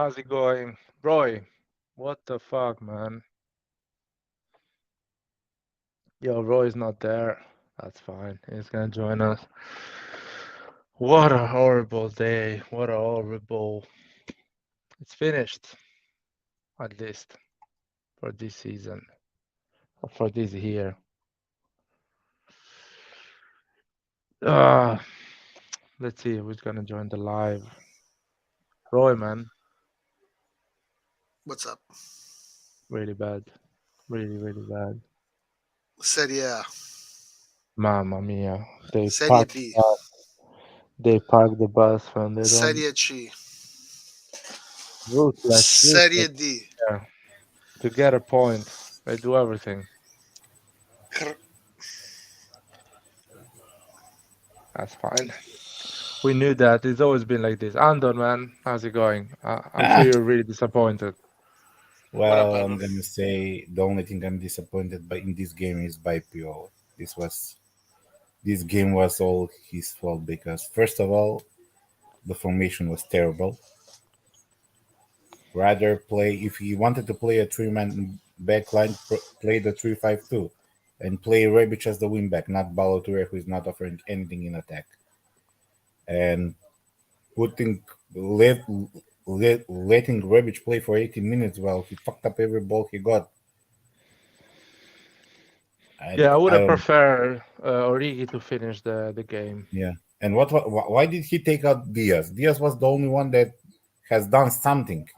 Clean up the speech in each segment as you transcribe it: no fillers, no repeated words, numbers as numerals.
how's it going? Roy, what the fuck, man? Yo, Roy's not there. That's fine. He's gonna join us. What a horrible day. What a horrible. It's finished, at least, for this season, or for this year. Uh, let's see who's gonna join the live. Roy, man, What's up? really bad. Really, really bad. Serie A. Mamma mia. Serie B. They park the bus when they don't. Serie C. Ruthless Serie D. yeah, to get a point. They do everything. That's fine. We knew that. It's always been like this. Andon, man, how's it going? I'm sure Ah, you're really disappointed. What up, well, I'm Adam? gonna say the only thing I'm disappointed by in this game is by Pio. This game was all his fault because first of all, the formation was terrible. Rather play if he wanted to play a three-man backline, play the 3-5-2, and play Rebic as the wingback, not Balotelli, who is not offering anything in attack. And putting letting Rebic play for 80 minutes while he fucked up every ball he got. Yeah, I would I have don't know. preferred Origi to finish the game. Yeah. And why did he take out Diaz? Diaz was the only one that has done something.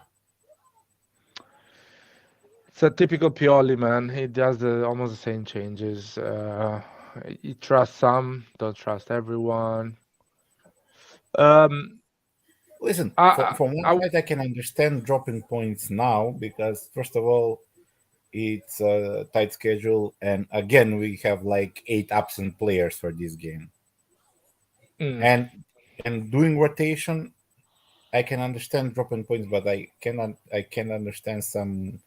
It's a typical Pioli, man. He does almost the same changes. You trust some, don't trust everyone. Um, Listen, I, from one I, side, I can understand dropping points now because, first of all, it's a tight schedule. And again, we have like 8 absent players for this game. mm. And doing rotation, I can understand dropping points, but I can understand some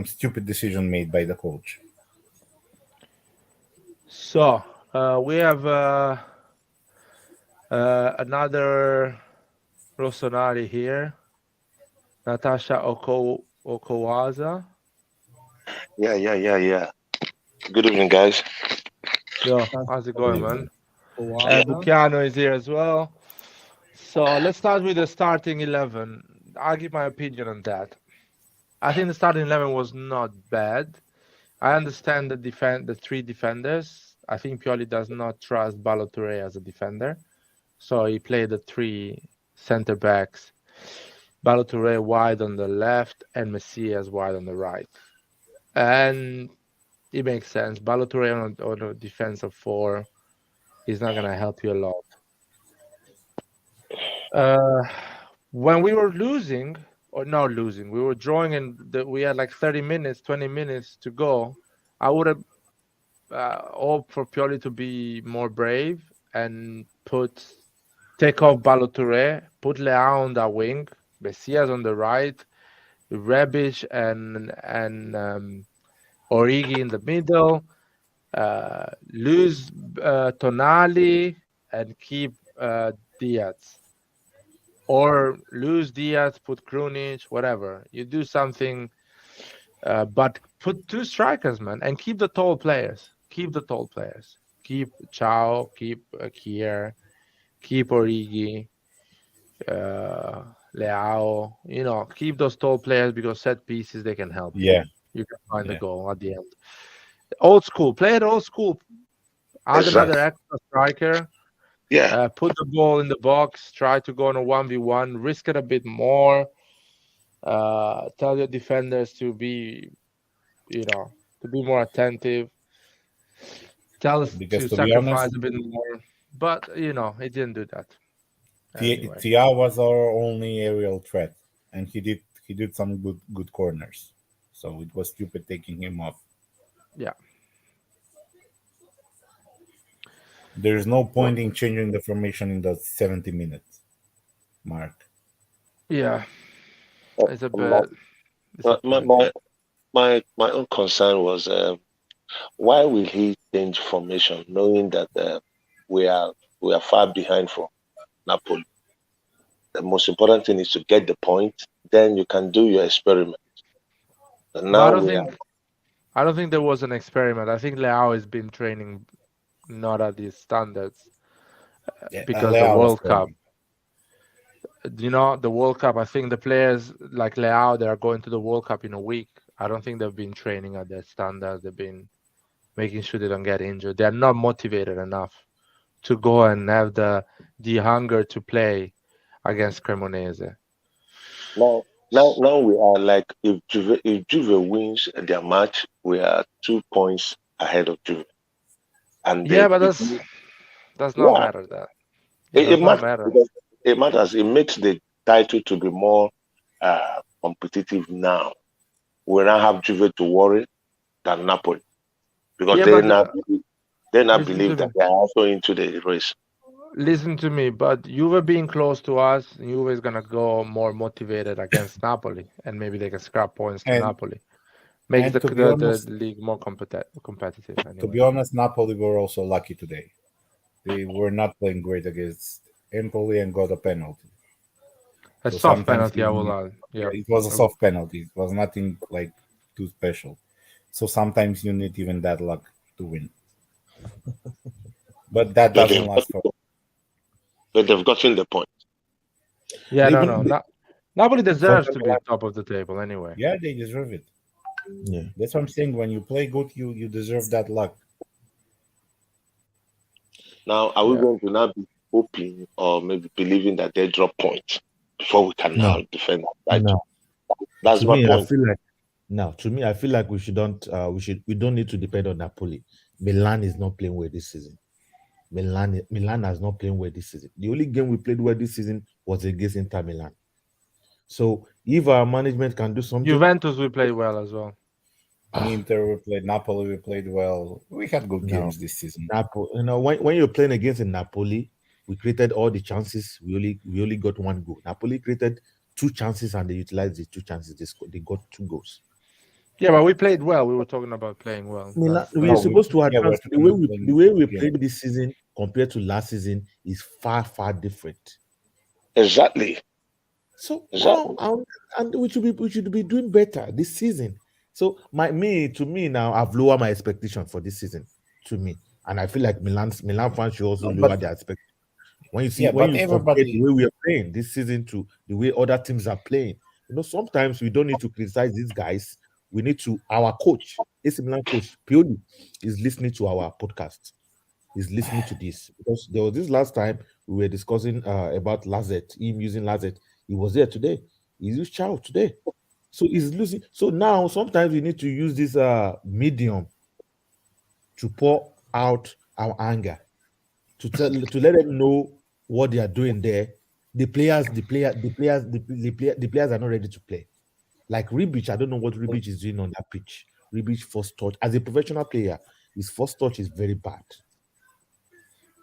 stupid decision made by the coach. So we have another RossonARI here, Natasha Okowaza. Yeah. Good evening, guys. Yo, how's it going, man? Believe Yeah. Bucchiano is here as well. So let's start with the starting 11. I'll give my opinion on that. I think the starting 11 was not bad. I understand the three defenders. I think Pioli does not trust Balotelli as a defender. So he played the three center backs. Balotelli wide on the left and Messias wide on the right. And it makes sense. Balotelli on a defense of 4 is not going to help you a lot. When we were losing, or not losing, we were drawing and we had like 30 minutes, 20 minutes to go. I would have hoped for Pioli to be more brave and take off Balotelli, put Leao on that wing, Messias on the right, Rebic and Origi in the middle, lose Tonali and keep Diaz. Or lose Diaz, put Krunic, whatever. You do something, but put 2 strikers, man, and keep the tall players. Keep the tall players. Keep Chao, keep Kier, keep Origi, Leao. Keep those tall players because set pieces, they can help you. Yeah, You can find the yeah. goal at the end. Old school. Play it old school. Add another Exactly. extra striker. Yeah. Put the ball in the box. Try to go on a 1v1. Risk it a bit more. Tell your defenders to be more attentive. Tell us Because to to be honest, sacrifice a bit more. But it didn't do that anyway. Tia was our only aerial threat, and he did some good corners. So it was stupid taking him off. Yeah. There is no Well, point in changing the formation in the 70 minutes mark. yeah. Uh, It's a My bit my my disappointing. my, my own concern was why will he change formation, knowing that we are we are far behind from Napoli. The most important thing is to get the point. then you can do your experiment. And But now we are. I don't think there was an experiment. I think Leao has been training not at these standards Yeah, because the Leao was World Cup. training. The World Cup. I think the players like Leao, they are going to the World Cup in a week. I don't think they've been training at their standards. They've been making sure they don't get injured. They are not motivated enough to go and have the hunger to play against Cremonese. Now we are like if Juve wins their match, we are 2 points ahead of Juve. And Yeah, they, but it, does not yeah, matter. That it does it not matters matter. because it matters. It makes the title to be more competitive now. We now have Juve to worry than Napoli because Yeah, they but now listen to believe me. that they are also into the race. Listen to me. But Juve being close to us, Juve is gonna go more motivated against Napoli, and maybe they can scrap points to And Napoli. Makes and the league more competitive to anyway. be honest, Napoli were also lucky today. They were not playing great against Empoli and got a penalty. A So soft sometimes penalty, I will add. yeah, Yeah. it was a soft penalty. It was nothing like too special. So sometimes you need even that luck to win. But that But doesn't last for. they've gotten the point. Yeah, They've no. been, Napoli for deserves to them, be top of the table anyway. yeah, they deserve it. Yeah. That's what I'm saying. When you play good, you deserve that luck. Now, are we Yeah. going to now be hoping or maybe believing that they drop points before we can No. now defend that title? No. That's To my me, I point. feel like I feel like we don't need to depend on Napoli. Milan is not playing well this season. Milan has not playing well this season. The only game we played well this season was against Inter Milan. So if our management can do something, Juventus we played well as well. Inter we played, Napoli we played well. We had good games this season. when you're playing against Napoli, we created all the chances. We only got one goal. Napoli created 2 chances and they utilized the 2 chances. They got 2 goals. Yeah, but we played well. We were talking about playing well. Milan, That's- we're supposed to advance. The way we game. played this season compared to last season is far different. Exactly. So Exactly. now, and we should be doing better this season. So to me now, I've lowered my expectation for this season. To me, and I feel like Milan fans should also lower their expectation. When you see when you compare the way we are playing this season to the way other teams are playing, sometimes we don't need to criticize these guys. We need to. Our coach, AC Milan coach Pioli, is listening to our podcast. He's listening to this because there was this last time we were discussing about Lazet, him using Lazet. He was there today. He used Chow today. So he's losing. So now sometimes we need to use this medium to pour out our anger, to let them know what they are doing there. The players are not ready to play. Like Rebic, I don't know what Rebic is doing on that pitch. Rebic first touch, as a professional player, his first touch is very bad.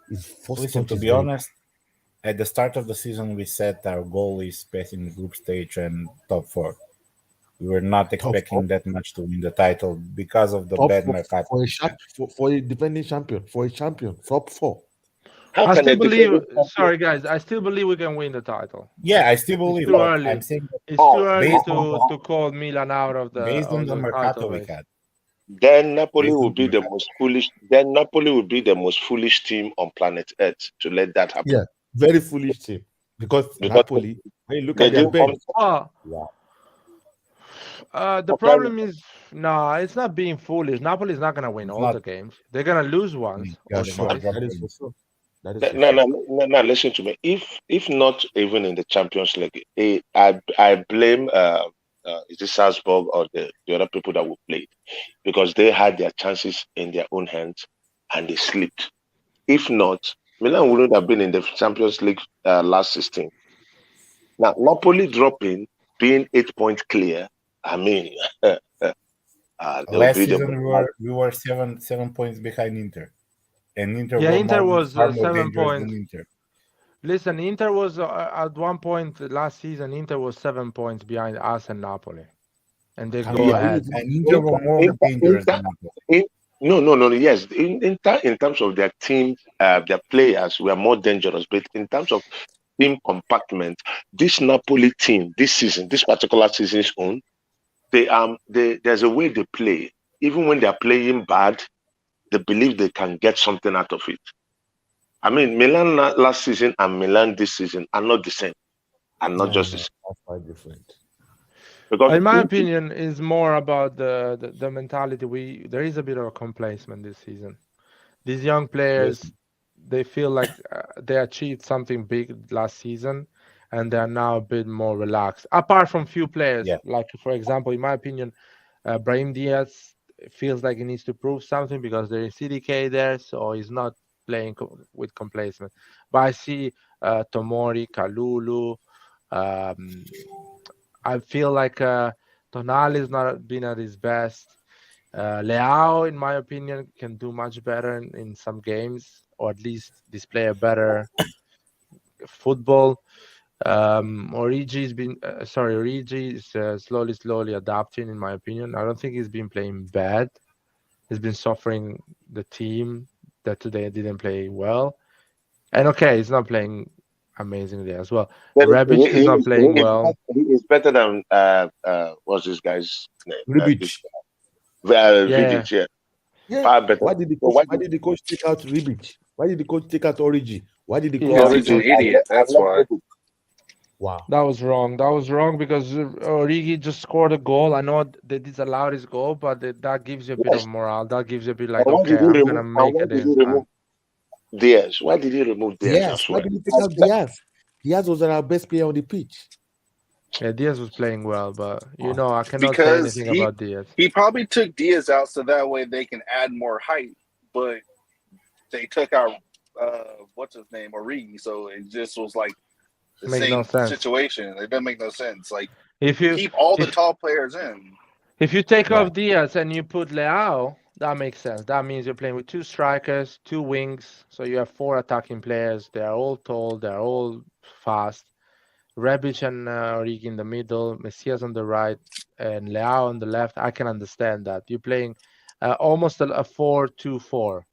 To be honest, at the start of the season, we set our goal is passing the group stage and top 4. We were not expecting that much to win the title because of the bad mercato. For a defending champion, top 4. I still believe. Sorry, guys. I still believe we can win the title. Yeah, I still believe. It's too early. I'm saying it's too early to call Milan out of the based on the mercato we race. had. Then Napoli will be the most foolish. Then Napoli will be the most foolish team on planet Earth to let that happen. Yeah, very foolish team because Napoli. When you look at their bench, the problem is it's not being foolish. Napoli is not going to win all the games. They're going to lose once or twice. That is for sure. No, listen to me. If not even in the Champions League, I blame is it Salzburg or the other people that we played because they had their chances in their own hands and they slipped. If not, Milan wouldn't have been in the Champions League last 16. Now Napoli dropping, being 8 points clear. I mean, last season we were 7 points behind Inter. And Inter was 7 points. Inter. Listen, Inter was at one point last season. Inter was 7 points behind us and Napoli, and they go ahead. And Inter were more dangerous than Napoli. No. Yes, in terms of their team, their players were more dangerous. But in terms of team compartment. This Napoli team, this season, this particular season's own, there's a way they play. Even when they're playing bad, they believe they can get something out of it. I mean, Milan last season and Milan this season are not the same, and not just the same. That's quite different. Because In my opinion, is more about the mentality. There is a bit of a complacement this season. These young players, they feel like they achieved something big last season, and they are now a bit more relaxed. Apart from few players, like for example, in my opinion, Brahim Diaz feels like he needs to prove something because there is CDK there, so he's not playing with complacement. But I see Tomori, Kalulu. I feel like Tonali is not been at his best. Leao, in my opinion, can do much better in some games, or at least display a better football. Origi is slowly adapting, in my opinion. I don't think he's been playing bad. He's been suffering the team that today didn't play well. And okay, he's not playing amazingly as well. Rebic is not playing well. He's better than what's this guy's name? Rebic. Vidic, far better. Why did the coach take out Rebic? Why did the coach take out Origi? Why did the coach He's an idiot. That's why. Wow. That was wrong. That was wrong because Origi just scored a goal. I know they disallowed his goal, but that gives you a bit of morale. That gives you a bit like, okay, I'm going to make it. Diaz. Why did he remove Diaz? Yes. Why did he take out Diaz? Diaz was our best player on the pitch. Yeah, Diaz was playing well, but I cannot say anything about Diaz. He probably took Diaz out so that way they can add more height, but they took out what's his name, Origi, so it just was like the same situation. It doesn't make no sense. Like if you keep all the tall players in. If you take off Diaz and you put Leao, that makes sense. That means you're playing with 2 strikers, 2 wings, so you have 4 attacking players. They are all tall, they are all fast. Rebic and Origi in the middle, Messias on the right, and Leao on the left. I can understand that. You're playing almost a 4-2-4,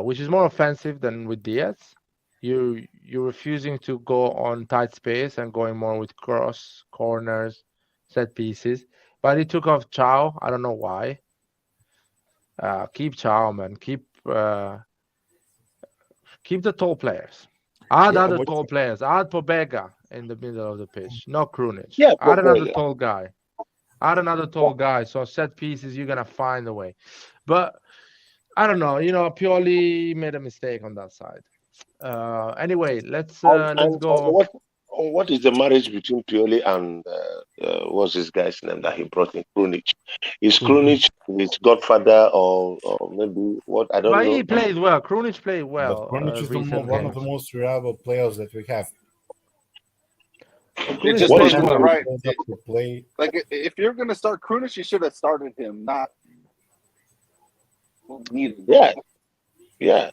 which is more offensive than with Diaz. You're refusing to go on tight space and going more with cross, corners, set pieces. But he took off Chow. I don't know why. Keep Chow, man. Keep the tall players. Add other tall players. Add Pobega in the middle of the pitch. No Krunic. Add another tall guy. Add another tall guy. So set pieces, you're gonna find a way. But I don't know. Pioli made a mistake on that side. Anyway, let's go. What is the marriage between Pioli and what's this guy's name that he brought in, Krunic? Is Krunic his godfather or maybe what? I don't know. But he played well. Krunic played well. But Krunic is one of the most reliable players that we have. It just wasn't the right. Like if you're gonna start Krunic, you should have started him, not neither. Yeah.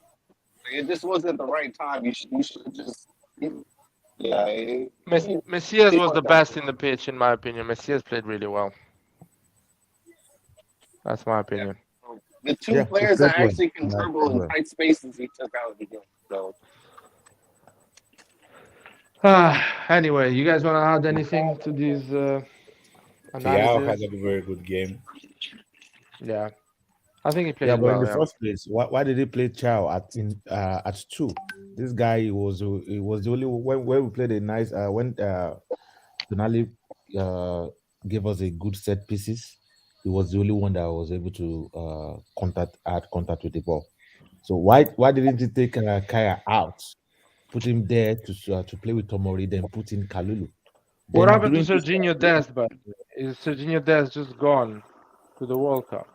It just wasn't the right time. You should just. Messias was the best in the pitch, in my opinion. Messias played really well. That's my opinion. The 2 players that actually can dribble in tight spaces, he took out of the game. So. Anyway, you guys want to add anything to this analysis? Thiago had a very good game. Yeah. I think he played well. In the first place, why did he play Chow at 2? This guy was the only when we played a nice when Tonali gave us a good set pieces. He was the only one that was able to add contact with the ball. So why didn't he take Kaya out, put him there to play with Tomori, then put in Kalulu? What happened to Serginho Dest? But is Serginho Dest just gone to the World Cup?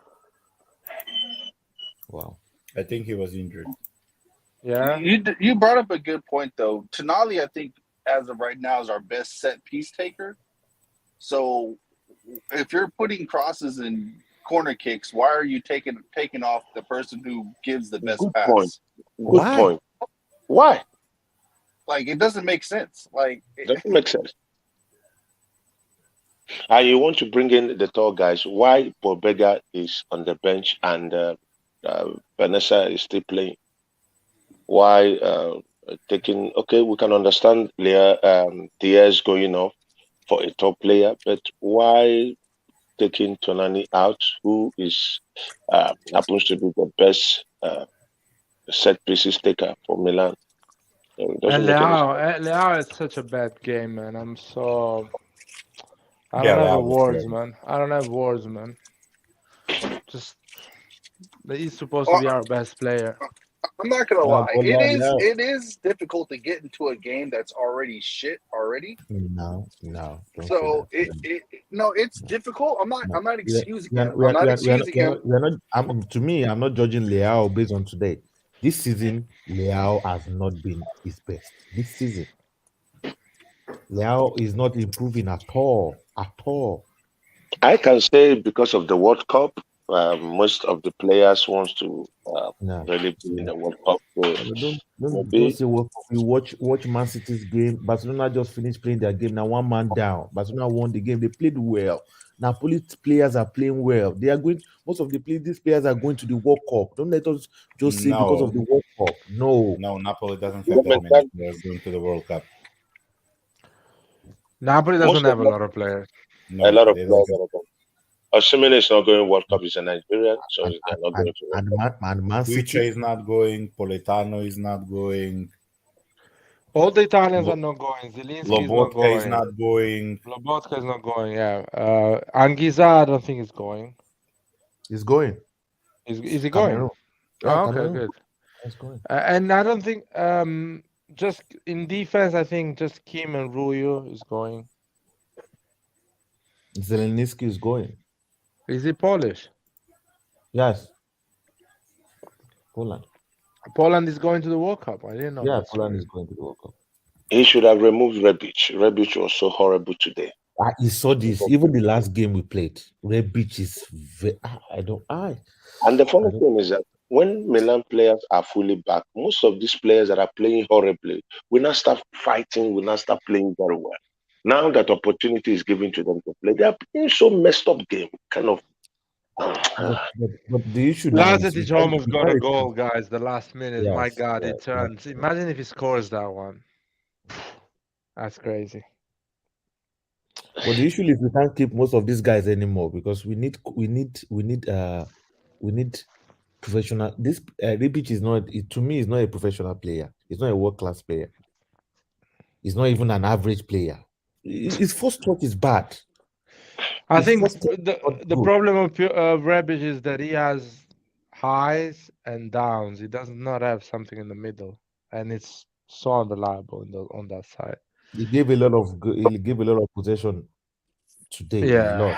Wow. I think he was injured. Yeah. You brought up a good point though. Tonali, I think, as of right now, is our best set piece taker. So if you're putting crosses and corner kicks, why are you taking off the person who gives the best pass? Good point. Why? Like it doesn't make sense. Like it doesn't make sense. And you want to bring in the tall guys. Why Pobega is on the bench and Vanessa is still playing? Why taking. Okay, we can understand Diaz going off for a top player, but why taking Tonani out, who is happens to be the best set pieces taker for Milan? It doesn't And make any sense. Leao is such a bad game, man. I Yeah, don't have that a was words, great. man. I don't have words, man. Just he's supposed to Well, be our best player. I'm not gonna lie. But It is difficult to get into a game that's already shit already. no, don't say So that. no, it's difficult. No. I'm not We are, excusing him. I'm not we are, excusing him. we are not to me, I'm not judging Leao based on today. This season, Leao has not been his best. This season, Leao is not improving at all. At all. I can say because of the World Cup, most of the players wants to No. really be in the World Cup. So Don't maybe say what you watch Man City's game. Barcelona just finished playing their game. Now 1 man down. Barcelona won the game. They played well. Napoli players are playing well. They are going. Most of these players are going to the World Cup. Don't let us just say because of No, the World Cup. No. no, Napoli doesn't the have that many mentality, players going to the World Cup. Napoli most doesn't of have a lot of players. a No, lot of they don't players have. are going. Osimhen is not going World Cup. He's a Nigerian, so And they're not and going to World and Cup. Man Duce City. is not going. Politano is not going. All the Italians are Lo- not going. Zielinski is not Lobotka is going. not going. Lobotka is not going. Yeah. Anguissa, I don't think is going. Is going. Is he going? Cameroon. Yeah, Oh, okay, Cameroon good. is going. And I don't think just in defense, I think just Kim and Ruyo is going. Zelensky is going. Is he Polish? Yes. Poland. Poland is going to the World Cup. I didn't know Yeah, that. Poland Sorry. is going to the World Cup. He should have removed Rebic. Rebic was so horrible today. I saw this. Even the last game we played, Red Beach is. I don't. And the funny I don't. thing is that when Milan players are fully back, most of these players that are playing horribly will not start fighting, will not start playing very well. Now that opportunity is given to them to play, they are playing so messed up game. Kind of. But the issue now is Lazetic almost got a goal, guys. The last minute. My Yes, God, yes, it turns. Imagine if he scores that one. That's crazy. but the issue is we can't keep most of these guys anymore because we need professional. This Rebic is not. To me, is not a professional player. He's not a world class player. He's not even an average player. His first touch is bad. I His think first touch is the not the good. problem of Rebic is that he has highs and downs. He does not have something in the middle, and it's so unreliable on that side. He gave a lot of possession today. Yeah,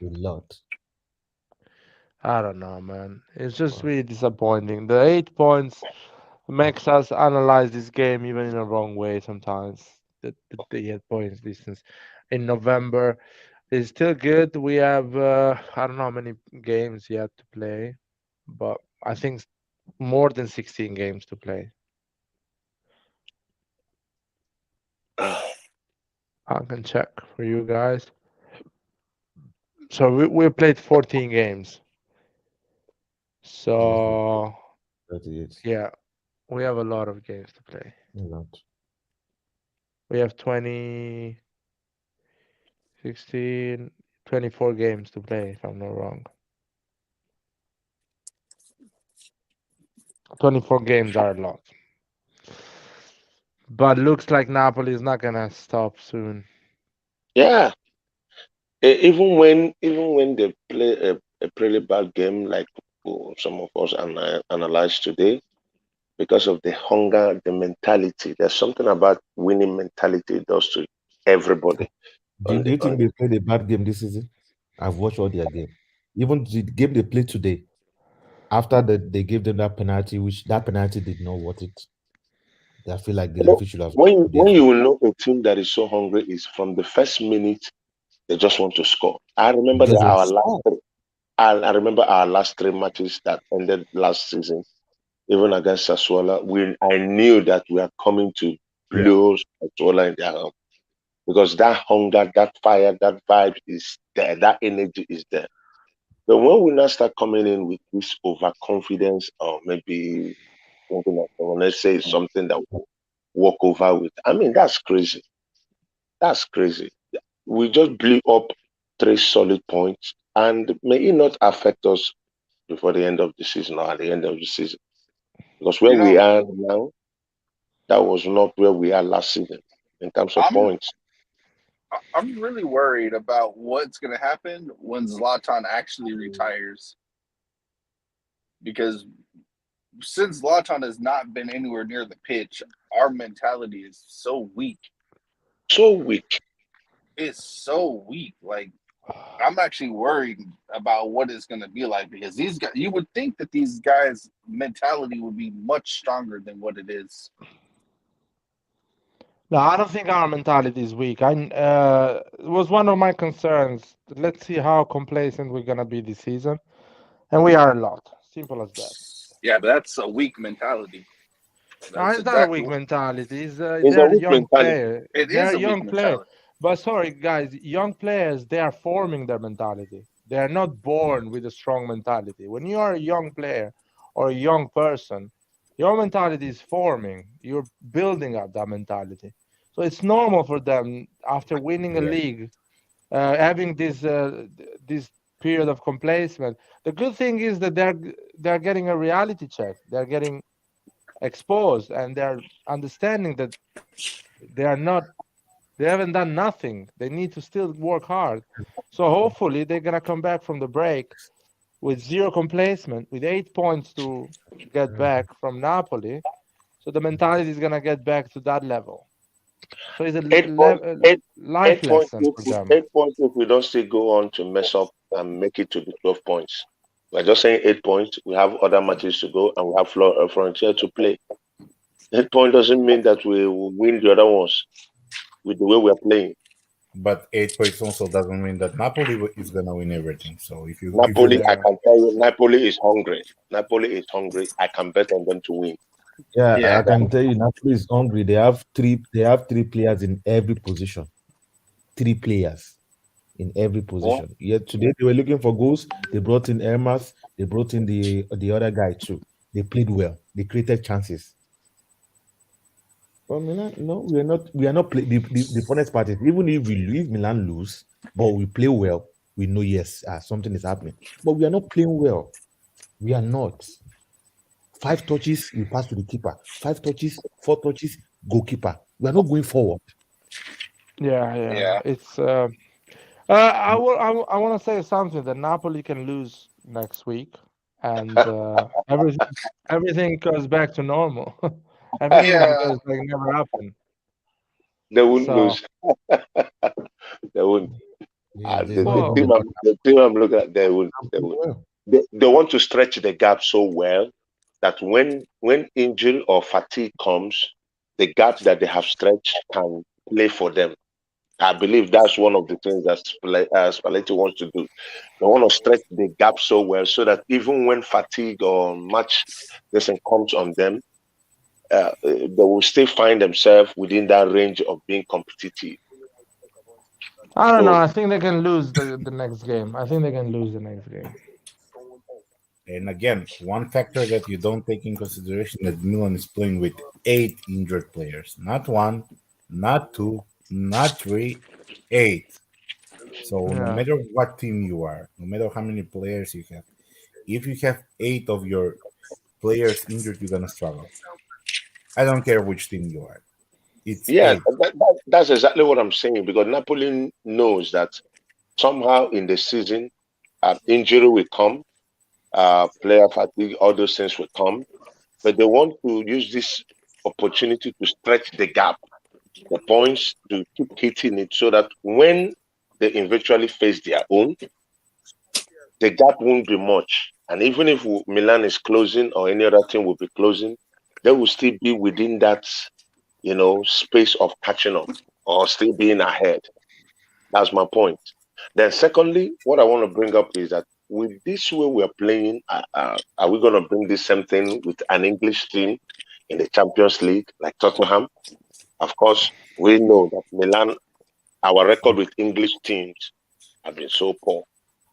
A lot. I don't know, man. It's just really disappointing. The 8 points makes us analyze this game even in a wrong way sometimes. The 8 points distance in November is still good. We have I don't know how many games yet to play, but I think more than 16 games to play. I can check for you guys. So we played 14 games. So 38. yeah, we have a lot of games to play. A lot. We have 20, 16, 24 games to play, if I'm not wrong. 24 games are a lot. But looks like Napoli is not gonna stop soon. Yeah, even when they play a pretty bad game, like some of us analyzed today, because of the hunger, the mentality. There's something about winning mentality it does to everybody. Do you think they played a bad game this season? I've watched all their game. Even the game they played today, after they gave them that penalty, which that penalty did not worth it. I feel like the referee should have. When you will know a team that is so hungry is from the first minute they just want to score. I remember that I remember our last three matches that ended last season, even against Sassuolo. I knew that we are coming to blow Sassuolo in their home because that hunger, that fire, that vibe is there, that energy is there. But when we now start coming in with this overconfidence or maybe thinking that let's say it's something that we'll walk over with. I mean, that's crazy. That's crazy. We just blew up 3 solid points, and may it not affect us before the end of the season or at the end of the season. Because where we are now, that was not where we are last season in terms of points. I'm really worried about what's going to happen when Zlatan actually retires. Because since Zlatan has not been anywhere near the pitch, our mentality is so weak. So weak. It's so weak. Like, I'm actually worried about what it's going to be like, because these guys, you would think that these guys' mentality would be much stronger than what it is. No, I don't think our mentality is weak. It was one of my concerns. Let's see how complacent we're gonna be this season, and we are a lot. Simple as that. Yeah, but that's a weak mentality. No, it's not a weak mentality. It's they're a weak young mentality. players. It They're is a young weak players. mentality. But sorry, guys, young players, they are forming their mentality. They are not born with a strong mentality. When you are a young player or a young person, your mentality is forming. You're building up that mentality. So it's normal for them, after winning a league, having this period of complacement. The good thing is that they're getting a reality check. They're getting exposed, and they're understanding that they haven't done nothing. They need to still work hard. So hopefully they're gonna come back from the break with 0 complacement, with 8 points to get back from Napoli. So the mentality is gonna get back to that level. So it's a life lesson for them. 8 points if we don't still go on to mess up and make it to the 12 points. We're just saying 8 points. We have other matches to go, and we have Frontier to play. 8 points doesn't mean that we will win the other ones with the way we're playing. But 8 points also doesn't mean that Napoli is gonna win everything. So if you Napoli, I can tell you, Napoli is hungry. Napoli is hungry. I can bet on them to win. Yeah, I can tell you, Napoli is hungry. They have three players in every position. 3 players in every position. Yeah, today they were looking for goals. They brought in Elmas. They brought in the other guy too. They played well. They created chances. Well, Milan, no, we are not playing. The funniest part is, even if we lose, Milan lose, but we play well, we know, yes, something is happening. But we are not playing well. We are not. 5 touches, we pass to the keeper. 5 touches, 4 touches, goalkeeper. We are not going forward. Yeah. It's. I want to say something, that Napoli can lose next week, and everything goes back to normal. Everything goes like never happened. They wouldn't lose. They wouldn't. Yeah, the team I'm looking at, they would. They want to stretch the gap so well that when injury or fatigue comes, the gap that they have stretched can play for them. I believe that's one of the things that Spalletti wants to do. They want to stretch the gap so well so that even when fatigue or match comes on them, they will still find themselves within that range of being competitive. I don't know. I think they can lose the next game. I think they can lose the next game. And again, one factor that you don't take in consideration, that Milan is playing with 8 injured players. Not 1, not 2, not 3, 8. So no matter what team you are, no matter how many players you have, if you have 8 of your players injured, you're gonna struggle. I don't care which team you are. That's exactly what I'm saying, because Napoli knows that somehow in the season, injury will come, player fatigue, all those things will come, but they want to use this opportunity to stretch the gap, the points, to keep hitting it, so that when they eventually face their own, the gap won't be much. And even if Milan is closing or any other team will be closing, they will still be within that, space of catching up or still being ahead. That's my point. Then secondly, what I want to bring up is that with this way we're playing, are we going to bring this same thing with an English team in the Champions League like Tottenham? Of course, we know that Milan, our record with English teams have been so poor.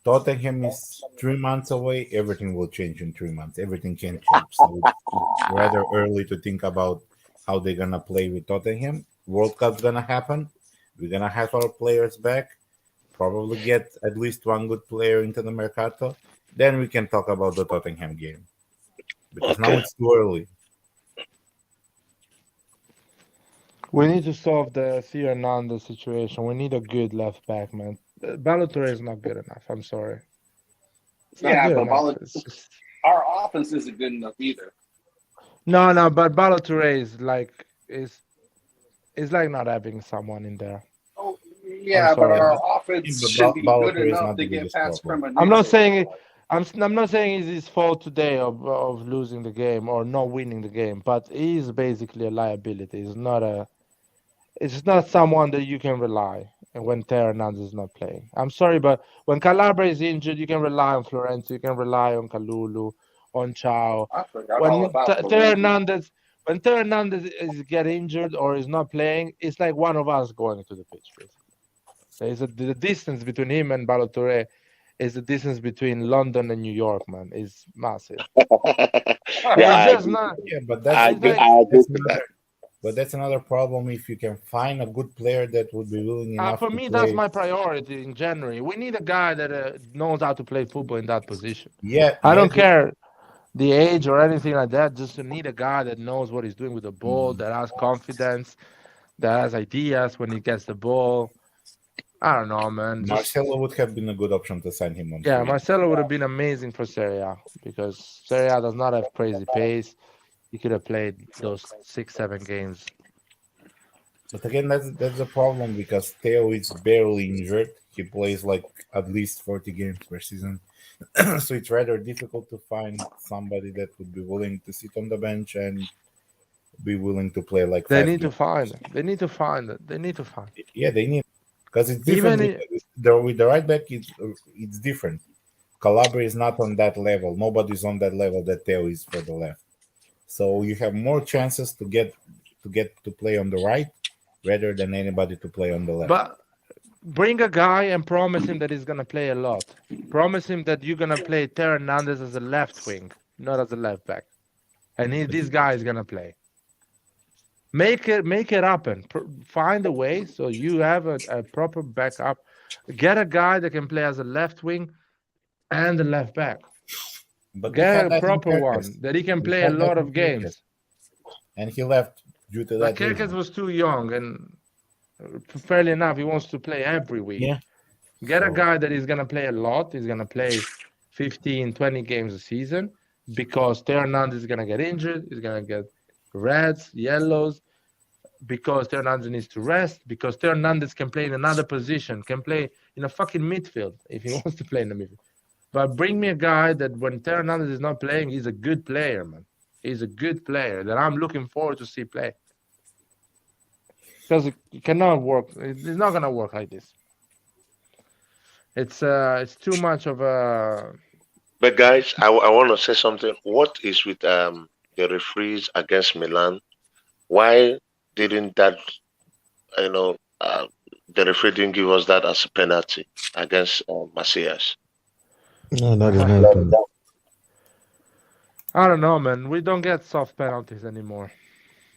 Tottenham is 3 months away. Everything will change in 3 months. Everything can change. So it's rather early to think about how they're gonna play with Tottenham. World Cup's gonna happen. We're gonna have our players back. Probably get at least one good player into the Mercato. Then we can talk about the Tottenham game. Because now Okay. it's too early. We need to solve the Theo Hernandez situation. We need a good left back, man. Balotelli is not good enough. I'm sorry. It's not Yeah, good but enough. It's just... our offense isn't good enough either. No, but Balotelli is like not having someone in there. Oh, yeah, but sorry. our offense But should be good Balotelli is enough not to the get biggest past problem. Cremonese. I'm not saying I'm not saying it's his fault today of losing the game or not winning the game, but he is basically a liability. It's not someone that you can rely when Theo Hernandez is not playing. I'm sorry, but when Calabria is injured, you can rely on Florenzo, you can rely on Kalulu, on Chao. I forgot all about Theo Hernandez is get injured or is not playing, it's like one of us going to the pitch, basically. The distance between him and Balotelli is the distance between London and New York, man. Is massive. Yeah, It's just not. Yeah, but I that's agree that's with that. another, but that's another problem if you can find a good player that would be willing enough For to me, play. that's my priority in January. We need a guy that knows how to play football in that position. Yeah, I don't care the age or anything like that. Just need a guy that knows what he's doing with the ball, that has confidence, that has ideas when he gets the ball. I don't know, man. Marcelo would have been a good option to sign him on. Yeah, free. Marcelo would have been amazing for Serie A because Serie A does not have crazy pace. He could have played those 6-7 games. But again, that's a problem because Theo is barely injured. He plays like at least 40 games per season. So it's rather difficult to find somebody that would be willing to sit on the bench and be willing to play like They 5 need to games. find it. They need to find it. They need to find it. Yeah, they need, because it's different. With the right back, it's different. Calabria is not on that level. Nobody's on that level that Theo is for the left. So you have more chances to get to play on the right rather than anybody to play on the left. But bring a guy and promise him that he's gonna play a lot. Promise him that you're gonna play Theo Hernandez as a left wing, not as a left back, and this guy is gonna play. Make it happen. Find a way so you have a proper backup. Get a guy that can play as a left wing and a left back. But get a proper one that he can play a lot of games. And he left due to that. But Kerkez was too young, and fairly enough, he wants to play every week. Yeah. Get a guy that is going to play a lot. He's going to play 15, 20 games a season because Theo Hernandez is going to get injured. He's going to get reds, yellows, because Theo Hernandez needs to rest, because Theo Hernandez can play in another position, can play in a fucking midfield if he wants to play in the midfield. But bring me a guy that when Theo Hernandez is not playing, he's a good player, man. He's a good player that I'm looking forward to see play. Because it cannot work. It's not going to work like this. It's too much of a... But guys, I want to say something. What is with the referees against Milan? Why didn't that, the referee didn't give us that as a penalty against Macias? No, that is not a penalty. I don't know, man. We don't get soft penalties anymore.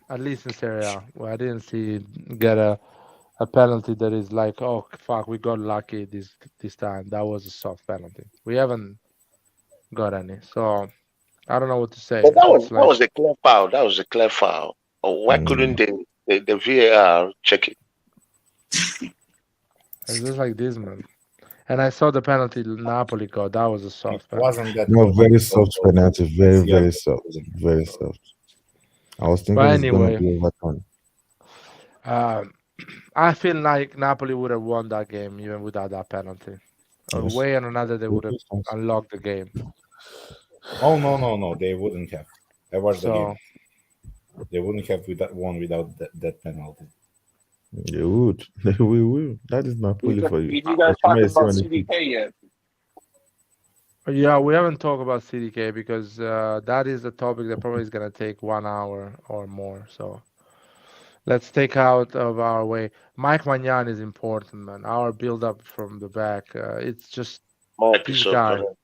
At least in Serie A, where I didn't see get a penalty that is like, oh fuck, we got lucky this time. That was a soft penalty. We haven't got any, so I don't know what to say. But that was a clear foul. That was a clear foul. Or why couldn't the VAR check it? It's just like this, man. And I saw the penalty Napoli got. That was a soft penalty. Wasn't that? No, very soft penalty. Very, very soft. Very soft. I was thinking it's going to be overturned. I feel like Napoli would have won that game even without that penalty. A way or another, they would have unlocked the game. Oh no! They wouldn't have. That was the game. They wouldn't have won without that penalty. They would. They will. That is Napoli for you. Did you guys talk about CDK yet? Yeah, we haven't talked about CDK because that is a topic that probably is going to take 1 hour or more. So let's take out of our way. Mike Magnan is important, man. Our build-up from the back, it's just Might be This so guy. correct.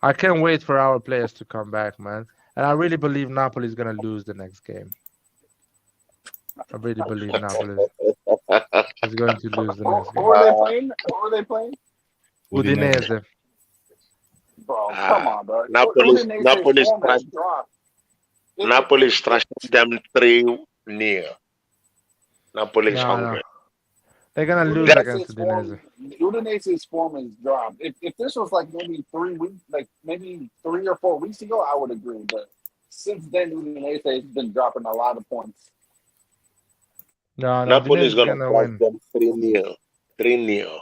I can't wait for our players to come back, man. And I really believe Napoli is gonna lose the next game. I really believe Napoli is going to lose the next Who game. are they playing? Who are they playing? Udinese. Bro, come on, bro. Napoli's Udinese's form has dropped. Napoli's trashing them 3-0. Napoli's hungry. No. They're gonna lose against Udinese. Udinese's form has dropped. If this was like maybe 3 weeks, like maybe 3 or 4 weeks ago, I would agree. But since then, Udinese has been dropping a lot of points. No, Napoli's Udinese's gonna win. them 3-0. 3-0.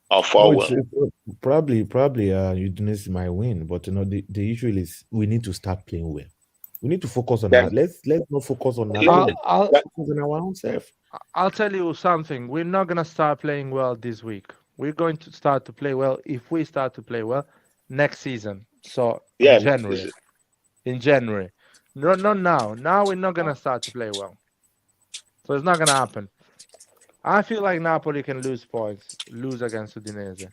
Or 4-1. Probably Udinese might win, but the issue is we need to start playing well. We need to focus on that. Let's not focus on that. Focus on our own self. I'll tell you something. We're not gonna start playing well this week. We're going to start to play well if we start to play well next season. So in January. In January. No, not now. Now we're not gonna start to play well. So it's not gonna happen. I feel like Napoli can lose against Udinese.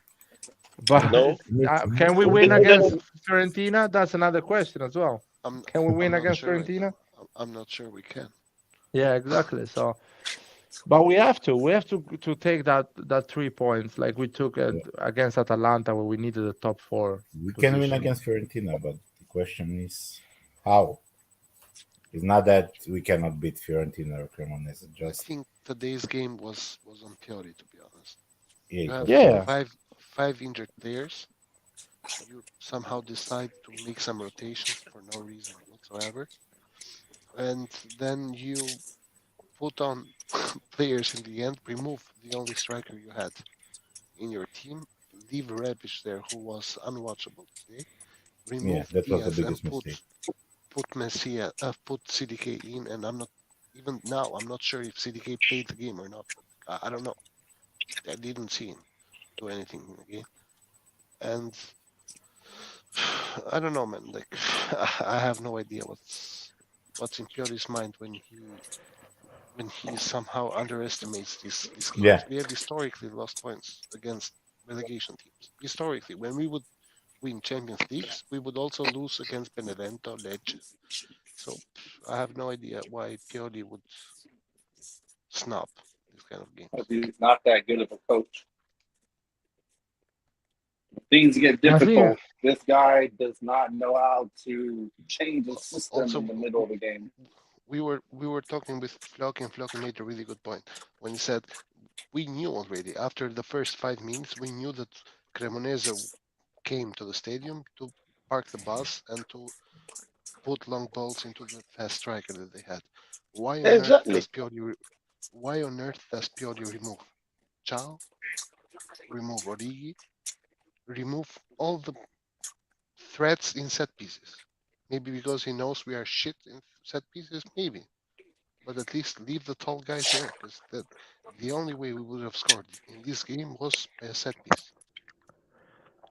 But can we win against Fiorentina? That's another question as well. Can we win against Fiorentina? I'm not sure we can. Yeah, exactly. So, but we have to take that 3 points like we took against Atalanta where we needed the top 4. We can win against Fiorentina, but the question is how. It's not that we cannot beat Fiorentina or Cremonese. I think today's game was on Pioli, to be honest. Yeah. Five injured players. You somehow decide to make some rotations for no reason whatsoever, and then you put on players in the end. Remove the only striker you had in your team. Leave Rebic there, who was unwatchable today. Remove Diaz and put Messia, put CDK in, and I'm not sure if CDK played the game or not. I don't know. I didn't see him do anything in the game, and I don't know, man. Like I have no idea what's in Pioli's mind when he somehow underestimates these games. Yeah. We have historically lost points against relegation teams. Historically, when we would win Champions Leagues, we would also lose against Benevento, Lecce. So I have no idea why Pioli would snub this kind of game. He's not that good of a coach. Things get difficult. This guy does not know how to change the system also, in the middle of the game. We were talking with Flock, and Flock made a really good point when he said we knew already after the first 5 minutes we knew that Cremonese came to the stadium to park the bus and to put long balls into the fast striker that they had. Why on earth does Pioli remove Ciao, remove Origi, remove all the threats in set pieces? Maybe because he knows we are shit in set pieces, maybe. But at least leave the tall guys there, because the only way we would have scored in this game was by a set piece.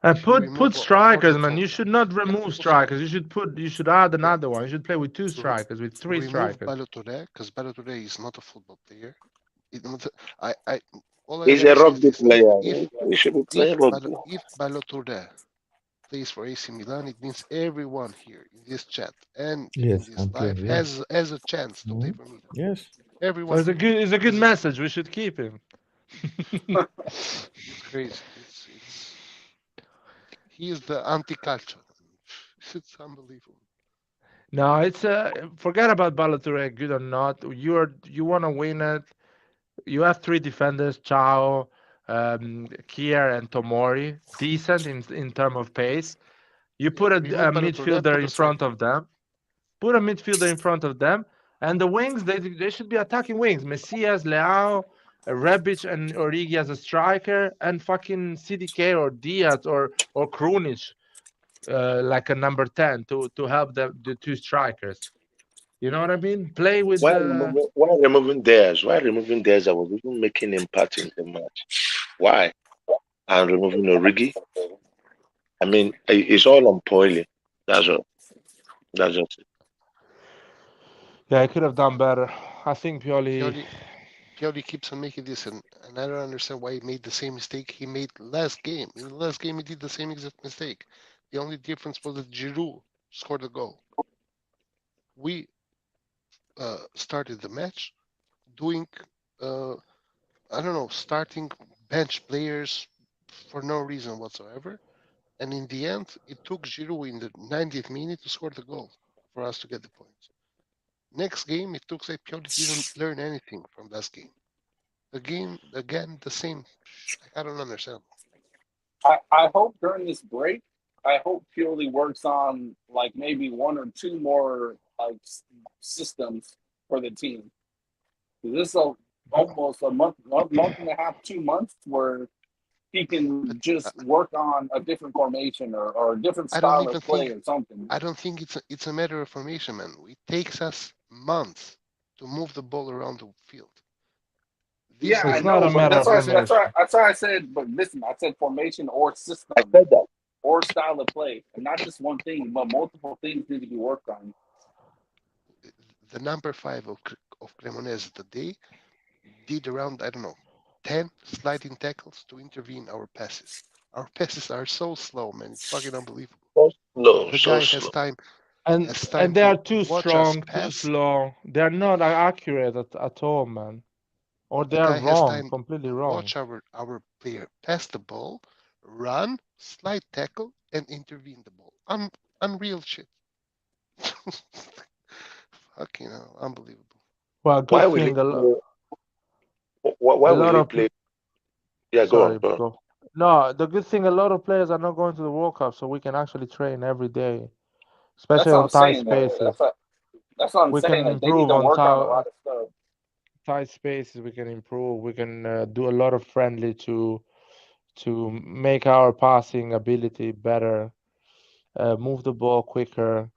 And put strikers, man. You should not remove strikers. You should add another one. You should play with 2 strikers, with 3 strikers. Balotore, because Balotore is not a football player. He's a rugby player. He should be playing rugby. If Balotore plays for AC Milan, it means everyone here in this chat and in this live has a chance to play for Milan. Yes, everyone. So it's a good message. We should keep him. It's crazy. He is the anti-culture. It's unbelievable. No, it's forget about Balotore, good or not. You want to win it. You have 3 defenders: Ciao, Kier, and Tomori. Decent in terms of pace. You put a midfielder in front of them. Put a midfielder in front of them, and the wings they should be attacking wings. Messias, Leao, Rebic, and Origi as a striker, and fucking CDK or Diaz or Krunic, like a number 10 to help the 2 strikers. You know what I mean? Play with. Why removing theirs? Why removing theirs? I was even making impact in the match. Why? And removing Origi. I mean, it's all on Pioli. That's all. That's just it. Yeah, I could have done better. I think Pioli keeps on making this, and and I don't understand why he made the same mistake he made last game. In the last game, he did the same exact mistake. The only difference was that Giroud scored a goal. We started the match doing, I don't know, starting bench players for no reason whatsoever. And in the end, it took Giroud in the 90th minute to score the goal for us to get the points. Next game, it looks like Pioli didn't learn anything from last game. The game, again, the same. I don't understand. I hope during this break, I hope Pioli works on like maybe one or two more like systems for the team. This is almost a month and a half, 2 months where he can just work on a different formation or a different style of play or something. I don't think it's a matter of formation, man. It takes us months to move the ball around the field. Yeah, I know, but that's why I said. But listen, I said formation or system. I said that. Or style of play, and not just one thing, but multiple things need to be worked on. The number 5 of Cremonese today did around, I don't know, 10 sliding tackles to intervene our passes. Our passes are so slow, man. It's fucking unbelievable. So slow, the so guy slow. has time. And they are too strong, too slow. They are not accurate at all, man. Or they are wrong, completely wrong. Watch our player pass the ball, run, slide tackle, and intervene the ball. Unreal shit. Fucking hell, unbelievable. Well, good thing. Why will he play? Yeah, sorry, go on. No, the good thing, a lot of players are not going to the World Cup, so we can actually train every day, especially on tight spaces. That's what I'm saying. Like, they need to work on a lot of stuff. Tight spaces, we can improve. We can do a lot of friendly to make our passing ability better, move the ball quicker,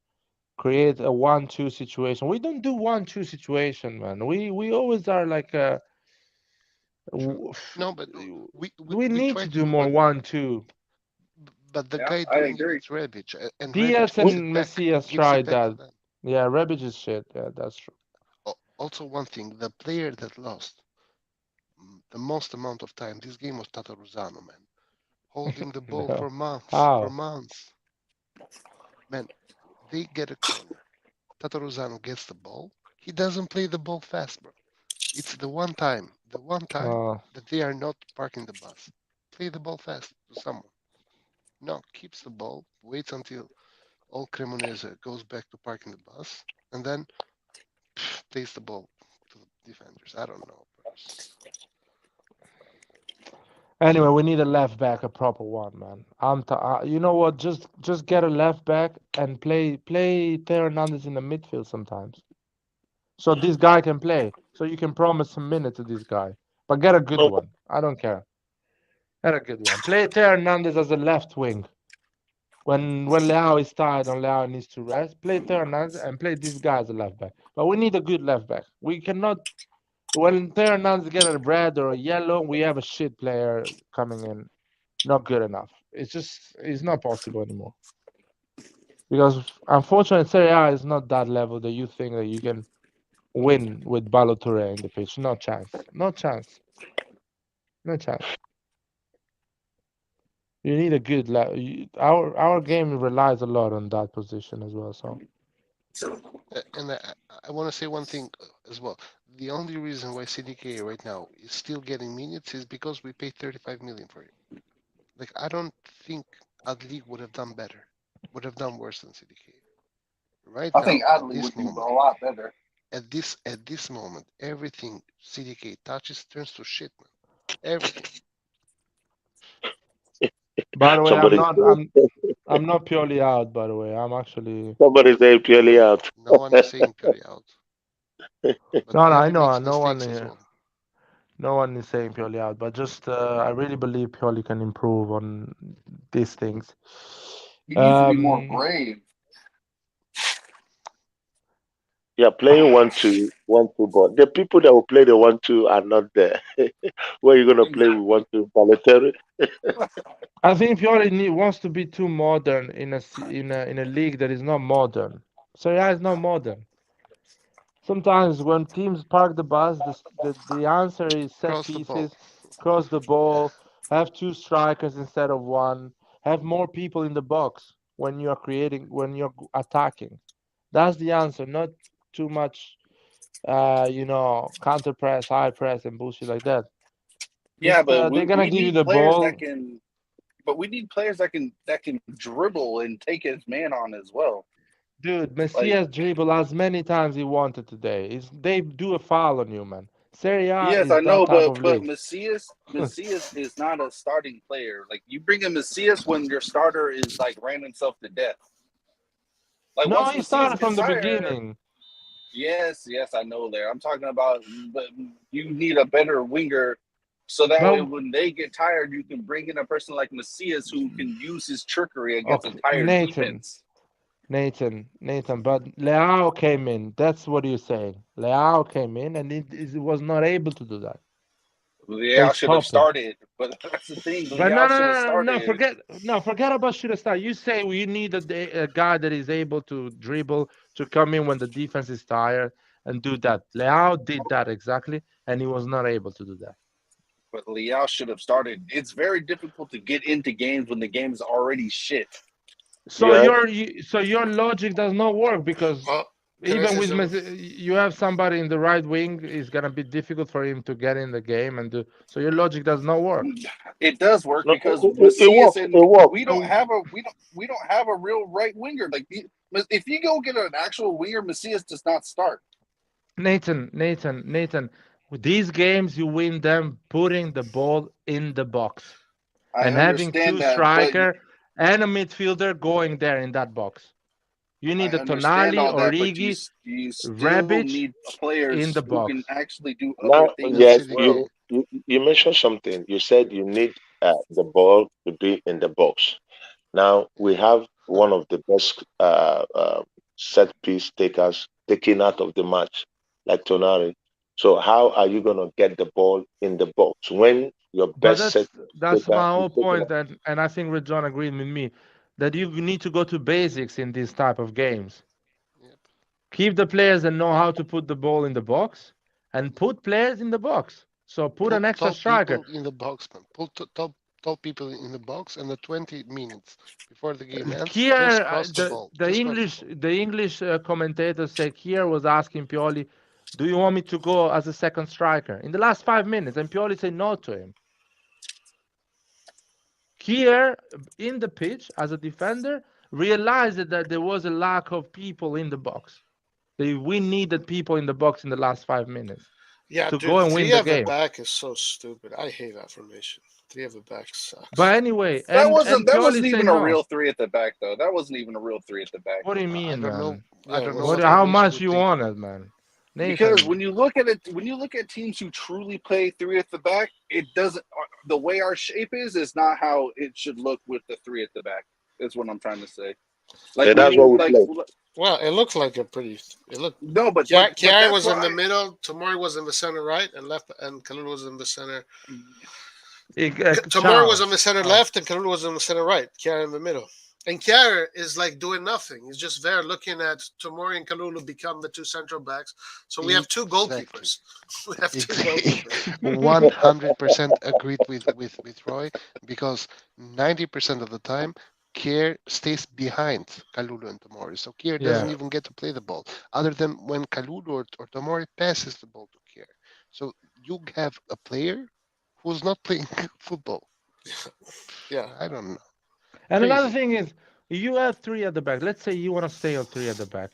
create a 1-2 situation. We don't do 1-2 situation, man. We always are like a. No, but we need to do more 1-2. But the guy doing it's Rebic, and Diaz and Messias tried that. Yeah, Rebic is shit. Yeah, that's true. Also, one thing: the player that lost the most amount of time this game was Tataruzano, man, holding the ball for months. For months, man. They get a corner. Tataruzano gets the ball. He doesn't play the ball fast, bro. It's the one time that they are not parking the bus. Play the ball fast to someone. No, keeps the ball, waits until all Cremonese goes back to parking the bus, and then plays the ball to the defenders. I don't know. Anyway, we need a left back, a proper one, man. You know what? Just get a left back and play Theo Hernandez in the midfield sometimes, so this guy can play. So you can promise some minutes to this guy, but get a good one. I don't care. Get a good one. Play Theo Hernandez as a left wing. When Leao is tired and Leao needs to rest, play Theo Hernandez and play this guy as a left back. But we need a good left back. We cannot. When Theo Hernandez get a red or a yellow, we have a shit player coming in, not good enough. It's not possible anymore. Because unfortunately, Serie A is not that level that you think that you can win with Balotelli in the pitch. No chance. No chance. No chance. You need a good our game relies a lot on that position as well. So. And I want to say one thing as well. The only reason why CDK right now is still getting minutes is because we paid 35 million for it. Like, I don't think Adli would have done better, would have done worse than CDK. Right I now, think Adli would do a lot better. At this moment, everything CDK touches turns to shit, man. Everything. By the way, I'm not purely out. By the way, I'm actually. Somebody say purely out. No one is saying purely out. No, I know. No one here. No one is saying purely out, but just I really believe Pioli can improve on these things. He needs to be more brave. Yeah, playing 1-2, but the people that will play the 1-2 are not there. Where are you gonna play with 1-2, Balotelli? I think Pioli wants to be too modern in a league that is not modern. Serie A is not modern. Sometimes when teams park the bus, the answer is set pieces. cross the ball, have 2 strikers instead of 1, have more people in the box when you're attacking. That's the answer, not too much, counter press, high press, and bullshit like that. Yeah, but They're gonna we give you need the players ball. that can. But we need players that can dribble and take his man on as well. Dude, Like, Messias dribbled as many times he wanted today. They do a foul on you, man. Serie A yes, I is know, that type but of league. Macias is not a starting player. Like, you bring in Macias when your starter is like ran himself to death. Like, No, once he Macias started gets from the tired, beginning. yes, I know there. I'm talking about, but you need a better winger, so that way But when they get tired, you can bring in a person like Macias who can use his trickery against a okay, tired defense. Nathan, but Leao came in. That's what you're saying. Leao came in and it was not able to do that. They Leao should have stopped him. started, but that's the thing. But Leao should have started. forget about should have started. You say you need a guy that is able to dribble to come in when the defense is tired and do that. Leao did that exactly, and he was not able to do that. But Leao should have started. It's very difficult to get into games when the game is already shit. So Yeah. your logic does not work because Well, can I even say with something? you have somebody in the right wing, it's gonna be difficult for him to get in the game and do. So your logic does not work. It does work No, because it Macias works. and It works. we don't have a real right winger. Like, if you go get an actual winger, Macias does not start. Nathan, with these games you win them putting the ball in the box I and having 2 understand that, but striker and a midfielder going there in that box. You I need a understand Tonali, all that. But Origi, you still Rebic need in players the who box. can actually do other Now, things Let's yes, see as the well. game. you mentioned something. You said you need the ball to be in the box. Now we have one of the best set piece takers taken out of the match, like Tonari. So how are you gonna get the ball in the box when your But best set that's taker my is whole taken point, out? and I think John agreed with me that you need to go to basics in these type of games. Yep. Keep the players that know how to put the ball in the box, and put players in the box. So put Put an extra 12 striker. people in the box, man. Put 12 people in the box, and the 20 minutes before the game ends, Here, just cross the ball. the Just cross the ball. English commentator said Kier was asking Pioli, "Do you want me to go as a second striker?" In the last 5 minutes, and Pioli said no to him. Kier, in the pitch as a defender, realized that there was a lack of people in the box. We needed people in the box in the last 5 minutes Yeah, to dude, go and win three the at the game. back is so stupid. I hate that formation. Three at the back sucks. But anyway, That and wasn't Pioli said even a no. real three at the back, though. That wasn't even a real three at the back. What do you I mean, don't know. man? I don't know What? what How formation much would you take. wanted, man? Because Nathan, when you look at it, when you look at teams who truly play three at the back, it doesn't. The way our shape is not how it should look with the three at the back. Is what I'm trying to say. Like Yeah, when that's what you we like, play. Well, it looked like a pretty. It looked. no, but Kiai that's was in the why. middle. Tomori was in the center right and left, and Kalulu was in the center. Tomori Ciao. was in the center left, and Kalulu was in the center right. Kiai in the middle. And Kier is like doing nothing. He's just there looking at Tomori and Kalulu become the 2 central backs. So we have 2 Exactly. goalkeepers. We have 2 goalkeepers. 100% agreed with Roy, because 90% of the time Kier stays behind Kalulu and Tomori. So Kier doesn't Yeah. even get to play the ball, other than when Kalulu or Tomori passes the ball to Kier. So you have a player who's not playing football. Yeah. I don't know. And another Crazy. thing is, you have 3 at the back. Let's say you want to stay on 3 at the back.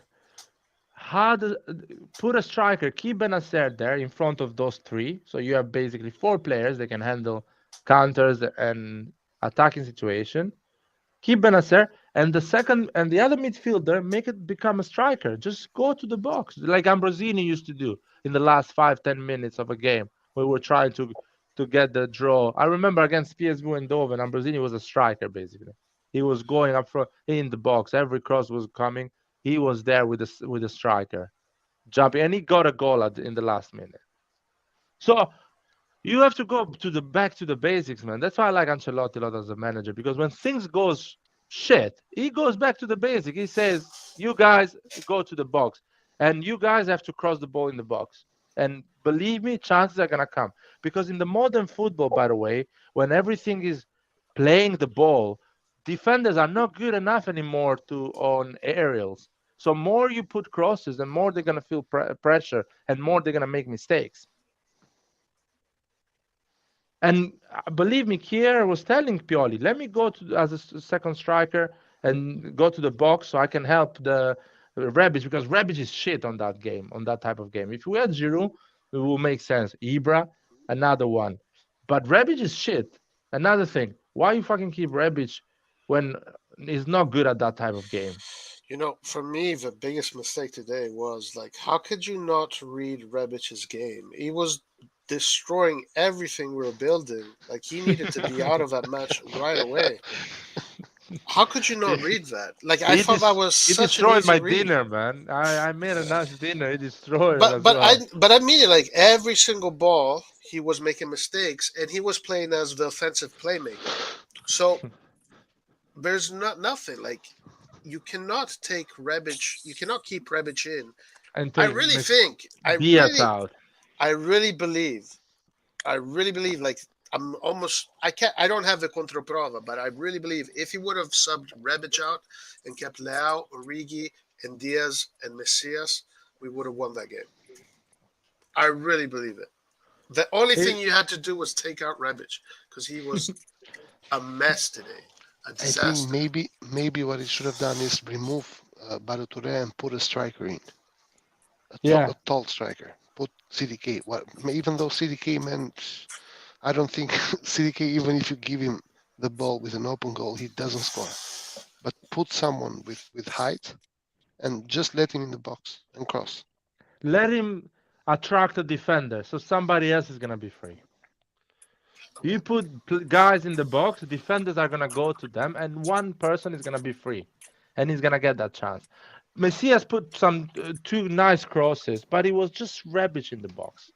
Put a striker, keep Benacer there in front of those 3. So you have basically 4 players that can handle counters and attacking situation. Keep Benacer, and the other midfielder, make it become a striker. Just go to the box like Ambrosini used to do in the last 5-10 minutes of a game. We were trying to get the draw. I remember against PSV Eindhoven, Ambrosini was a striker basically. He was going up front in the box. Every cross was coming. He was there with a striker, jumping, and he got a goal in the last minute. So you have to go back to the basics, man. That's why I like Ancelotti a lot as a manager, because when things goes shit, he goes back to the basic. He says, "You guys go to the box, and you guys have to cross the ball in the box, And believe me, chances are gonna come. Because in the modern football, by the way, when everything is playing the ball, defenders are not good enough anymore to on aerials. So more you put crosses, the more they're gonna feel pressure, and more they're gonna make mistakes. And believe me, Kier was telling Pioli, let me go to as a second striker and go to the box so I can help the Rebic, because Rebic is shit on that game, on that type of game. If we had Giroud, it will make sense. Ibra, another one. But Rebic is shit. Another thing, why you fucking keep Rebic when he's not good at that type of game? You know, for me, the biggest mistake today was like, how could you not read Rebic's game? He was destroying everything we were building. Like, he needed to be out of that match right away. How could you not read that? Like, I thought that was he such an destroyed easy my read. dinner, man. I made a nice dinner. He destroyed it as But well. I mean, like every single ball, he was making mistakes, and he was playing as the offensive playmaker. So there's nothing like you cannot take Rebic. You cannot keep Rebic in. And I take really think. Diaz out. I really believe. Like I'm almost. I can't. I don't have the controprova, but I really believe if he would have subbed Rebic out and kept Leao, Origi, and Diaz and Messias, we would have won that game. I really believe it. The only thing you had to do was take out Rebic because he was a mess today. A disaster. I think maybe what he should have done is remove Balotore and put a striker in. A tall striker. Put CDK. Even though CDK meant, I don't think CDK, even if you give him the ball with an open goal, he doesn't score. But put someone with height and just let him in the box and cross. Let him attract a defender, so somebody else is gonna be free. You put guys in the box, defenders are gonna go to them, and one person is gonna be free, and he's gonna get that chance. Messias put some two nice crosses, but it was just Rebic in the box,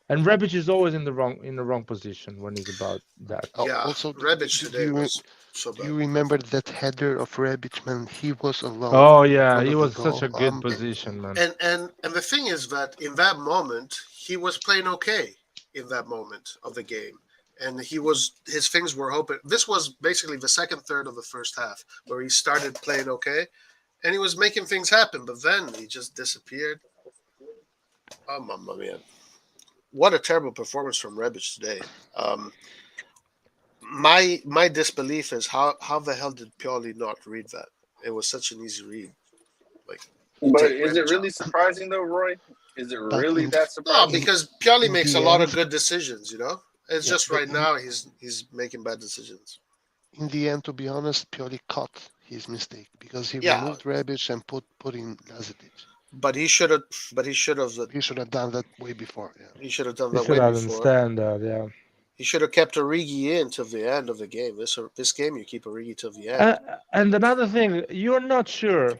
and Rebic is always in the wrong position when he's about that. Yeah, also Rebic today was so bad. Do you remember that header of Rebic, man? He was alone. Oh yeah, he was such a good position, man. And the thing is that in that moment he was playing okay in that moment of the game. And his things were open. This was basically the second third of the first half where he started playing okay and he was making things happen, but then he just disappeared. Oh, mamma mia. What a terrible performance from Rebic today. My disbelief is how the hell did Pioli not read that? It was such an easy read. But is it really surprising though, Roy? Is it really that surprising? No, because Pioli makes a lot of good decisions, you know? It's just right now he's making bad decisions. In the end, to be honest, Pioli caught his mistake because he removed Rebic and put in Lazetic. But he should have done that way before. Yeah. He should have done that way before. Understand that, yeah. He should have kept Origi in till the end of the game. This game you keep Origi till the end. And another thing, you're not sure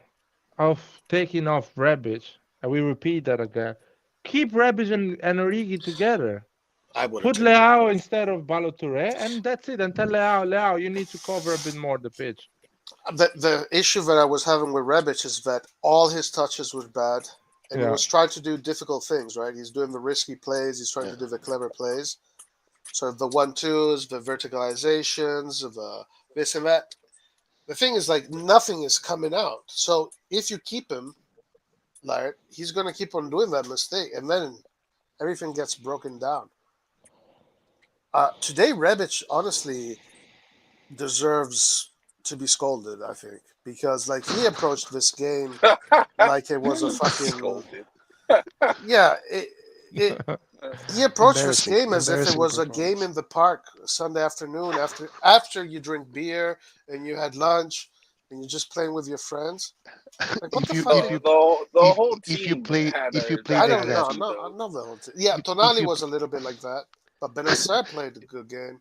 of taking off Rebic, and we repeat that again. Keep Rebic and Origi together. I would put Leao instead of Balotore, and that's it. And tell Leao, you need to cover a bit more the pitch. The issue that I was having with Rebic is that all his touches were bad, and he was trying to do difficult things. Right, he's doing the risky plays. He's trying to do the clever plays. So the 1-2s, the verticalizations, the this and that. The thing is, like, nothing is coming out. So if you keep him, like, he's going to keep on doing that mistake, and then everything gets broken down. Today, Rebic honestly deserves to be scolded, I think, because like he approached this game like it was a fucking he approached this game as if it was a game in the park Sunday afternoon after you drink beer and you had lunch and you're just playing with your friends. Like, what the fuck? The whole team. If you play, I don't know. Not the whole team. Yeah, Tonali was a little bit like that. But Benacer played a good game.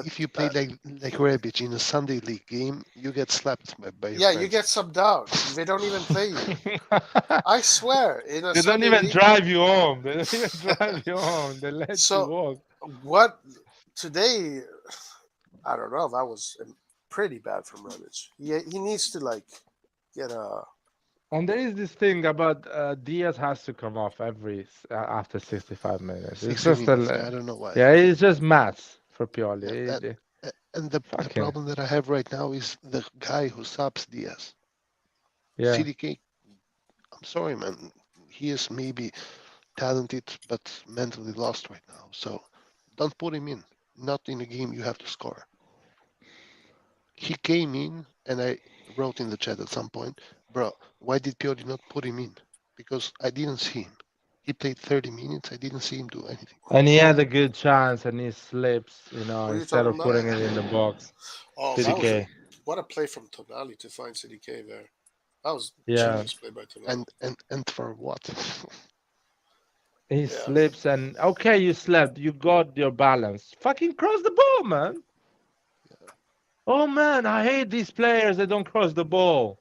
If you play like Rebic in a Sunday league game, you get slapped by your friends. You get subbed out. They don't even play you. I swear. They don't even drive you home. They don't even drive you home. They let you walk. What today? I don't know. That was pretty bad from Rebic. He needs to like get a And there is this thing about Diaz has to come off after 65 minutes. It's 60 just minutes. I don't know why. yeah, it's just maths for Pioli. Yeah, and the problem that I have right now is the guy who subs Diaz. Yeah. CDK, I'm sorry, man. He is maybe talented, but mentally lost right now. So don't put him in. Not in a game you have to score. He came in, and I wrote in the chat at some point, bro, why did Pioli not put him in? Because I didn't see him. He played 30 minutes. I didn't see him do anything. And he had a good chance, and he slips, instead of talking putting about? it in the box. Oh, that was what a play from Tonali to find CDK there. That was genius play by Tonali. And for what? He slips, and okay, you slept. You got your balance. Fucking cross the ball, man. Yeah. Oh man, I hate these players that don't cross the ball.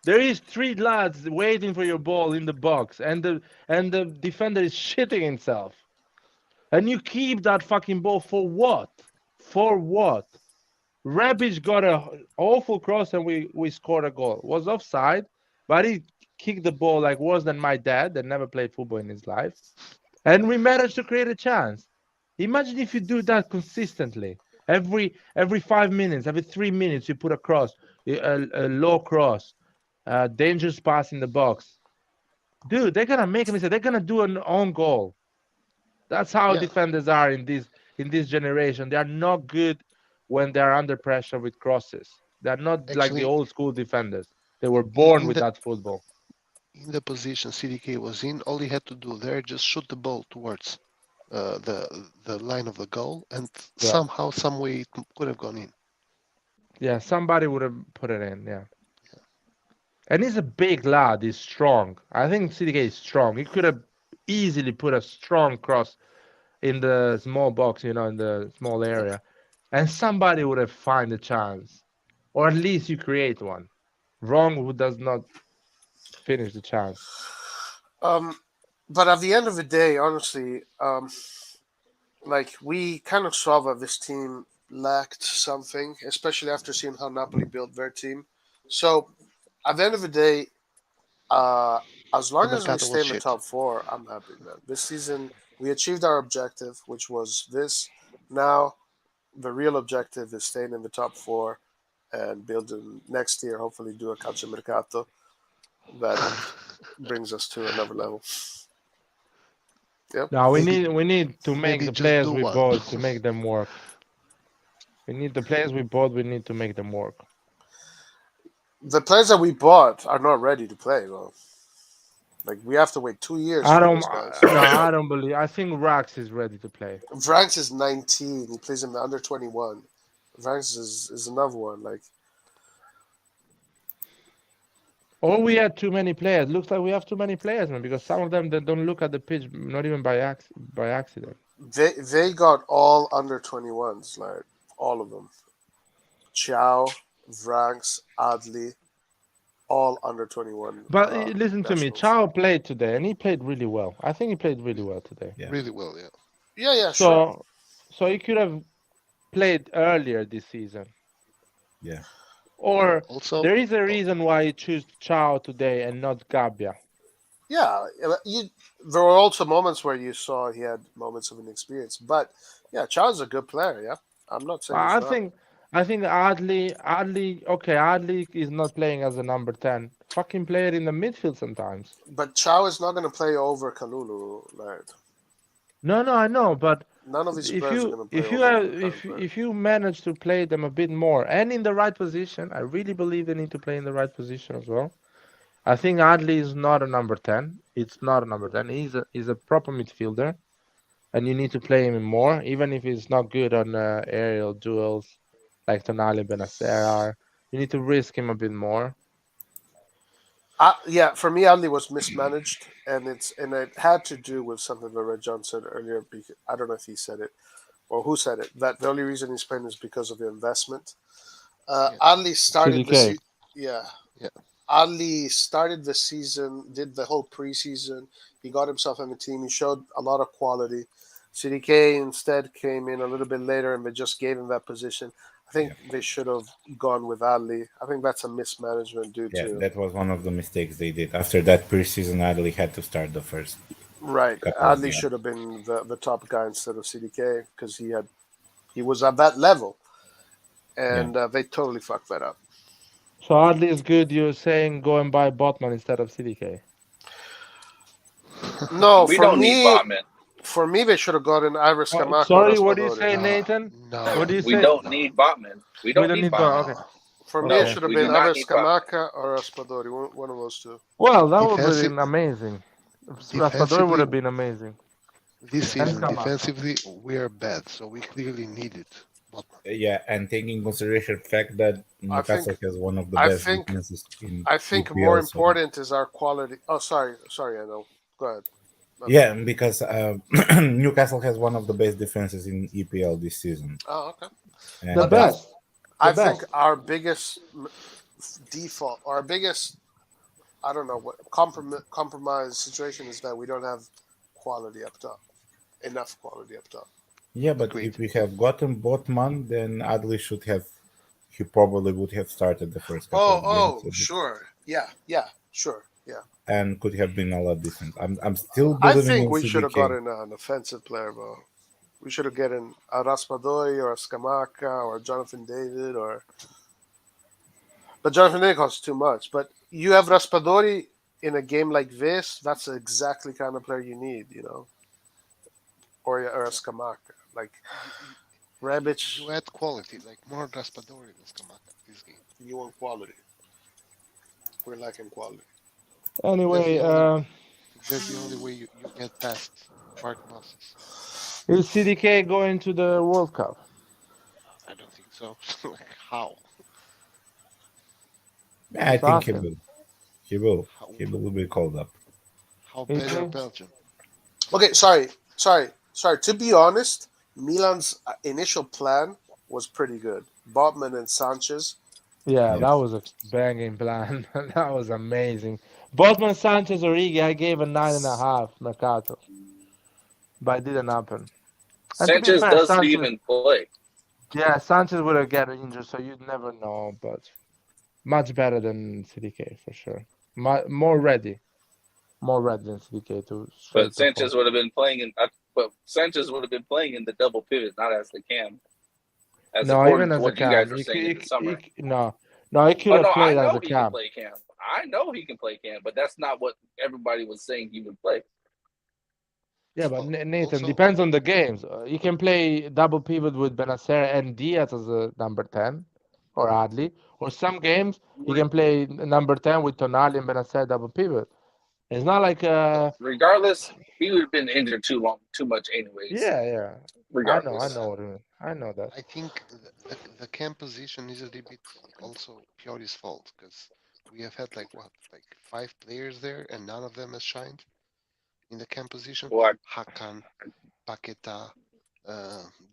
There is 3 lads waiting for your ball in the box, and the defender is shitting himself. And you keep that fucking ball for what? For what? Rebic got an awful cross, and we scored a goal. It was offside, but he kicked the ball like worse than my dad that never played football in his life. And we managed to create a chance. Imagine if you do that consistently. Every 5 minutes, every 3 minutes, you put a cross, a low cross, dangerous pass in the box. Dude, they're gonna make a mistake. They're gonna do an own goal. That's how defenders are in this generation. They are not good when they are under pressure with crosses. They're not like the old school defenders. They were born with that football. In the position CDK was in, all he had to do there just shoot the ball towards the line of the goal, and somehow, some way, it could have gone in. Yeah, somebody would have put it in. Yeah. And he's a big lad. He's strong. I think CDK is strong. He could have easily put a strong cross in the small box, in the small area, and somebody would have found a chance, or at least you create one. Wrong who does not finish the chance. But at the end of the day, honestly, like we kind of saw that this team lacked something, especially after seeing how Napoli built their team. So at the end of the day, as long as we stay in the top 4, I'm happy, man. This season we achieved our objective, which was this. Now the real objective is staying in the top 4 and building next year. Hopefully, do a calciomercato that brings us to another level. Yep. Now we need to make the players we bought to make them work. We need the players we bought. We need to make them work. The players that we bought are not ready to play, though. Like we have to wait 2 years. I don't believe. I think Rax is ready to play. Rax is 19. He plays in the under 21. Rax is another one. Like, or we had too many players. Looks like we have too many players, man. Because some of them they don't look at the pitch, not even by accident. They got all under 21s, like all of them. Chow, Vranks, Adli, all under 21. But listen to me, Chow played today, and he played really well. I think he played really well today. Yeah. Really well, yeah. Yeah, sure. So he could have played earlier this season. Yeah. Or also, there is a reason why you choose Chow today and not Gabbia. Yeah, there were also moments where you saw he had moments of inexperience, but yeah, Chow's a good player. Yeah, I'm not saying. I think Adli. Okay, Adli is not playing as a number 10. Fucking play it in the midfield sometimes. But Chow is not going to play over Kalulu, right? No, I know, but none of these players are going to play if you manage to play them a bit more and in the right position, I really believe they need to play in the right position as well. I think Adli is not a number 10. It's not a number 10. He's a proper midfielder, and you need to play him more, even if he's not good on aerial duels like Tonali and Benacer are. You need to risk him a bit more. Yeah, for me, Adli was mismanaged, and it had to do with something that Red John said earlier. Because, I don't know if he said it or who said it. That the only reason he's playing is because of the investment. Adli started the Adli started the season, did the whole preseason. He got himself in the team. He showed a lot of quality. CDK instead came in a little bit later, and they just gave him that position. I think they should have gone with Adli. I think that's a mismanagement due to that was one of the mistakes they did. After that preseason, Adley had to start the first right. couple of Adli games. should have been the top guy instead of CDK because he was at that level, and they totally fucked that up. So Adli is good. You're saying go and buy Botman instead of CDK. No, We don't need Botman. For me, they should have gotten Iris Kamako. Sorry, what do you say, Nathan? No, What do you We say? don't need Botman. We don't need Botman. Okay. For me, No, it should have we been do not Iris need Botman. Kamaka or Raspadori, one of those two. Well, that would have Defensive- been amazing. Raspadori defensively- would have been amazing. This season, come on. defensively, we are bad, so we clearly need it. Yeah, and taking consideration the fact that Newcastle has one of the I best think- defenses in I think EPL, more so- important is our quality. Oh, sorry, I know. Go ahead. Yeah, because Newcastle has one of the best defenses in EPL this season. Oh, okay. And The best. I The think best. our biggest default, or our biggest, I don't know what compromise situation is that we don't have quality up top, enough quality up top. Yeah, but Agreed. if we have gotten Botman, then Adley he probably would have started the first couple of games. Sure, yeah, sure, yeah. And could have been a lot different. I'm still I believing think in we should have CDK. gotten an offensive player, bro. We should have gotten a Raspadori or a Skamaka or Jonathan David but Jonathan David costs too much. But you have Raspadori in a game like this, that's exactly the kind of player you need, or a Skamaka. Like Rebic, You add quality, like more Raspadori than Skamaka this game. you want quality. We're lacking quality. Anyway, That's the only way you get past park bosses. is CDK going to the World Cup? I don't think so. Like, how? I think he Awesome. will. He will. He will be called up. How Is bad are he? Belgium? Okay, sorry. To be honest, Milan's initial plan was pretty good. Botman and Sanchez. Yeah, Yes. that was a banging plan. That was amazing. Botman, Sanchez, Origi, I gave a 9.5 Mercato, but it didn't happen. And to be Sanchez fair, doesn't Sanchez- even play. Yeah, Sanchez would have gotten injured, so you'd never know. But much better than CDK for sure. More ready than CDK to. But Sanchez would have been playing in. But Sanchez would have been playing in the double pivot, not as the cam. As No, according even to as a what you guys cam. were He saying in the summer. No, he could Oh have no, I played as know a he cam. can play cam. I know he can play cam, but that's not what everybody was saying he would play. Yeah, but Nathan, Also- depends on the games. You can play double pivot with Benacer and Diaz as a number 10 or Adli. Or some games you can play number 10 with Tonali and Benacer double pivot. It's not like Regardless, he would have been injured too much anyways. yeah. Regardless. I know what you mean. I know that. I think the camp position is a little bit also Pioli's fault because we have had like 5 players there and none of them has shined in the camp position. Well, Hakan, Paqueta,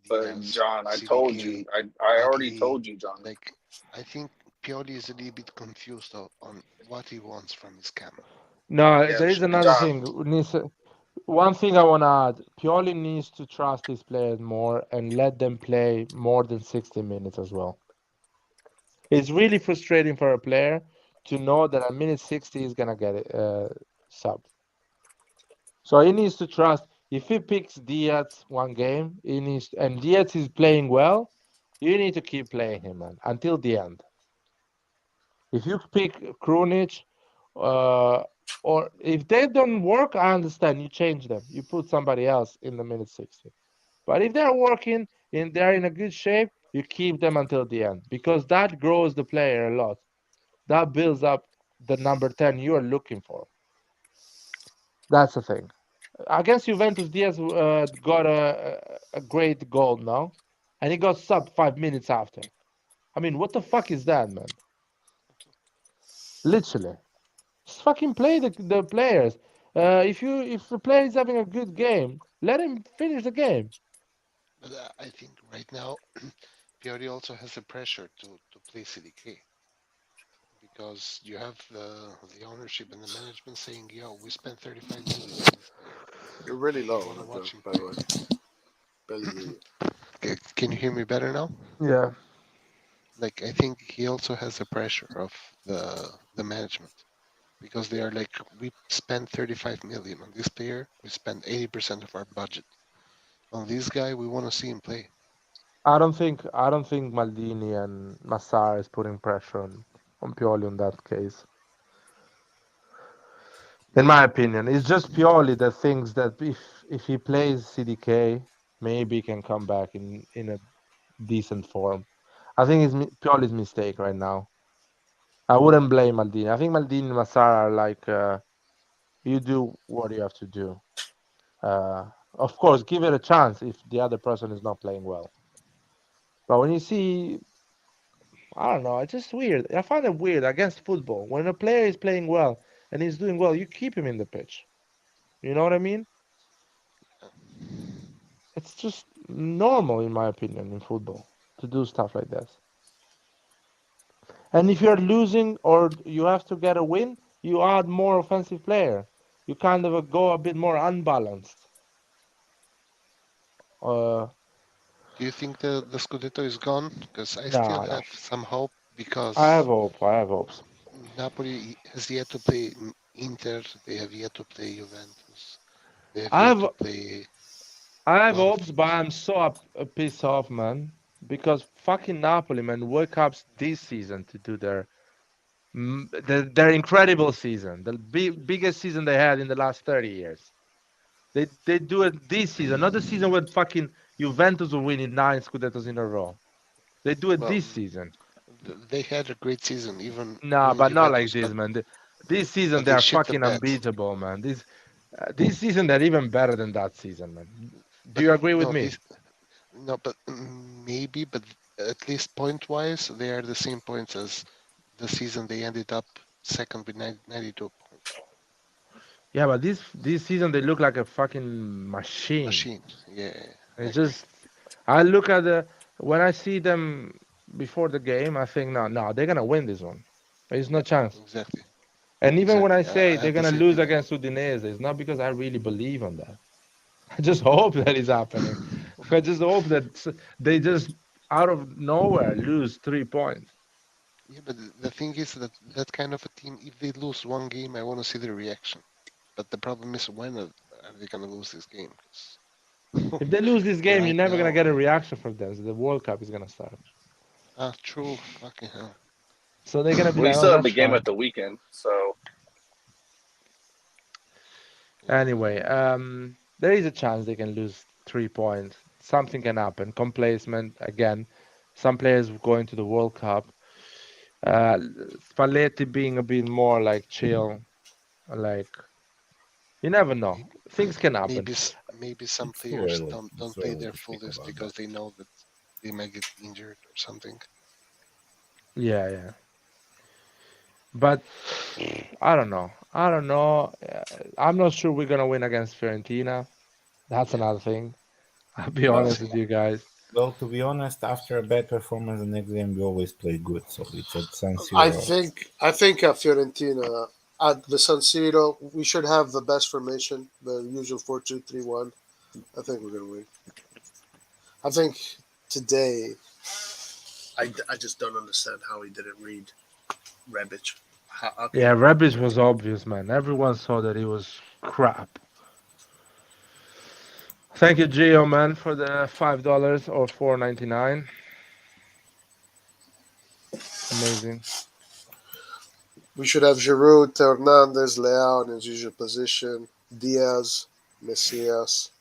but Diaz, John, I CDK, told you. I already Adli, told you, John. Like I think Pioli is a little bit confused on what he wants from his camp. No, Yeah, there is sure, another John. thing. One thing I want to add: Pioli needs to trust his players more and let them play more than 60 minutes as well. It's really frustrating for a player to know that at minute 60 he's gonna get it sub. So he needs to trust. If he picks Diaz one game, and Diaz is playing well, you need to keep playing him, man, until the end. If you pick Krunic, or if they don't work, I understand. You change them. You put somebody else in the minute 60. But if they're working and they're in a good shape, you keep them until the end because that grows the player a lot. That builds up the number 10 you are looking for. That's the thing. Against Juventus, Diaz got a great goal now, and he got sub 5 minutes after. I mean, what the fuck is that, man? Literally. Just fucking play the players. If the player is having a good game, let him finish the game. But I think right now Pioli also has the pressure to play CDK because you have the ownership and the management saying, "Yo, we spent 35 million." On this player. You're really low, Wanna watch him by the way. Barely hear you. Can you hear me better now? Yeah. like I think he also has the pressure of the management, because they are like, we spent 35 million on this player, we spent 80% of our budget on this guy, we want to see him play. I don't think Maldini and Massara is putting pressure on Pioli in that case. In my opinion, it's just Pioli that thinks that if he plays CDK, maybe he can come back in a decent form. I think it's Pioli's mistake right now. I wouldn't blame Maldini. I think Maldini and Massara are like, you do what you have to do. Of course, give it a chance if the other person is not playing well. But when you see, I don't know, it's just weird. I find it weird against football. When a player is playing well and he's doing well, you keep him in the pitch. You know what I mean? It's just normal, in my opinion, in football to do stuff like this. And if you're losing or you have to get a win, you add more offensive player. You kind of go a bit more unbalanced. Do you think the Scudetto is gone? Because I still No. have some hope, because I have hope. I have hopes. Napoli has yet to play Inter. They have yet to play Juventus. They have I yet have to play. I have hopes, but I'm so pissed off, man. Because fucking Napoli, man, woke up this season to do their incredible season, the biggest season they had in the last 30 years. They do it this season, not the season when fucking Juventus were winning 9 Scudettos in a row. They do it Well, this season. They had a great season, even Nah, when but not Juventus, like this, but, man. This season but they they are shit the fucking bed. unbeatable, man. This season they're even better than that season, man. Do you agree with me? No, but maybe, but at least point-wise, they are the same points as the season they ended up second with 92 points. Yeah, but this season they look like a fucking machine. Yeah. It's just I look at when I see them before the game, I think no, they're gonna win this one. There's no chance. Exactly. And even when I Exactly. say I they're have the gonna same lose feeling. against Udinese, it's not because I really believe on that. I just hope that is happening. I just hope that they just out of nowhere lose 3 points. Yeah, but the thing is that that kind of a team, if they lose one game, I want to see the reaction. But the problem is, when are they going to lose this game? If they lose this game, Right you're never now, gonna get a reaction from them. So the World Cup is gonna start. true. Fucking hell. So they're gonna be We like, oh, still have the that's game fine. at the weekend, so Anyway, there is a chance they can lose 3 points. Something can happen. Complacement again. Some players going to the World Cup. Spalletti being a bit more like chill, like you never know. Things can happen. Maybe some It's too players early. don't It's too play early their to speak fullest about because that. they know that they might get injured or something. Yeah. But I don't know. I'm not sure we're gonna win against Fiorentina. That's another thing. I'll be Well, honest with you guys. Well, to be honest, after a bad performance the next game, we always play good. So it's at San I Siro. think Fiorentina at the San Siro, we should have the best formation, the usual 4-2-3-1. I think we're gonna win. I think today, I just don't understand how he didn't read Rebic. Yeah, Rebic was obvious, man. Everyone saw that he was crap. Thank you, Gio, man, for the $5 or $4.99. Amazing. We should have Giroud, Hernandez, Leao in his usual position, Diaz, Messias.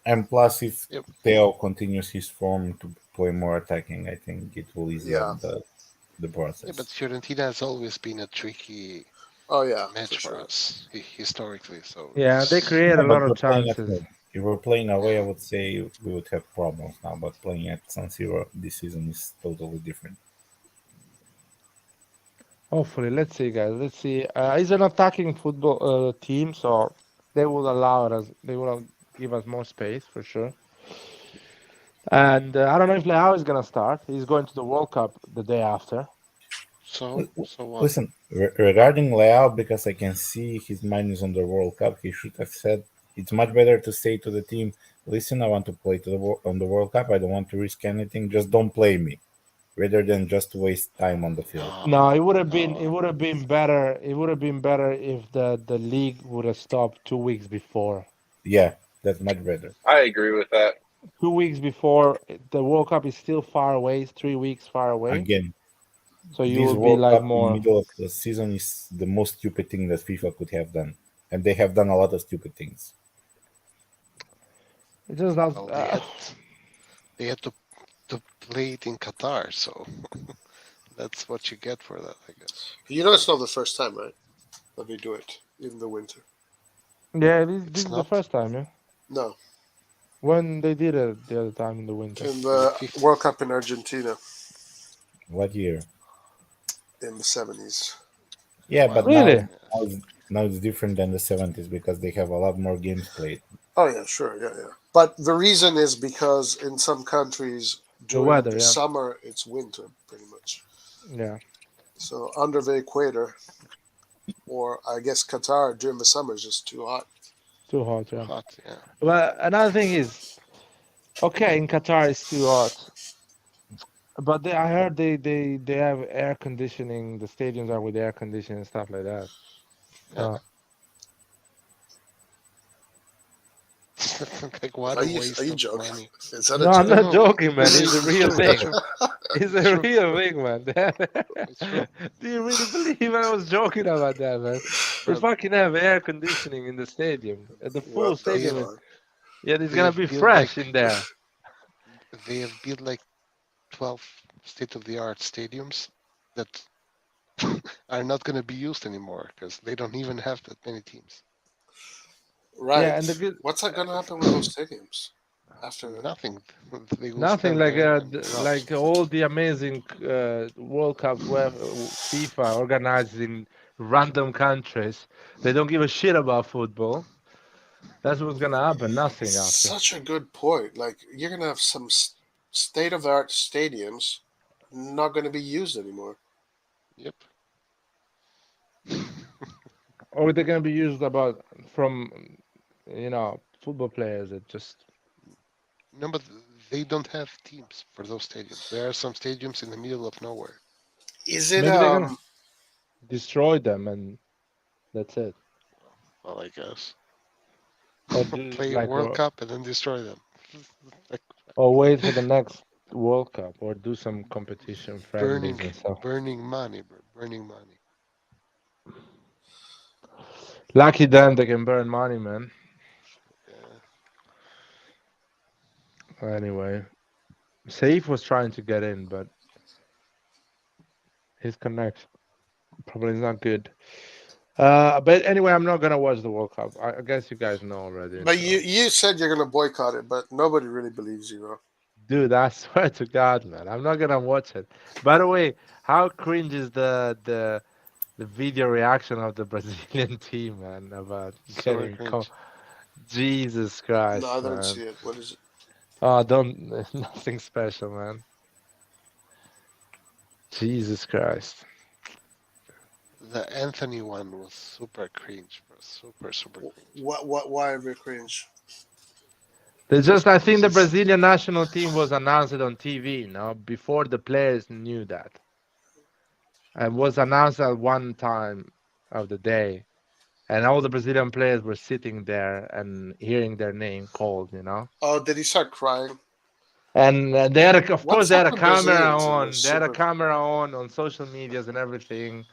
And plus, if Theo continues his form to play more attacking, I think it will ease up the process. Yeah, but Fiorentina has always been a tricky match for us historically. So yeah, they create a lot of chances. If we're playing away, I would say we would have problems now. But playing at San Siro this season is totally different. Hopefully, let's see, guys. Let's see. It's an attacking football team, so they will allow us. They will give us more space for sure. And I don't know if Leao is gonna start. He's going to the World Cup the day after. So what? Listen, regarding Leao, because I can see his mind is on the World Cup, he should have said it's much better to say to the team, "Listen, I want to play on the World Cup. I don't want to risk anything. Just don't play me." rather than just waste time on the field. No, it would have been better. It would have been better if the league would have stopped 2 weeks before. Yeah, that's much better. I agree with that. 2 weeks before the World Cup is still far away. It's 3 weeks far away. Again, So you this will be World like Cup in the more. middle of the season is the most stupid thing that FIFA could have done, and they have done a lot of stupid things. It just not. Well, they had to play it in Qatar, so that's what you get for that, I guess. You know, it's not the first time, right? That they do it in the winter. Yeah, this is the first time, yeah. No. When they did it the other time in the winter. In the World Cup in Argentina. What year? In the 70s. Yeah, but really? now it's different than the 70s because they have a lot more games played. Oh yeah, sure, yeah. But the reason is because in some countries during the summer it's winter, pretty much. Yeah. So under the equator, or I guess Qatar during the summer is just too hot. Too hot, yeah. Hot, yeah. Well, another thing is, okay, in Qatar it's too hot, but I heard they have air conditioning. The stadiums are with air conditioning and stuff like that. Yeah. Like, what are a you waste of joking? money. Is that no, I'm not joking, man. It's It's a true. real It's thing. true. It's a real thing, man. Do you really believe I was joking about that, man? They fucking have air conditioning in the stadium. The full stadium. Yeah, it's gonna be fresh in there. They have built like 12 state-of-the-art stadiums that are not going to be used anymore because they don't even have that many teams. Right. Yeah, and what's that gonna happen with those stadiums? After Nothing. Nothing like all the amazing World Cups where FIFA organized in random countries. They don't give a shit about football. That's what's gonna happen. Nothing after. Such a good point. Like you're gonna have some state-of-the-art stadiums not gonna be used anymore. Yep. Or they're gonna be used from football players that just. No, but they don't have teams for those stadiums. There are some stadiums in the middle of nowhere. Is it Maybe they're gonna destroy them and that's it. Well, I guess. Or play a World Cup and then destroy them. Or wait for the next World Cup, or do some competition, friendlies and stuff. Burning money, bro. Burning money. Lucky them, they can burn money, man. Yeah. Anyway, Saif was trying to get in, but his connection probably is not good. But anyway, I'm not gonna watch the World Cup. I guess you guys know already. But you said you're gonna boycott it, but nobody really believes you, though. Dude, I swear to God, man, I'm not gonna watch it. By the way, how cringe is the video reaction of the Brazilian team, man, about getting Jesus Christ. No, I didn't man. see it. What is it? Oh, nothing special, man. Jesus Christ. The Anthony one was super cringe, bro. Super cringe. Why are we cringe? I think the Brazilian national team was announced on TV, before the players knew that. And was announced at one time of the day. And all the Brazilian players were sitting there and hearing their name called, Oh, did he start crying? And they had, of course, they had a camera on. Brazilians? They had a camera on social medias and everything.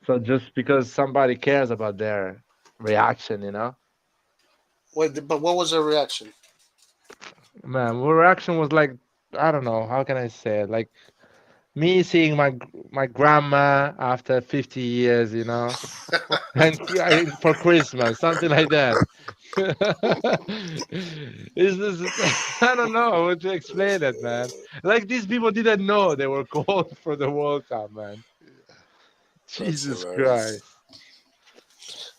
So just because somebody cares about their reaction, Wait, but what was their reaction? Man, my reaction was like, I don't know, how can I say it? Like me seeing my grandma after 50 years, and for Christmas, something like that. I don't know how to explain it, man. Like these people didn't know they were called for the World Cup, man. Jesus Christ.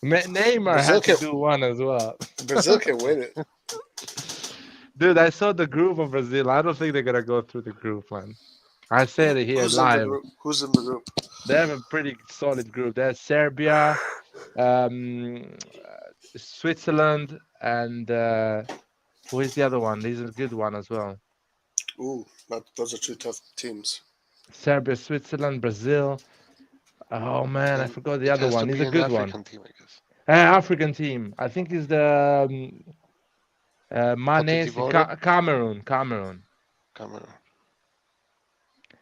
Neymar had to do one as well. Brazil can win it. Dude, I saw the group of Brazil. I don't think they're gonna go through the group, man. I said it here live. Who's in the group? They have a pretty solid group. There's Serbia, Switzerland, and who is the other one? He's a good one as well. Ooh, those are two tough teams. Serbia, Switzerland, Brazil. Oh man, I Then forgot the it other has to one. He's be a an good one. African team, I guess. African team. I think is the Cote Manes d'Ivoire, Cameroon. Cameroon.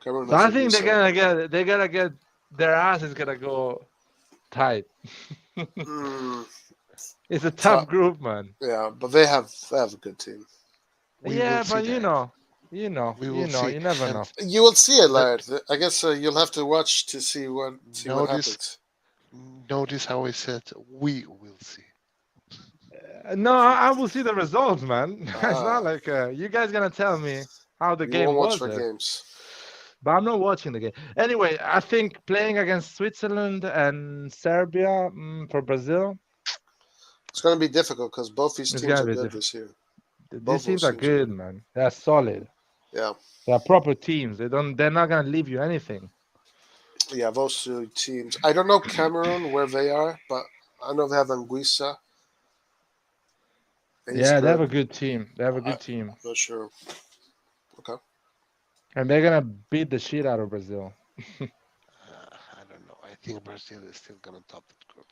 Cameroon So has I a think they're decent. gonna get their ass is gonna go tight. It's a tough group, man. Yeah, but they have a good team. We will Yeah, see but that. We you will see. never And know. You will see it, let, Laird. I guess you'll have to watch to see what notice happens. notice how I said we will see. No, I will see the results, man. It's not Ah, like you guys gonna tell me how the you game won't watch was. the games. But I'm not watching the game. Anyway, I think playing against Switzerland and Serbia for Brazil, It's going to be difficult because both these it's teams gonna are be good different. this year. These Both teams those are teams are good, good. man. They're solid. Yeah, They're proper teams. They're not gonna leave you anything. yeah, those two teams. I don't know Cameroon where they are, but I know they have Anguissa. He's Yeah, they have a good. good team. They have a I'm good team, not sure. Okay. and they're gonna beat the shit out of Brazil. I don't know. I think Brazil is still gonna top that group.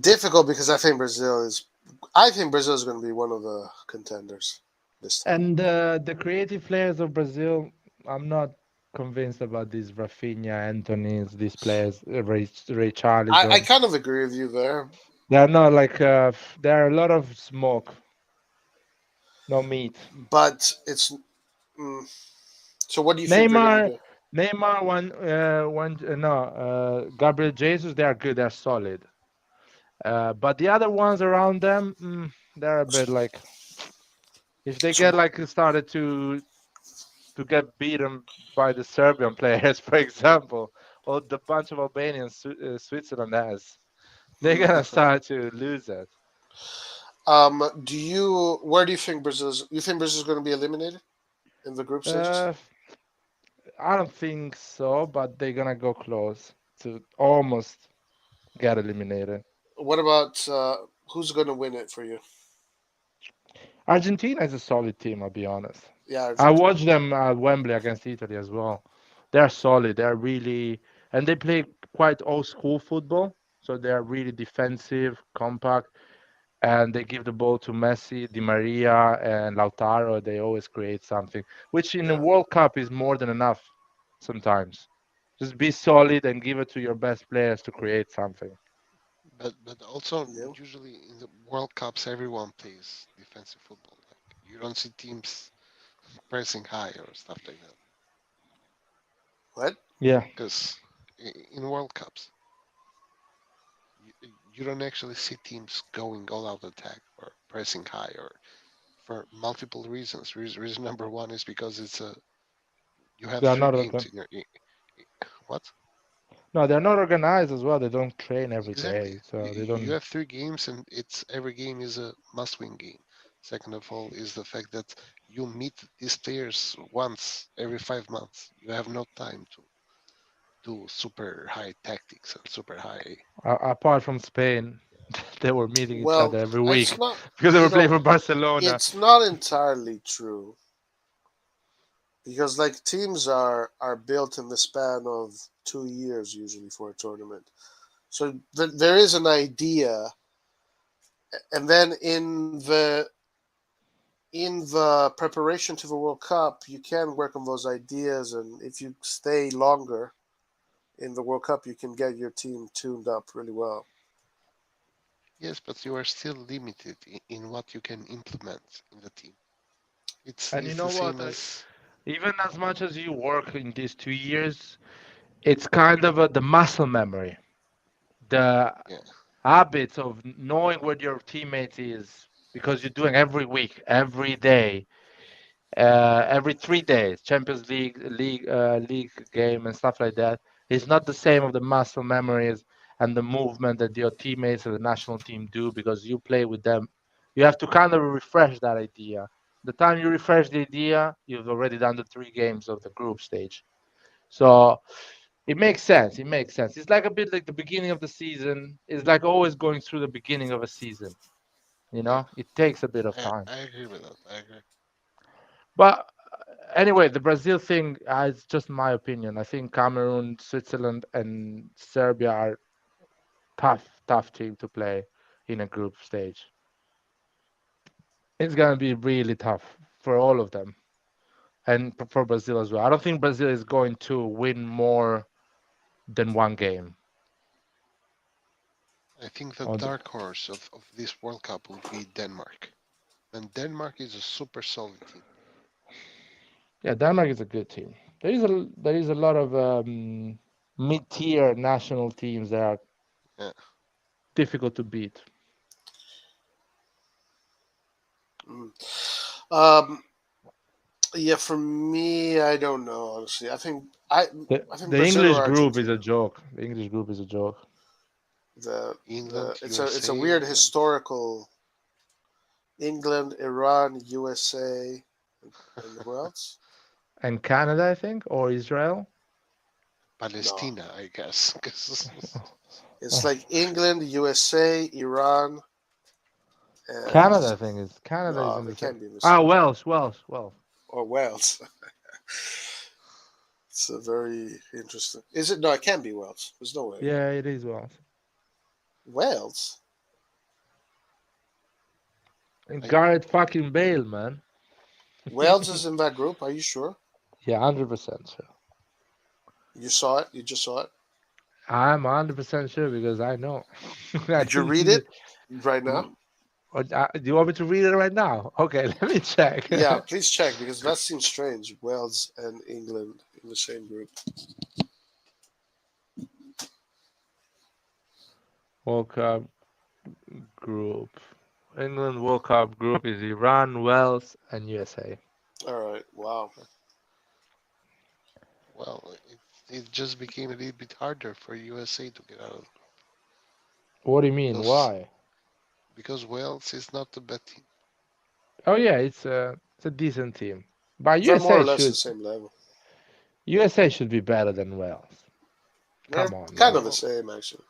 Difficult because I think Brazil is. I think Brazil is going to be one of the contenders this time. And the creative players of Brazil, I'm not convinced about these Rafinha, Anthony's, these players, Ray I Charlison. kind of agree with you there, They're not like there are a lot of smoke, no meat. but it's. So what do you think they're going to do? Neymar, Gabriel Jesus, they are good, they're solid. But the other ones around them, they're a bit like if they get So like started to get beaten by the Serbian players, for example, or the bunch of Albanians Switzerland has, they're gonna start to lose it. Do you? Where do you think Brazil's? You think Brazil's going to be eliminated in the group stages? Uh, I don't think so, but they're gonna go close to almost get eliminated. What about who's going to win it for you? Argentina is a solid team, I'll be honest. Yeah, I Argentina. watched them at Wembley against Italy as well. They're solid. They're really, and they play quite old school football. So they're really defensive, compact, and they give the ball to Messi, Di Maria, and Lautaro. They always create something, which in the Yeah. World Cup is more than enough sometimes. Just be solid and give it to your best players to create something. But also Yeah. usually in the World Cups everyone plays defensive football. Like you don't see teams pressing high or stuff like that. What? Yeah. Because in World Cups you don't actually see teams going all out attack or pressing high or for multiple reasons. Reason number one is because it's a you have They are three not games in your what? No, they're not organized as well. They don't train every Exactly. day, so they You don't. have three games, and it's every game is a must-win game. Second of all, is the fact that you meet these players once every 5 months. You have no time to do super high tactics and super high. Apart from Spain, they were meeting each Well, other every it's week not. because they You were playing know, for Barcelona. it's not entirely true because like teams are built in the span of 2 years usually for a tournament. So there is an idea, and then in the preparation to the World Cup, you can work on those ideas, and if you stay longer in the World Cup, you can get your team tuned up really well. Yes, but you are still limited in what you can implement in the team. It's And you know the what? same as Even as much as you work in these 2 years, it's kind of the muscle memory, the yeah. habits of knowing where your teammate is because you're doing every week, every day, every 3 days, Champions League game and stuff like that. It's not the same of the muscle memories and the movement that your teammates of the national team do because you play with them. You have to kind of refresh that idea. The time you refresh the idea, you've already done the 3 games of the group stage. So it makes sense. It makes sense. It's like a bit like the beginning of the season. It's like always going through the beginning of a season. You Yeah, know, it takes a bit of time. I agree with that. I agree. But Anyway, the Brazil thing, it's just my opinion. I think Cameroon, Switzerland, and Serbia are tough team to play in a group stage. It's gonna be really tough for all of them, and for Brazil as well. I don't think Brazil is going to win more than one game. I think the dark horse of this World Cup will be Denmark. And Denmark is a super solid team. Yeah, Denmark is a good team. There is a lot of mid-tier national teams that are difficult to beat. Yeah, for me, I don't know honestly. I think The Brazil English or group is Argentina. a joke. The English group is a joke. It's a weird historical. England, Iran, USA, and who else? And Canada, I think, or Israel. Palestina, no. I guess. It's like England, USA, Iran. And Canada, I think is Canada. No, is in they the can't be. Wales. Or Wales. It's a very interesting. Is it? No, it can't be Wales. There's no way. Yeah, it is Wales. Wales. And Gareth fucking Bale, man. Wales is in that group. Are you sure? Yeah, 100% sure. You saw it. You just saw it. I'm 100% sure because I know. Did you read it right now? Do you want me to read it right now? Okay, let me check. Yeah, please check because that seems strange. Wales and England in the same group. World Cup group. England World Cup group is Iran, Wales, and USA. All right. Wow. Well, it just became a little bit harder for USA to get out. What do you mean? Why? Because Wales is not a bad team. Oh yeah, it's a decent team. But They're USA more or less should the same level. USA should be better than Wales. Come on, kind man. of the same actually.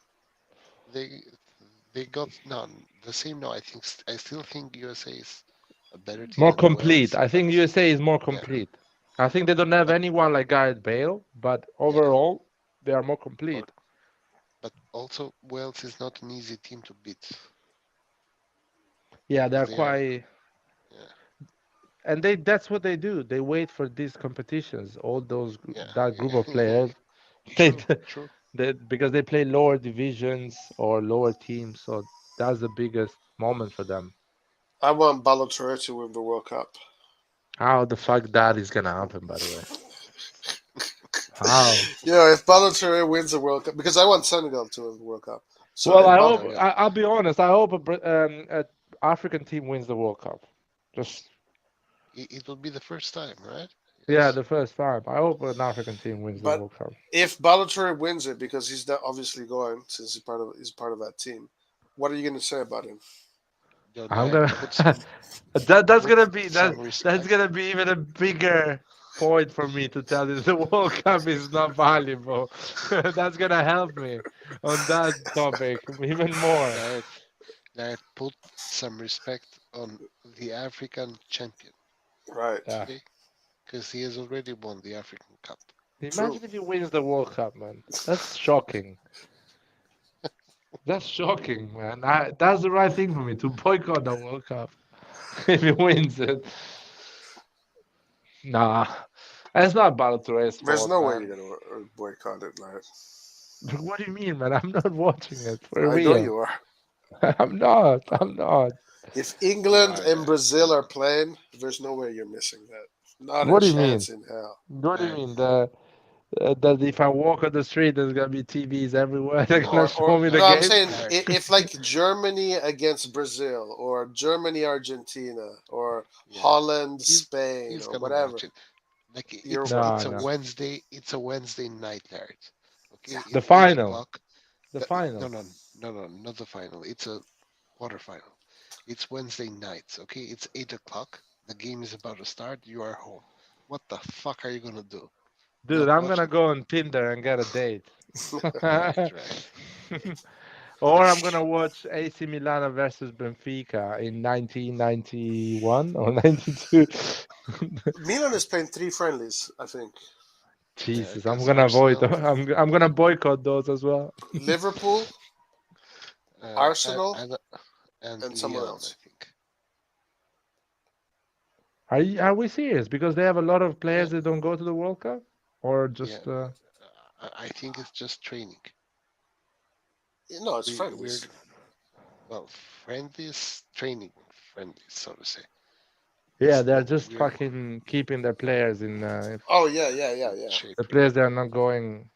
They got the same. No, I still think USA is a better team. More complete. I think USA is more complete. Yeah. I think they don't have anyone like Gareth Bale, but overall they are more complete. But also Wales is not an easy team to beat. Yeah, they're quite. And that's what they do. They wait for these competitions. All that group of players, True. Because they play lower divisions or lower teams, so that's the biggest moment for them. I want Balotelli to win the World Cup. How the fuck that is gonna happen? By the way, how? Yeah, if Balotelli wins the World Cup, because I want Senegal to win the World Cup. So well, I hope. I'll be honest. I hope an African team wins the World Cup. Just. It will be the first time, right? Yes. Yeah, the first time. I hope an African team wins the World Cup. If Balotelli wins it, because he's obviously going, since he's part of that team, what are you going to say about him? I'm gonna. that's gonna be even a bigger point for me to tell you the World Cup is not valuable. That's gonna help me on that topic even more. That put some respect on the African champion. Right. Okay? Because he has already won the African Cup. Imagine if he wins the World Cup, man. That's shocking. That's shocking, man. That's the right thing for me to boycott the World Cup if he wins it. Nah, it's not Balotelli's fault. There's no way you're gonna boycott it, like. What do you mean, man? I'm not watching it for real. I know you are. I'm not. If England and Brazil are playing, there's no way you're missing that. Not what a do you chance mean? in hell. What do you mean? That if I walk on the street, there's gonna be TVs everywhere. They're gonna show me the game. I'm saying if like Germany against Brazil, or Germany Argentina, or Holland Spain, or whatever. Like it's a Wednesday. It's a Wednesday night, Larry. Okay. The final. The final. No, not the final. It's a quarterfinal. It's Wednesday nights. Okay, it's 8 o'clock. The game is about to start. You are home. What the fuck are you gonna do? Dude, I'm gonna go on Tinder and get a date. Right. Or I'm gonna watch AC Milan versus Benfica in 1991 or 92. Milan is playing 3 friendlies, I think. Jesus, Yeah, I'm gonna avoid. I'm gonna boycott those as well. Liverpool, Arsenal, and somewhere Lyon, else. I think. Are we serious? Because they have a lot of players that don't go to the World Cup, or just? I think it's just training. No, it's friendlies. Well, friendlies, training friendlies, so to say. Yeah, they're just fucking keeping their players in. Oh yeah. The players that are not going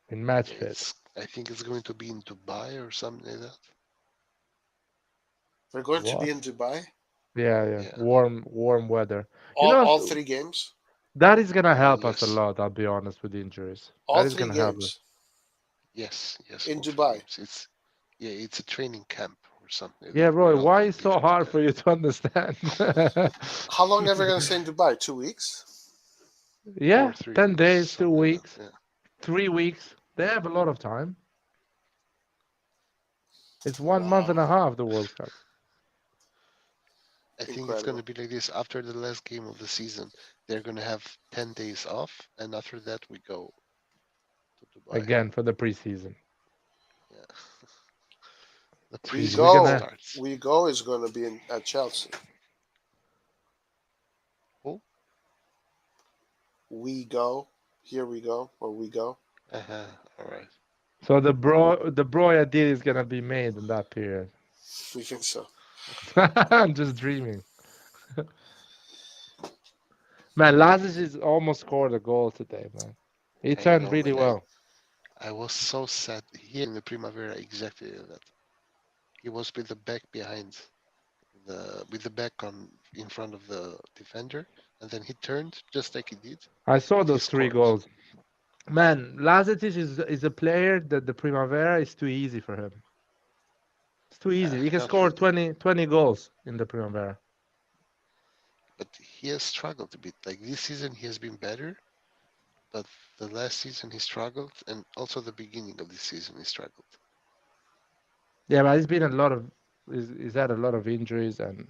in match fit. I think it's going to be in Dubai or something like that. They're going to be in Dubai. Yeah. Warm weather. All 3 games. That is gonna help us a lot. I'll be honest with the injuries. All that is 3 gonna games. help us. Yes. In Dubai. It's a training camp or something. Yeah, Roy, why is it so hard for you to understand? How long are they going to stay in Dubai? 2 weeks? Yeah, 10 days, 2 weeks, like 3 weeks. They have a lot of time. It's 1 month and a half, the World Cup. I think it's going to be like this. After the last game of the season, they're going to have 10 days off, and after that we go to Dubai. Again, for the preseason. Yeah. The preseason starts. We go is going to be at Chelsea. Who? We go. Here we go, or we go. All right. So the broya deal is gonna be made in that period. We think so. I'm just dreaming. Man, Lazic almost scored a goal today, man. He turned really well. I was so sad here in the Primavera, exactly that. He was with the back behind, with the back in front of the defender, and then he turned just like he did. I saw those 3 goals. Man, Lazic is a player that the Primavera is too easy for him. It's too easy. He can score 20 goals in the Primavera. But he has struggled a bit. Like this season, he has been better, but the last season he struggled, and also the beginning of this season he struggled. Yeah, but he's been he's had a lot of injuries and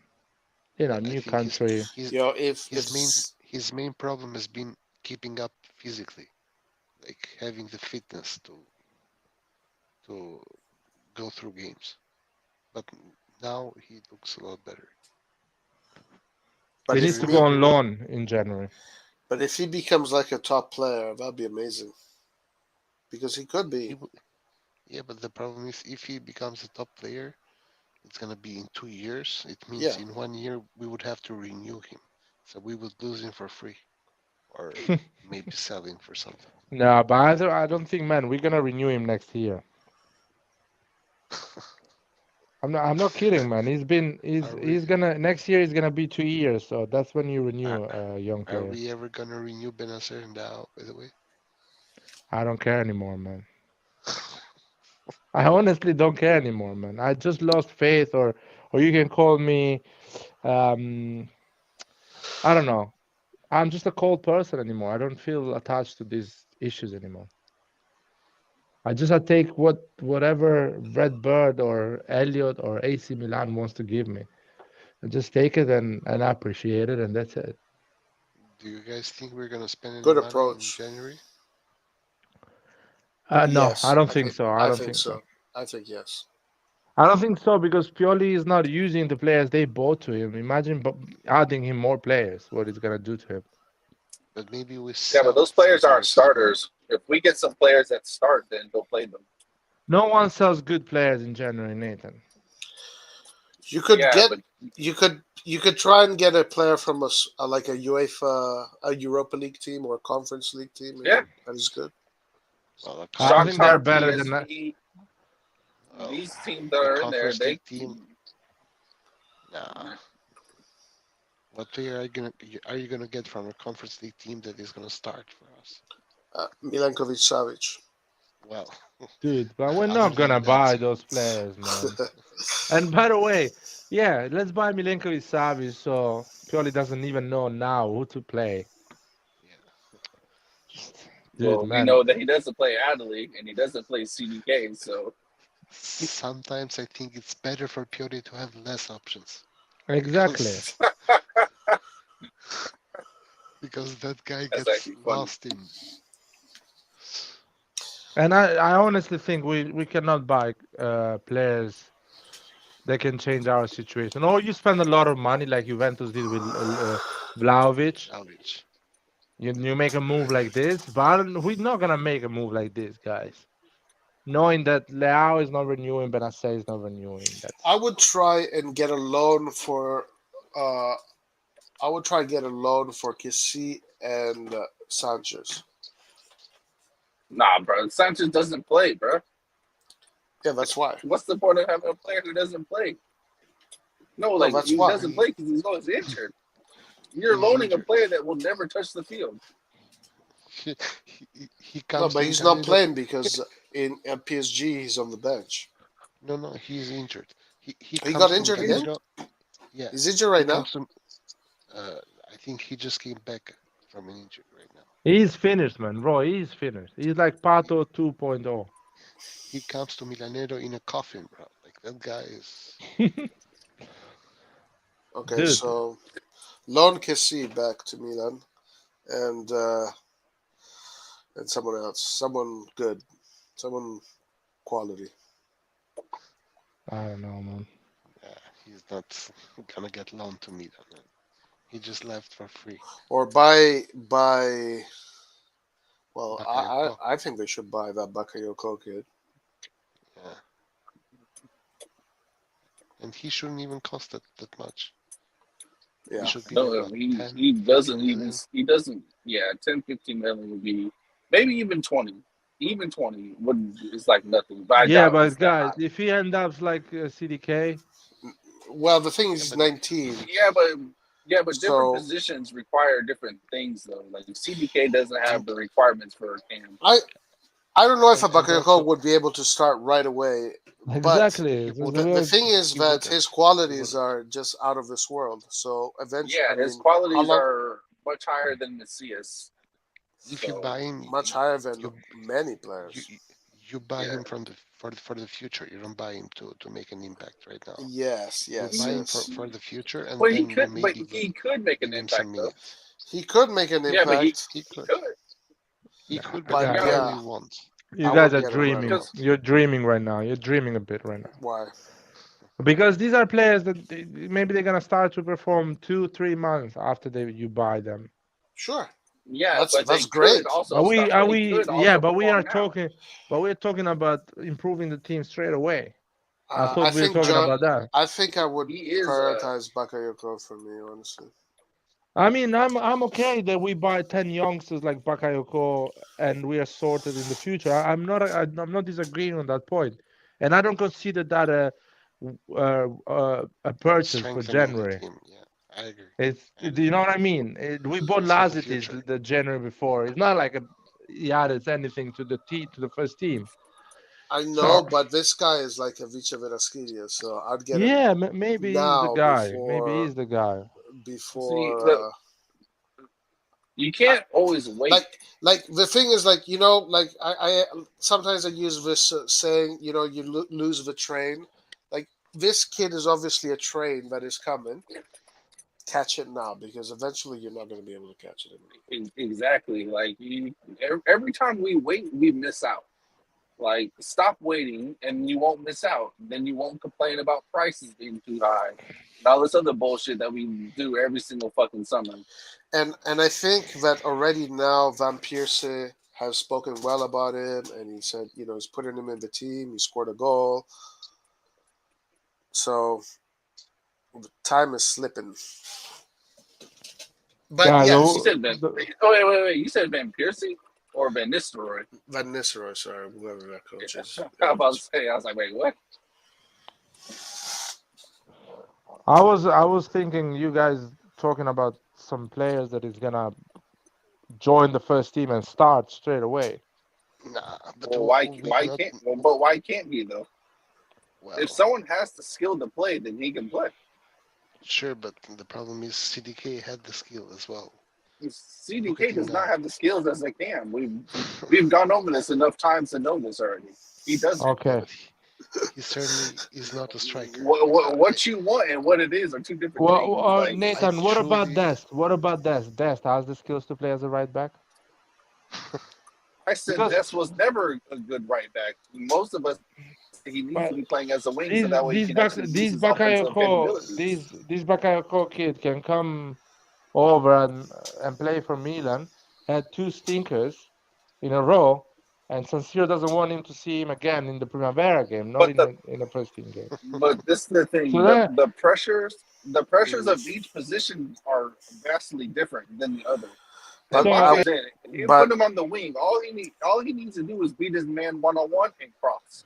new country. His main problem has been keeping up physically, like having the fitness to go through games. But now he looks a lot better. But he needs to go on loan in January. But if he becomes like a top player, that'd be amazing. Because he could be. Yeah, but the problem is if he becomes a top player, it's going to be in 2 years. It means in 1 year we would have to renew him. So we would lose him for free. Or maybe sell him for something. No, but I don't think, man, we're going to renew him next year. I'm not kidding, man. He's gonna next year is gonna be 2 years, so that's when you renew a young player. Are we ever gonna renew Benacer now, by the way? I don't care anymore, man. I honestly don't care anymore, man. I just lost faith, or you can call me, I don't know. I'm just a cold person anymore. I don't feel attached to these issues anymore. I take whatever Redbird or Elliot or AC Milan wants to give me. I just take it and I appreciate it, and that's it. Do you guys think we're gonna spend any Good money approach. in January? No, Yes, I don't think so. I don't think so. I think yes. I don't think so because Pioli is not using the players they bought to him. Imagine adding him more players. What it's gonna do to him. But maybe we. But those players aren't starters. If we get some players that start, then go play them. No one sells good players in January, Nathan. You could you could try and get a player from like a UEFA, a Europa League team or a Conference League team. Yeah, that is good. Well, I think they're better than that. These teams that are in there, they team. Nah. What player are you gonna get from a Conference League team that is gonna start for us? Milankovic Savic. Well, dude, but we're not gonna buy those players, man. And by the way, yeah, let's buy Milankovic Savic so Pioli doesn't even know now who to play. Yeah. Dude, we know that he doesn't play Adelaide and he doesn't play CDK, so sometimes I think it's better for Pioli to have less options. Exactly. Because that guy That's gets actually funny. lost in. And I honestly think we cannot buy players that can change our situation. Or you spend a lot of money like Juventus did with Vlahovic. Alvich. You make a move like this, but we're not gonna make a move like this, guys. Knowing that Leao is not renewing, Benacer is not renewing. I would try and get a loan for. I would try and get a loan for Kessie and Sanchez. Nah, bro. Sanchez doesn't play, bro. Yeah, that's why. What's the point of having a player who doesn't play? No, like that's he why. doesn't play because he's always injured. You're loaning a player that will never touch the field. He comes. No, but he's not playing because at PSG he's on the bench. No, he's injured. He got injured again? Yeah. He's injured right now? I think he just came back from an injury right now. He's finished, man. Roy, he's finished. He's like Pato 2.0. He comes to Milanero in a coffin, bro. Like that guy is. Okay, Dude. so loan Kessie back to Milan, and someone else, someone good, someone quality. I don't know, man. Yeah, he's not gonna get loaned to Milan. Man. He just left for free. Or buy. Well, Bakayoko. I think they should buy that Bakayoko kid. Yeah. And he shouldn't even cost that much. Yeah. He should be No, like, what, he 10, doesn't 15 even. million? He doesn't. Yeah, 10, 15 million would be maybe even 20. Even 20 would is like nothing. But I Yeah, doubt but it's that guys, high. if he ends up like CDK, Well, the thing is, he's 19. Yeah, but different So- positions require different things though. Like CDK doesn't have the requirements for a Cam. I don't know if a And also- Bakayoko would be able to start right away. exactly. Well, The thing is he that wouldn't. his qualities are just out of this world. So eventually, Yeah, I mean, his qualities how long- are much higher than Macias. If you buy him, much higher than you- many players. you buy Yeah. him for the future. You don't buy him to make an impact right now. Yes, You yes, buy him yes. for the future, and Well, then he could, you but maybe he could make an give him impact some though. minutes. He could make an Yeah, but impact. He He could. could. He could, But but yeah. he won't. You I guys would are get him right dreaming. away. You're dreaming right now. You're dreaming a bit right now. Why? Because these are players that maybe they're gonna start to perform 2-3 months after you buy them. Sure. Yeah, That's- but that's they great. could also But we start- are they we could yeah, also but we are perform now. we're talking about improving the team straight away. I I thought we were think talking John- about that. I think I would He is, prioritize Bakayoko for me, honestly. I mean, I'm okay that we buy 10 youngsters like Bakayoko and we are sorted in the future. I'm not disagreeing on that point, and I don't consider that a purchase for Strengthening the January. team. Yeah, I agree. Do you know what I mean? We bought It's for the Lazic future. the January before. It's not like he added anything to the first team. I know, So- but this guy is like a Vicha Verasquilla, so I'd get him Yeah, maybe he's the now guy. before- Maybe he's the guy. before. You can't always wait. Like the thing is, like, you know, like I sometimes I use this saying, you know, you lose the train. Like, this kid is obviously a train that is coming. Catch it now, because eventually you're not going to be able to catch it anymore. Exactly. Like every time we wait, we miss out. Like, stop waiting and you won't miss out. Then you won't complain about prices being too high and all this other bullshit that we do every single fucking summer. And I think that already now Van Persie has spoken well about him, and he said, you know, he's putting him in the team. He scored a goal. So time is slipping. But Yeah, yes, You said Van. Oh wait. You said Van Persie or Van Nistelrooy? Van Nistelrooy, sorry, whoever that coach is. I was about to say. I was like, wait, what? I was thinking you guys talking about some players that is gonna join the first team and start straight away. Nah, but Well, why we can't? cannot- Well, but why can't he though? Well, If someone has the skill to play, then he can play. sure, but the problem is CDK had the skill as well. CDK him does not now. have the skills as they can. We've gone over this enough times to know this already. He doesn't. Okay. He certainly is not a striker. What you want and what it is are two different things. Well, Like, Nathan, what about Dest? What about Dest? Dest has the skills to play as a right back. I said, Dest was never a good right back. Most of us, he needs to be playing as a wing, so that way he can actually use his offensive capabilities. This Bakayoko kid can come over and play for Milan. Had 2 stinkers in a row, and San Siro doesn't want him to see him again in the Primavera game, not in the first team game. But this is the thing: So the pressures of each position are vastly different than the other. You put him on the wing. All he needs to do is beat his man 1-on-1 and cross.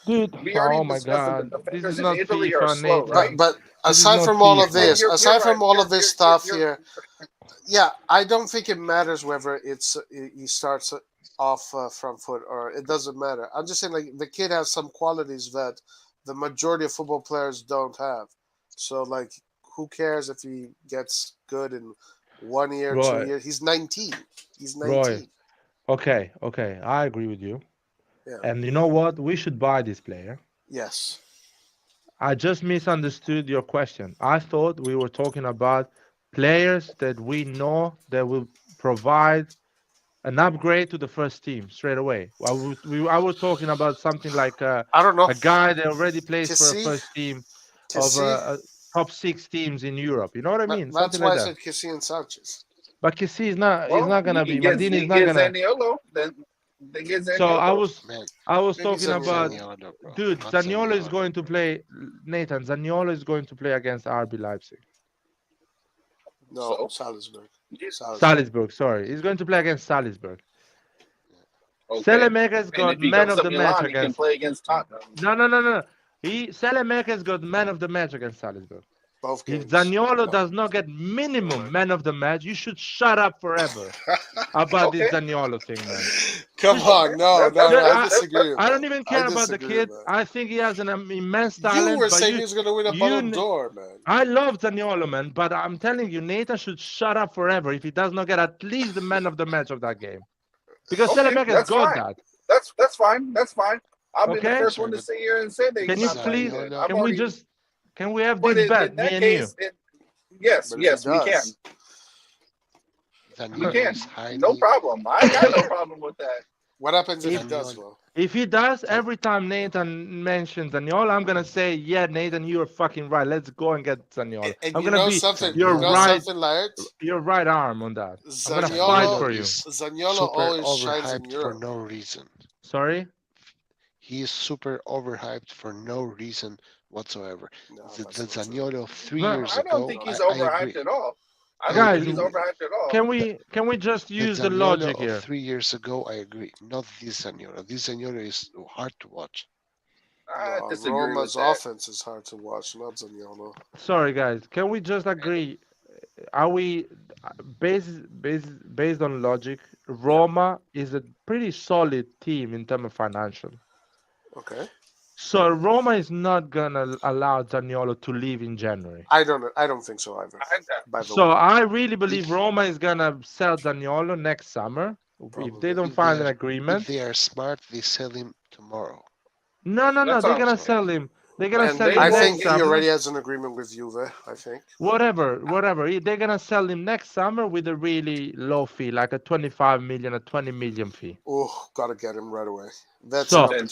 Dude, oh my God, the defenders in Italy are slow, right? But aside from all of this, stuff here, yeah, I don't think it matters whether he starts off front foot or it doesn't matter. I'm just saying, like, the kid has some qualities that the majority of football players don't have. So, like, who cares if he gets good in 1 year, 2 years? He's 19. He's 19. Roy. Okay, I agree with you. Yeah. And you know what? We should buy this player. Yes. I just misunderstood your question. I thought we were talking about players that we know that will provide an upgrade to the first team straight away. I was talking about something like I don't know, a guy that already plays for a first team of top 6 teams in Europe. You know what I mean? That's why I said Kessie and Sanchez. But Kessie is not. He's not gonna be. Maldini is not gonna. Zaniolo, so I was talking about, dude. Zaniolo is going to play. Nathan, Zaniolo is going to play against RB Leipzig. No, Salzburg. Salzburg, sorry. He's going to play against Salzburg. Okay. Saelemaekers got man of the match against. He can play against Tottenham. No. Saelemaekers got man of the match against Salzburg. Both games. If Zaniolo does not get minimum man of the match, you should shut up forever about this Zaniolo thing, man. Come on, no, I disagree. I don't even care about the kid. Man. I think he has an immense talent. You were saying he's going to win a Ballon d'Or, man. I love Zaniolo, man, but I'm telling you, Nathan should shut up forever if he does not get at least the man of the match of that game. Because Saelemaekers got that. That's fine. I'll be the first one to sit here and say that. Can you please? Can we have this bet, me and you? Yes, we can. We can. No problem. I got no problem with that. What happens if he does, though? If he does, every time Nathan mentions Zaniolo, I'm gonna say, yeah, Nathan, you're fucking right. Let's go and get Zaniolo. I'm gonna be your right arm on that. I'm gonna fight for you. Zaniolo always shines in Europe for no reason. Sorry? He is super overhyped for no reason whatsoever. The Zaniolo 3 years ago. I don't think he's overhyped at all. Guys, he's overhyped at all. Can we just use the logic here? 3 years ago, I agree. Not this Zaniolo. This Zaniolo is hard to watch. Roma's offense is hard to watch, not Zaniolo. Sorry, guys. Can we just agree? Are we based on logic? Roma is a pretty solid team in terms of financial. Okay. So Roma is not gonna allow Zaniolo to leave in January. I don't think so either. I really believe Roma is gonna sell Zaniolo next summer. Probably. If they don't find an agreement. If they are smart, they sell him tomorrow. No. They're gonna sell him. They're gonna sell him. I think he already has an agreement with Juve. I think. Whatever. They're gonna sell him next summer with a really low fee, like a 25 million, a 20 million fee. Oh, gotta get him right away. That's then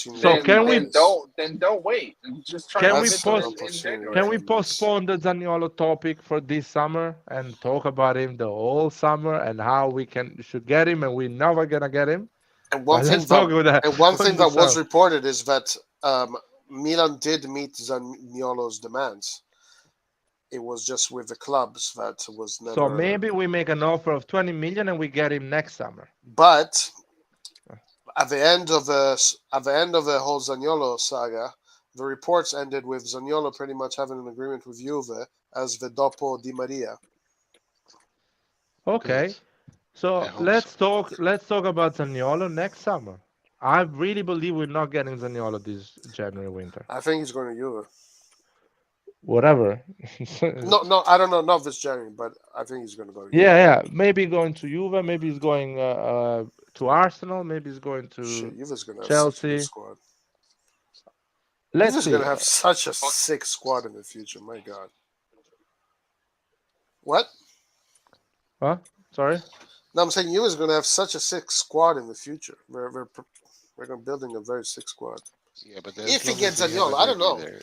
don't wait. Just try. Can we postpone the Zaniolo topic for this summer and talk about him the whole summer and how we should get him and we're never gonna get him? And one thing that was reported is that Milan did meet Zaniolo's demands. It was just with the clubs that was never. So maybe we make an offer of 20 million and we get him next summer. But at the end of the whole Zaniolo saga, the reports ended with Zaniolo pretty much having an agreement with Juve as the dopo Di Maria. Okay. Good. So let's talk about Zaniolo next summer. I really believe we're not getting Zaniolo this January winter. I think he's going to Juve. Whatever. No, I don't know, not this January, but I think he's going to go to Juve. Yeah. Maybe going to Juve, maybe he's going to Arsenal, maybe he's going to Juve's going to Chelsea. squad. Let's Juve's see. gonna have such a sick squad in the future. My God. What? Huh? Sorry. No, I'm saying Juve's gonna have such a sick squad in the future. We're gonna building a very sick squad. Yeah, but If as he long as gets they have Zaniolo, I don't Allegri know. there,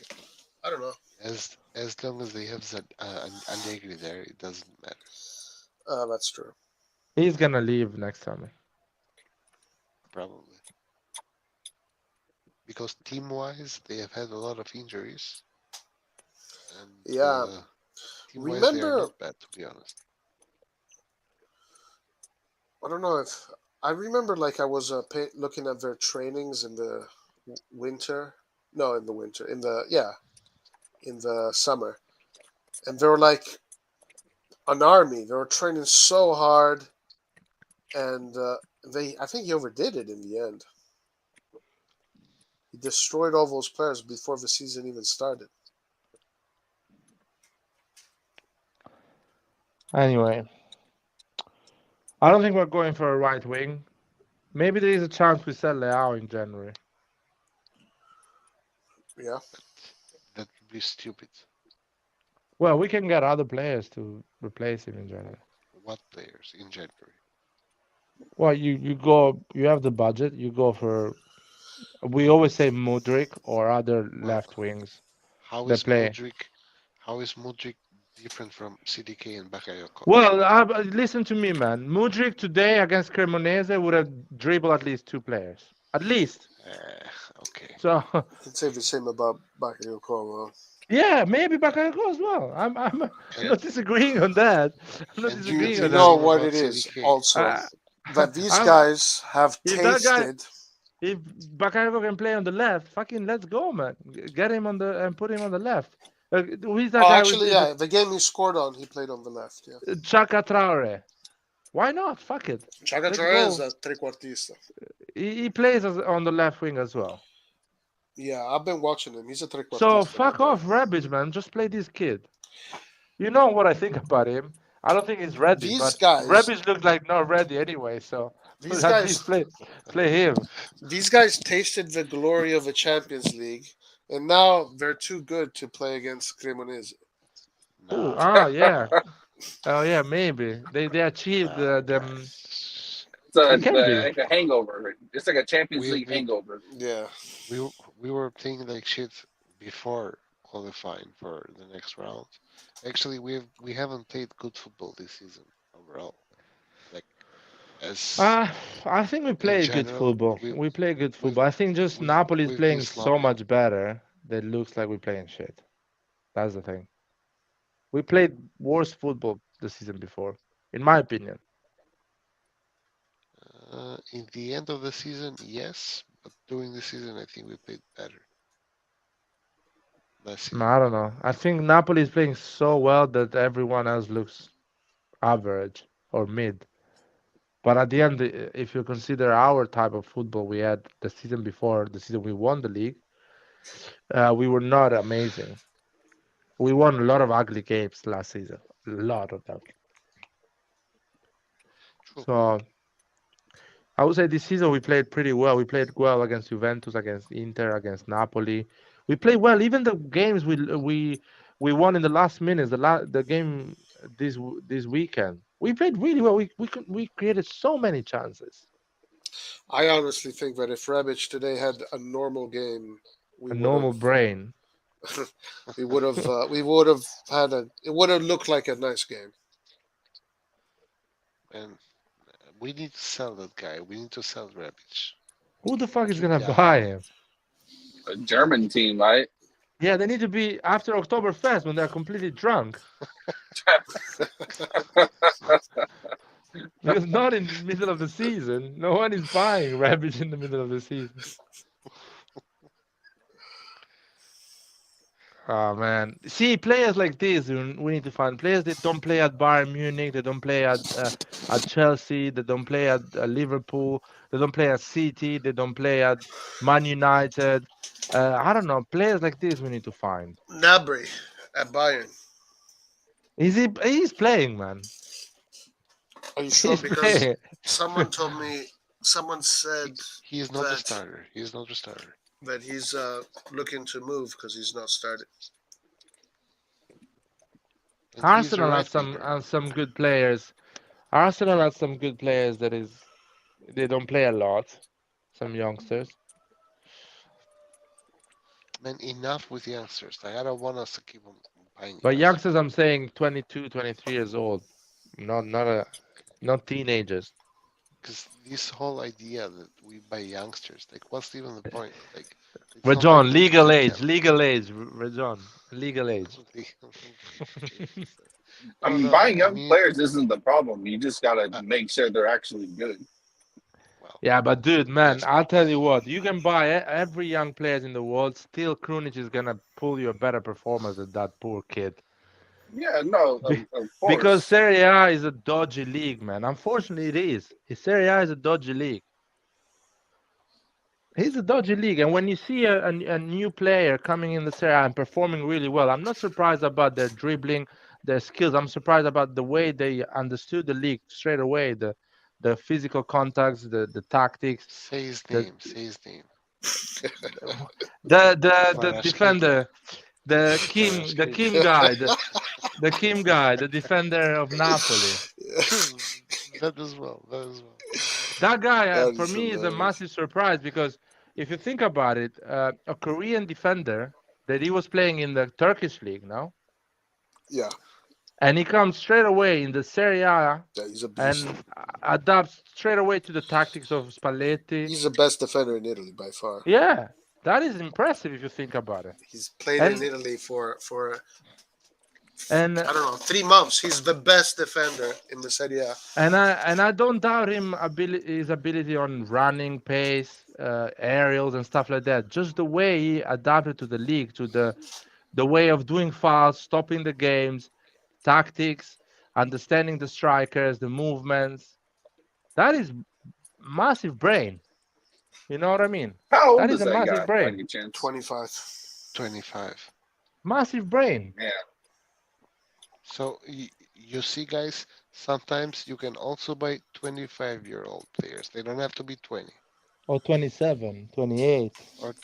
I don't know. as long as they have Allegri there, it doesn't matter. That's true. He's gonna leave next summer. Probably. Because team-wise, they have had a lot of injuries. And Yeah. team-wise, they are Remember, not bad, to be honest. I don't know if I remember. Like I was looking at their trainings in the winter. No, in the winter. In the summer, and they were like an army. They were training so hard, and I think he overdid it in the end. He destroyed all those players before the season even started. Anyway, I don't think we're going for a right wing. Maybe there is a chance we sell Leao in January. Yeah. That would be stupid. Well, we can get other players to replace him in January. What players in January? Well, you have the budget, you go for. We always say Mudryk or other left wings. How They is play. Mudryk different from CDK and Bakayoko? Well, listen to me, man. Mudryk today against Cremonese would have dribbled at least 2 players. At least. Okay. So. You can say the same about Bakayoko. Yeah, maybe Bakayoko as well. I'm not disagreeing on that. I'm not disagreeing on that. You know what it is also that these guys have tasted. If Bakayoko can play on the left, fucking let's go, man. Get him on the and put him on the left. Who's that guy? Actually, yeah, the game he scored on, he played on the left. Yeah. Chaka Traore. Why not? Fuck it. Chaka Traore is a trequartista. He plays on the left wing as well. Yeah, I've been watching him. He's a trequartista. So fuck off, Rebic, man. Just play this kid. You know what I think about him? I don't think he's ready. These but guys, Rebic looks like not ready anyway. So these guys play him. These guys tasted the glory of a Champions League, and now they're too good to play against Cremonese. No. Oh yeah. Oh yeah, maybe they achieved them. It's like a hangover. It's like a Champions League hangover. Yeah. We were playing like shit before qualifying for the next round. Actually, we haven't played good football this season overall. Like I think we play good football. We play good football. I think just Napoli is playing so much better that it looks like we're playing shit. That's the thing. We played worse football the season before, in my opinion. In the end of the season, yes, but during the season, I think we played better. I don't know. I think Napoli is playing so well that everyone else looks average or mid. But at the end, if you consider our type of football we had the season before, the season we won the league, we were not amazing. We won a lot of ugly games last season. A lot of them. True. So I would say this season we played pretty well. We played well against Juventus, against Inter, against Napoli. We played well. Even the games we won in the last minutes. The game this weekend, we played really well. We created so many chances. I honestly think that if Rebic today had a normal game, normal brain, we would have had it would have looked like a nice game. And we need to sell that guy. We need to sell Rebic. Who the fuck is gonna buy him? A German team, right? Yeah, they need to be after Oktoberfest when they're completely drunk. Because not in the middle of the season. No one is buying Rebic in the middle of the season. Oh man, see, players like this, we need to find players that don't play at Bayern Munich, they don't play at Chelsea, they don't play at Liverpool, they don't play at City, they don't play at Man United. I don't know, players like this we need to find. Gnabry at Bayern. He's playing, man. Are you sure? Because someone told me, someone said he is not a starter. He is not a starter. that he's looking to move because he's not started. And Arsenal right has some good players. Arsenal has some good players they don't play a lot. Some youngsters. Man, enough with youngsters. Like, I don't want us to keep on buying. But youngsters, I'm saying 22, 23 years old, not teenagers. Because this whole idea that we buy youngsters, like, what's even the point? Like, Rajon, legal age, Rajon, legal age. I mean, buying young players isn't the problem. You just gotta make sure they're actually good. Yeah, but dude, man, I'll tell you what, you can buy every young player in the world, still Krunic is gonna pull you a better performance than that poor kid. Yeah, no, of course. Because Serie A is a dodgy league, man. Unfortunately, it is. Serie A is a dodgy league. It's a dodgy league, and when you see a new player coming in the Serie A and performing really well, I'm not surprised about their dribbling, their skills. I'm surprised about the way they understood the league straight away, the physical contacts, the tactics. Say his name. Say his name. The defender, the Kim guy, the defender of Napoli. That as well. That guy for me is a massive surprise because if you think about it, a Korean defender that he was playing in the Turkish league now. Yeah. And he comes straight away in the Serie A and adapts straight away to the tactics of Spalletti. He's the best defender in Italy by far. Yeah, that is impressive if you think about it. He's played in Italy for I don't know 3 months. He's the best defender in the Serie A. And I don't doubt his ability on running, pace, aerials, and stuff like that. Just the way he adapted to the league, to the way of doing fouls, stopping the games, tactics, understanding the strikers, the movements. That is massive brain. You know what I mean? How old that is a that massive guy? brain. 25. 25. Massive brain. Yeah. So you see, guys, sometimes you can also buy 25-year-old players. They don't have to be 20. Or 27, 28. Or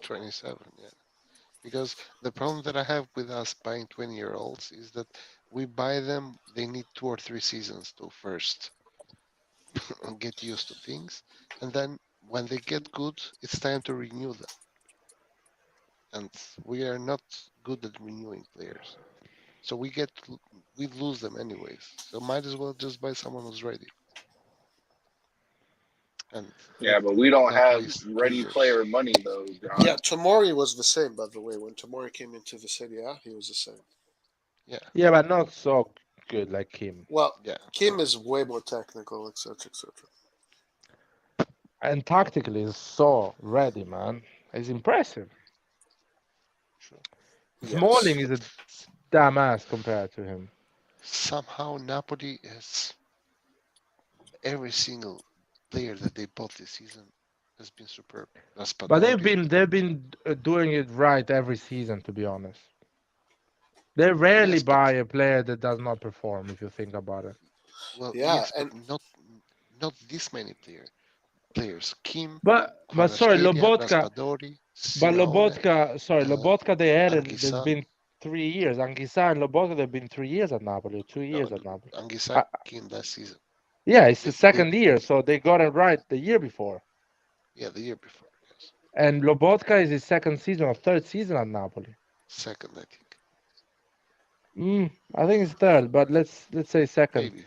27, yeah. Because the problem that I have with us buying 20-year-olds is that we buy them, they need 2 or 3 seasons to first get used to things. And then when they get good, it's time to renew them. And we are not good at renewing players. So we lose them anyways. So might as well just buy someone who's ready. And yeah, but we don't have ready player money though, John. Yeah, Tomori was the same, by the way. When Tomori came into the Serie A, he was the same. Yeah. Yeah, but not so good like Kim. Well, yeah, Kim is way more technical, etc., etc. And tactically is so ready, man. It's impressive. Sure. Smalling is a damn ass compared to him. Somehow Napoli has every single player that they bought this season has been superb. But they've been doing it right every season, to be honest. They rarely buy a player that does not perform, if you think about it. Well, yeah, yes, and not this many players. Kim, but sorry, Lobotka. Raspadori, but Lobotka, they added. There's been 3 years. Anguissa and Lobotka, they've been 3 years at Napoli, 2 years at Napoli. Anguissa came last season. Yeah, it's the second year, so they got it right the year before. Yeah, the year before, yes. And Lobotka is his second season or third season at Napoli. Second, I think. I think it's third, but let's say second. Maybe,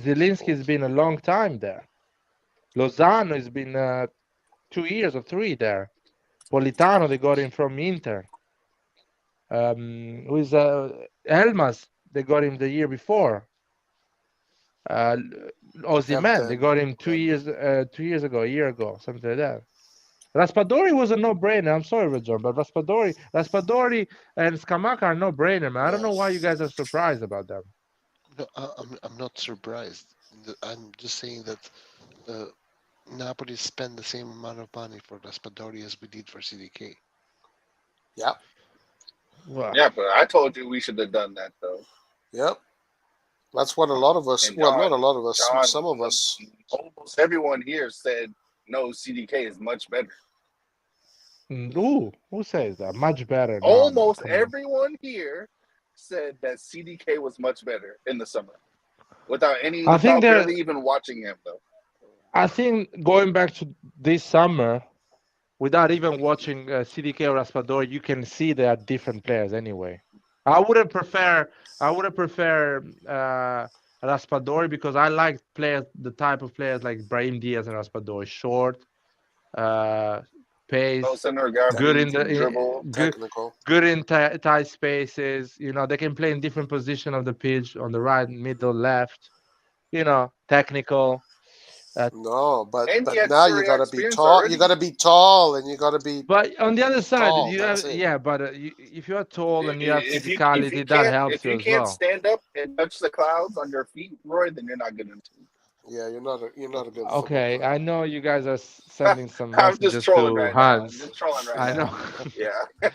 Zielinski's been a long time there. Lozano has been 2 years or 3 there. Politano, they got him from Inter. Who is Elmas? They got him the year before. Osimhen, they got him 2 years ago, a year ago, something like that. Raspadori was a no-brainer. I'm sorry, Rajon, but Raspadori and Scamacca are no-brainer, man. I don't know why you guys are surprised about them. No, I'm not surprised. I'm just saying that Napoli spent the same amount of money for Raspadori as we did for CDK. Yeah. Wow. Yeah, but I told you we should have done that though. Yep. That's what a lot of us. And well, John, not a lot of us. John, some of us. Almost everyone here said knows CDK is much better. Ooh, who says that? Much better. No, Almost come on. everyone here said that CDK was much better in the summer, without barely even watching him though. I think going back to this summer, without even watching CDK or Raspadori, you can see they are different players anyway. I would have preferred Raspadori because I like the type of players like Brahim Diaz and Raspadori, short, pace, good in the dribble, technical, good in tight spaces. You know, they can play in different position of the pitch, on the right, middle, left. You know, technical. No, but now you gotta be tall. You gotta be tall, and you gotta be. But on the other side, tall, you have but if you are tall and you have physicality, that helps you as well. If you can't stand up and touch the clouds on your feet, Roy, then you're not good enough. Yeah, you're not a good. Okay, I know you guys are sending some I'm messages just trolling to right Hans. now. I'm just trolling right I now. know. Yeah.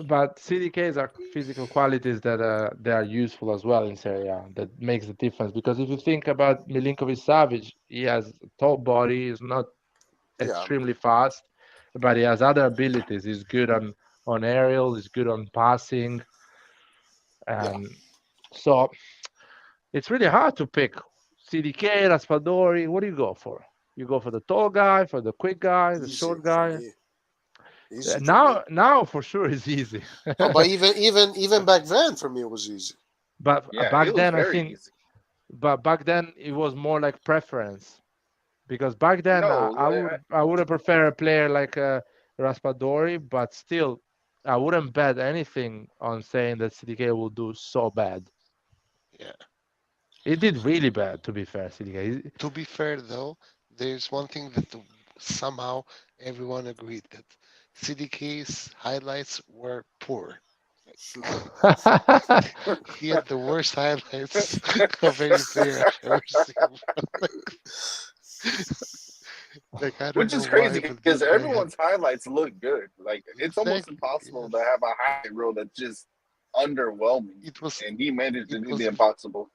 But CDKs are physical qualities that they are useful as well in Serie A. That makes the difference because if you think about Milinkovic-Savic, he has a tall body, he's not extremely fast, but he has other abilities. He's good on aerial, he's good on passing, and so it's really hard to pick CDK, Raspadori. What do you go for? You go for the tall guy, for the quick guy, the short guy. Now for sure it's easy. But even back then for me it was easy. But back then I think, but back then it was more like preference, because back then I would have preferred a player like Raspadori, but still I wouldn't bet anything on saying that CDK will do so bad. Yeah. It did really bad, to be fair, CDK. To be fair, though, there's one thing that somehow everyone agreed that CDK's highlights were poor. He had the worst highlights of any player I've ever seen. Which is crazy because everyone's highlights look good. Like it's almost impossible to have a highlight reel that's just underwhelming. And he managed to do the impossible.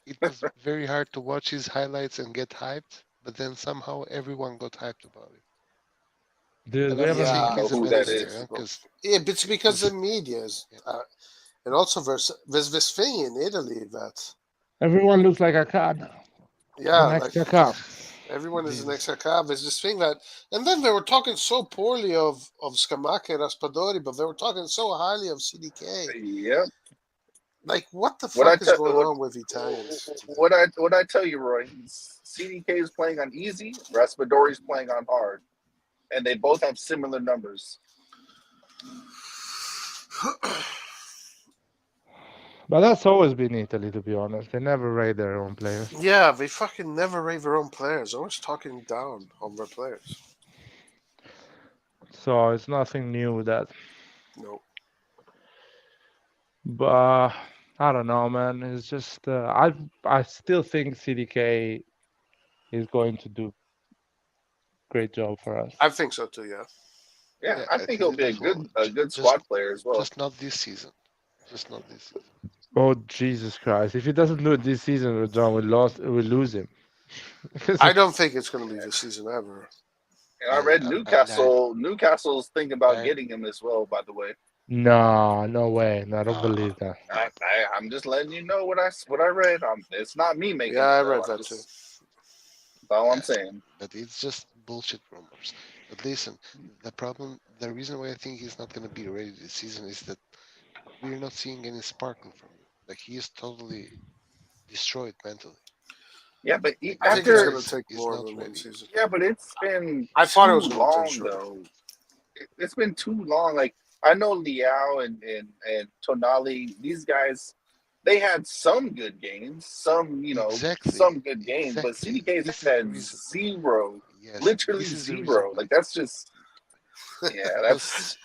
It was very hard to watch his highlights and get hyped, but then somehow everyone got hyped about it. Dude, we haven't who that is. Yeah, but it's because the media is, and also there's this thing in Italy that everyone looks like a car now. Yeah, an extra car. Everyone is an extra car. There's this thing that, and then they were talking so poorly of Scamacca and Raspadori, but they were talking so highly of CDK. Yep. Like, what the fuck is going on with Italians? What I tell you, Roy, CDK is playing on easy, Raspadori is playing on hard, and they both have similar numbers. But that's always been Italy, to be honest. They never rate their own players. Yeah, they fucking never rate their own players. Always talking down on their players. So it's nothing new with that. No. But I don't know, man. It's just I still think CDK is going to do great job for us. I think so too. Yeah. Yeah, I think he'll be a good squad player as well. Just not this season. Just not this season. Oh Jesus Christ! If he doesn't do it this season, John, we'll lose him. I don't think it's going to be this season ever. And I read Newcastle's thinking about getting him as well. By the way. No way. No, I don't believe that. I'm just letting you know what I read. It's not me making. Yeah, I read that too. That's all I'm saying. But it's just bullshit rumors. But listen, the reason why I think he's not going to be ready this season is that we're not seeing any sparkle from him. Like, he is totally destroyed mentally. Yeah, but I think it's going to take more than one season. Yeah, but it's been I thought it was long though. It's been too long. Like, I know Leao and Tonali, these guys, they had some good games, some good games, but CDK's had zero, literally zero. Like, that's just, that's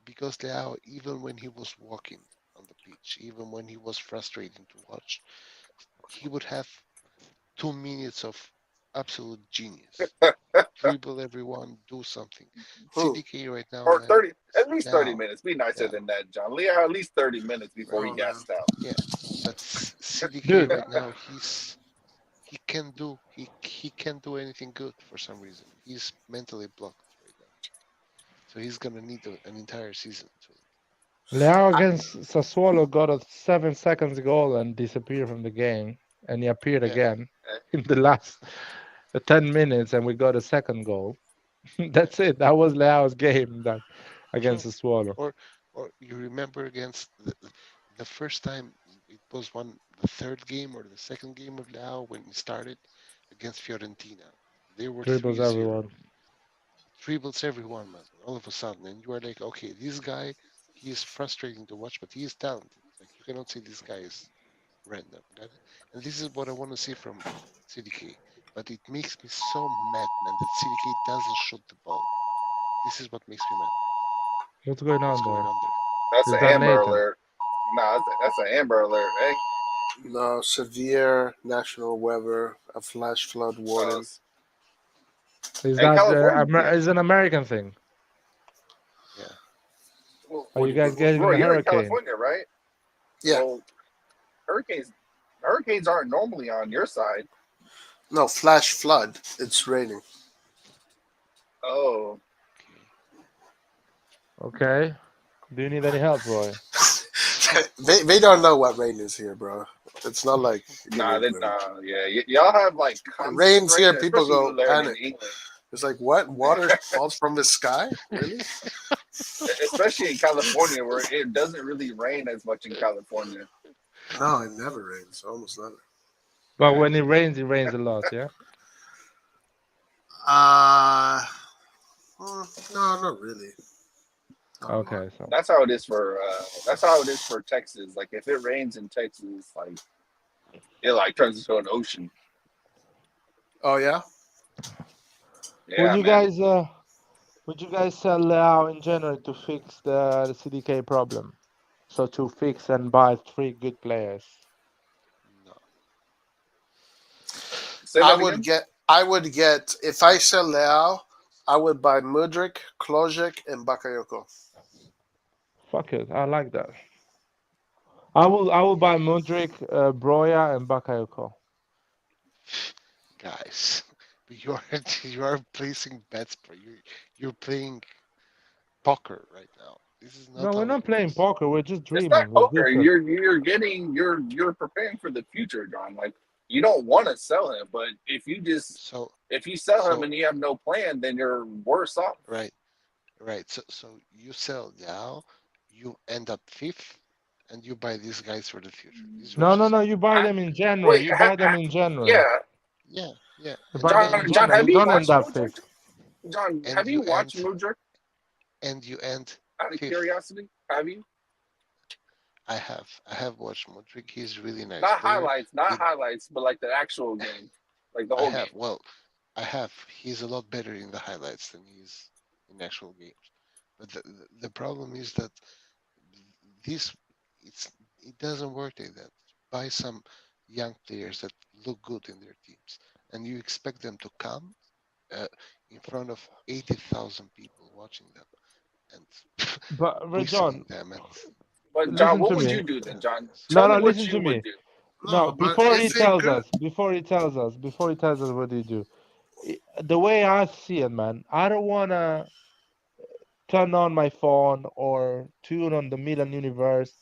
because Leao, even when he was walking on the pitch, even when he was frustrating to watch, he would have 2 minutes of absolute genius. Dribble everyone, do something. CDK right now, or 30, at least 30 minutes. Be nicer than that, John. Leao at least 30 minutes before he gassed out. Yeah, but CDK right now, he can't do anything good for some reason. He's mentally blocked right now, so he's gonna need an entire season to. Leao against Sassuolo got a 7 seconds goal and disappeared from the game, and he appeared Yeah. again in the last 10 minutes, and we got a second goal. That's it. That was Leao's game that against Sassuolo. Or you remember against the first time it was the third game or the second game of Leao when he started against Fiorentina. They were Dribbles 3-0. everyone. Dribbles everyone, man. All of a sudden, and you are like, okay, this guy, he is frustrating to watch, but he is talented. Like you cannot say this guy is random. And this is what I want to see from CDK. But it makes me so mad, man, that CDK doesn't shoot the ball. This is what makes me mad. What's going on there? That's Is an that Amber Nathan? Alert. No, that's an Amber Alert. Hey. No, severe national weather, a flash flood warning. Is Hey, that California. is an American thing? Yeah. Well, Are you guys getting bro, a you're in hurricane? California, right? Yeah. So, hurricanes aren't normally on your side. No, flash flood. It's raining. Oh. Okay. Do you need any help, Roy? they don't know what rain is here, bro. It's not like Yeah. Y'all have like it rains here. rain, People go especially panic. in England. It's like what? Water falls from the sky? Really? Especially in California, where it doesn't really rain as much in California. No, it never rains. Almost never. But when it rains a lot, yeah? No, not really. Okay, so That's how it is for Texas. Like if it rains in Texas, like it like turns into an ocean. Oh yeah. Yeah, would you guys sell Leao in January to fix the CDK problem? So to fix and buy 3 good players. No. I would get if I sell Leao, I would buy Mudryk, Klojek, and Bakayoko. Fuck it, I like that. I will buy Mudryk, Broya, and Bakayoko. Guys, you are placing bets, bro. You're playing poker right now. This is not. No, we're not playing poker. We're just it's dreaming. not poker. Different. You're preparing for the future, John. Like you don't want to sell him, but if you sell him and you have no plan, then you're worse off. Right. So you sell now, you end up 5th, and you buy these guys for the future. No. You buy them in January. You buy them in January. Yeah. John, have you watched Mudryk? John, have you watched Mudryk? And you end. Out of 5th. curiosity, have you? I have watched Mudryk. He's really nice. Not highlights, but like the actual game, like the whole game. Well, I have. He's a lot better in the highlights than he is in actual games. But the problem is that it doesn't work like that. Buy some young players that look good in their teams, and you expect them to come in front of 80,000 people watching them, and John, them. But John, what would you do then, John? No, listen to me. No, before he tells us what he do. The way I see it, man, I don't wanna turn on my phone or tune on the Milan universe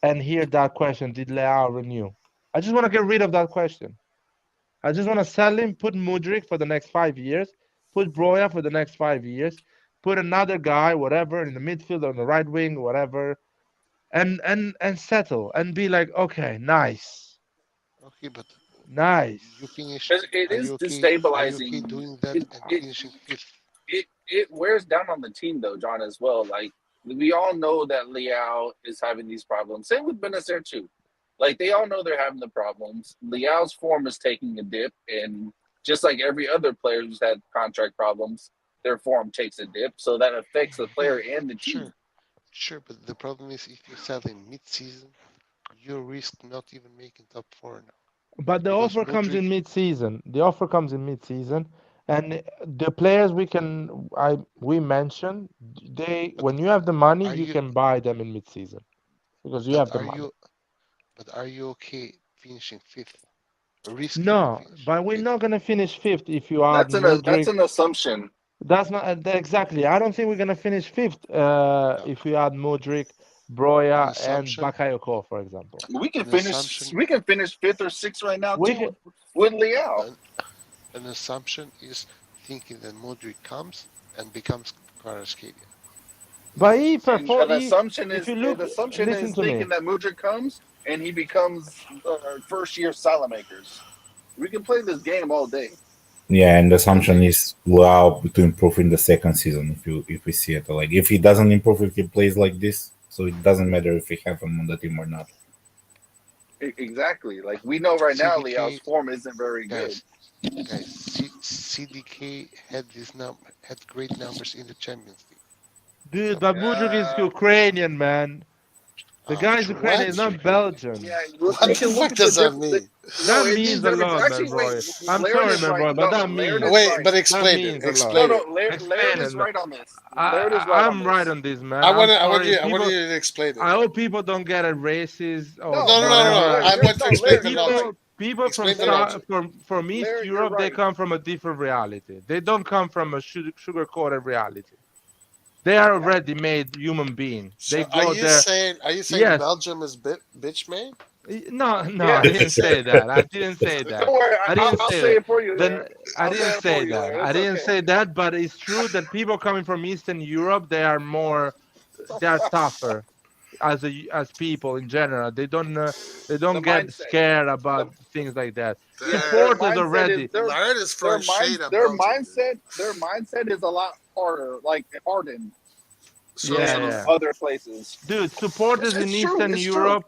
and hear that question: did Leao renew? I just want to get rid of that question. I just want to sell him, put Mudryk for the next 5 years, put Broya for the next 5 years, put another guy, whatever, in the midfield or on the right wing, whatever, and settle and be like, okay, nice. Okay, but nice. You finish. It is destabilizing. Are you okay doing that and finishing 5th? It wears down on the team though, John, as well. Like we all know that Leao is having these problems. Same with Benacer too. Like they all know they're having the problems. Leao's form is taking a dip, and just like every other player who's had contract problems, their form takes a dip. So that affects the player and the team. Sure, but the problem is if you sell in mid-season, you risk not even making top 4 now. But the offer comes in mid-season. And the players we mentioned, when you have the money, you can buy them in mid-season because you have the money. But are you okay finishing 5th? risky No, to finish. but we're not gonna finish fifth if you add That's Mudryk. an assumption. That's not exactly. I don't think we're gonna finish fifth No. if you add Mudryk, An Broya, and assumption. Bakayoko, for example. We can An finish. assumption. We can finish fifth or sixth right now We too can, with Leao. An assumption is thinking that Modric comes and becomes Kvaratskhelia. but he An perform. assumption If is you look, listen to me. thinking that Mudryk comes and he becomes first year Salamakers. We can play this game all day. Yeah, and the assumption is Luau to improve in the second season. If we see it, like if he doesn't improve, if he plays like this, so it doesn't matter if we have him on the team or not. Exactly. Like we know right now, CDK Leao's form isn't very good. Guys, CDK had had great numbers in the Champions League. Dude, but Mudryk is Ukrainian, man. The guy is True. Ukrainian, he's not Belgian. Yeah, What the fuck does that mean? That it means a difference. lot, Actually, man, bro. wait, I'm Laird sorry, is man, right. bro, but that Laird means. is Wait, right. but That explain means it. a lot. Explain No, it. Laird Explain is it, right on this. Laird is right I'm on right this. on this, man. I I'm want sorry, you people- to explain it. I hope people don't get it racist or No, No. whatever. I want to explain the Laird, logic. People from Explain the logic. from East Laird, you're Europe, they right. come from a different reality. They don't come from a sugar-coated reality. They are already made human beings. So They are go you there. saying Yes. Belgium is bitch made? No, Yeah. I didn't say that. I didn't say that. Don't worry, I didn't I'll say say that. it for you. Then Laird. I I'll say didn't it for say you, that. Laird. I It's didn't okay. say that, but it's true that people coming from Eastern Europe, they are tougher as people in general. They don't The get mindset. scared about things like that. Their Supporters mindset already. is their Laird is throwing shade at their Belgium. mindset is a lot harder, like hardened So, Yeah, than yeah. other places. Dude, supporters in It's true, Eastern it's true. Europe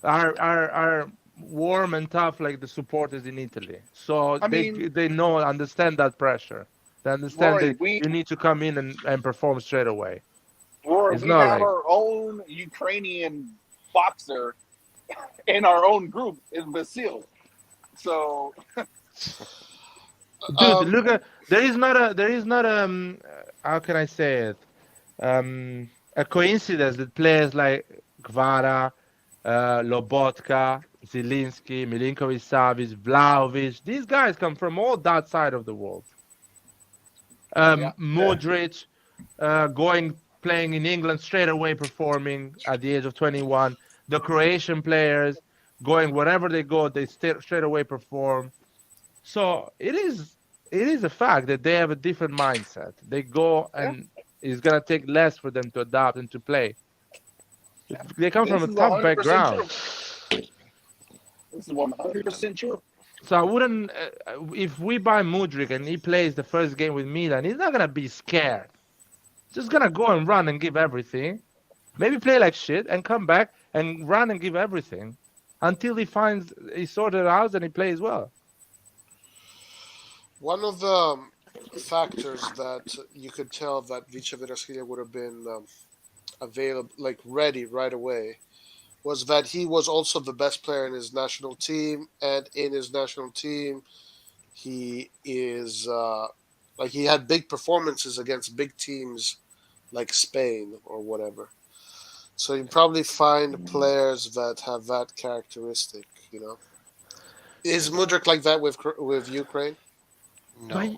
are warm and tough like the supporters in Italy. So I mean, they understand that pressure. They understand Rory, that you need to come in and perform straight away. It's we not have like our own Ukrainian boxer in our own group in Vasil. So dude, look at there is not how can I say it? A coincidence that players like Kvara, Lobotka, Zielinski, Milinkovic-Savic, Vlahovic, these guys come from all that side of the world. Modric, playing in England straight away, performing at the age of 21. The Croatian players going wherever they go, they straight away perform. So it is a fact that they have a different mindset. They go and it's gonna take less for them to adapt and to play. They come from a this is tough 100% background. true. This is 100% true. So I wouldn't. If we buy Mudryk and he plays the first game with Milan, he's not gonna be scared. He's just gonna go and run and give everything. Maybe play like shit and come back and run and give everything until he sorted it out and he plays well. one of the factors that you could tell that Vicha Kvaratskhelia would have been available, like ready right away, was that he was also the best player in his national team, and in his national team, he is like he had big performances against big teams like Spain or whatever. So you probably find players that have that characteristic. You know, is Mudryk like that with Ukraine? No.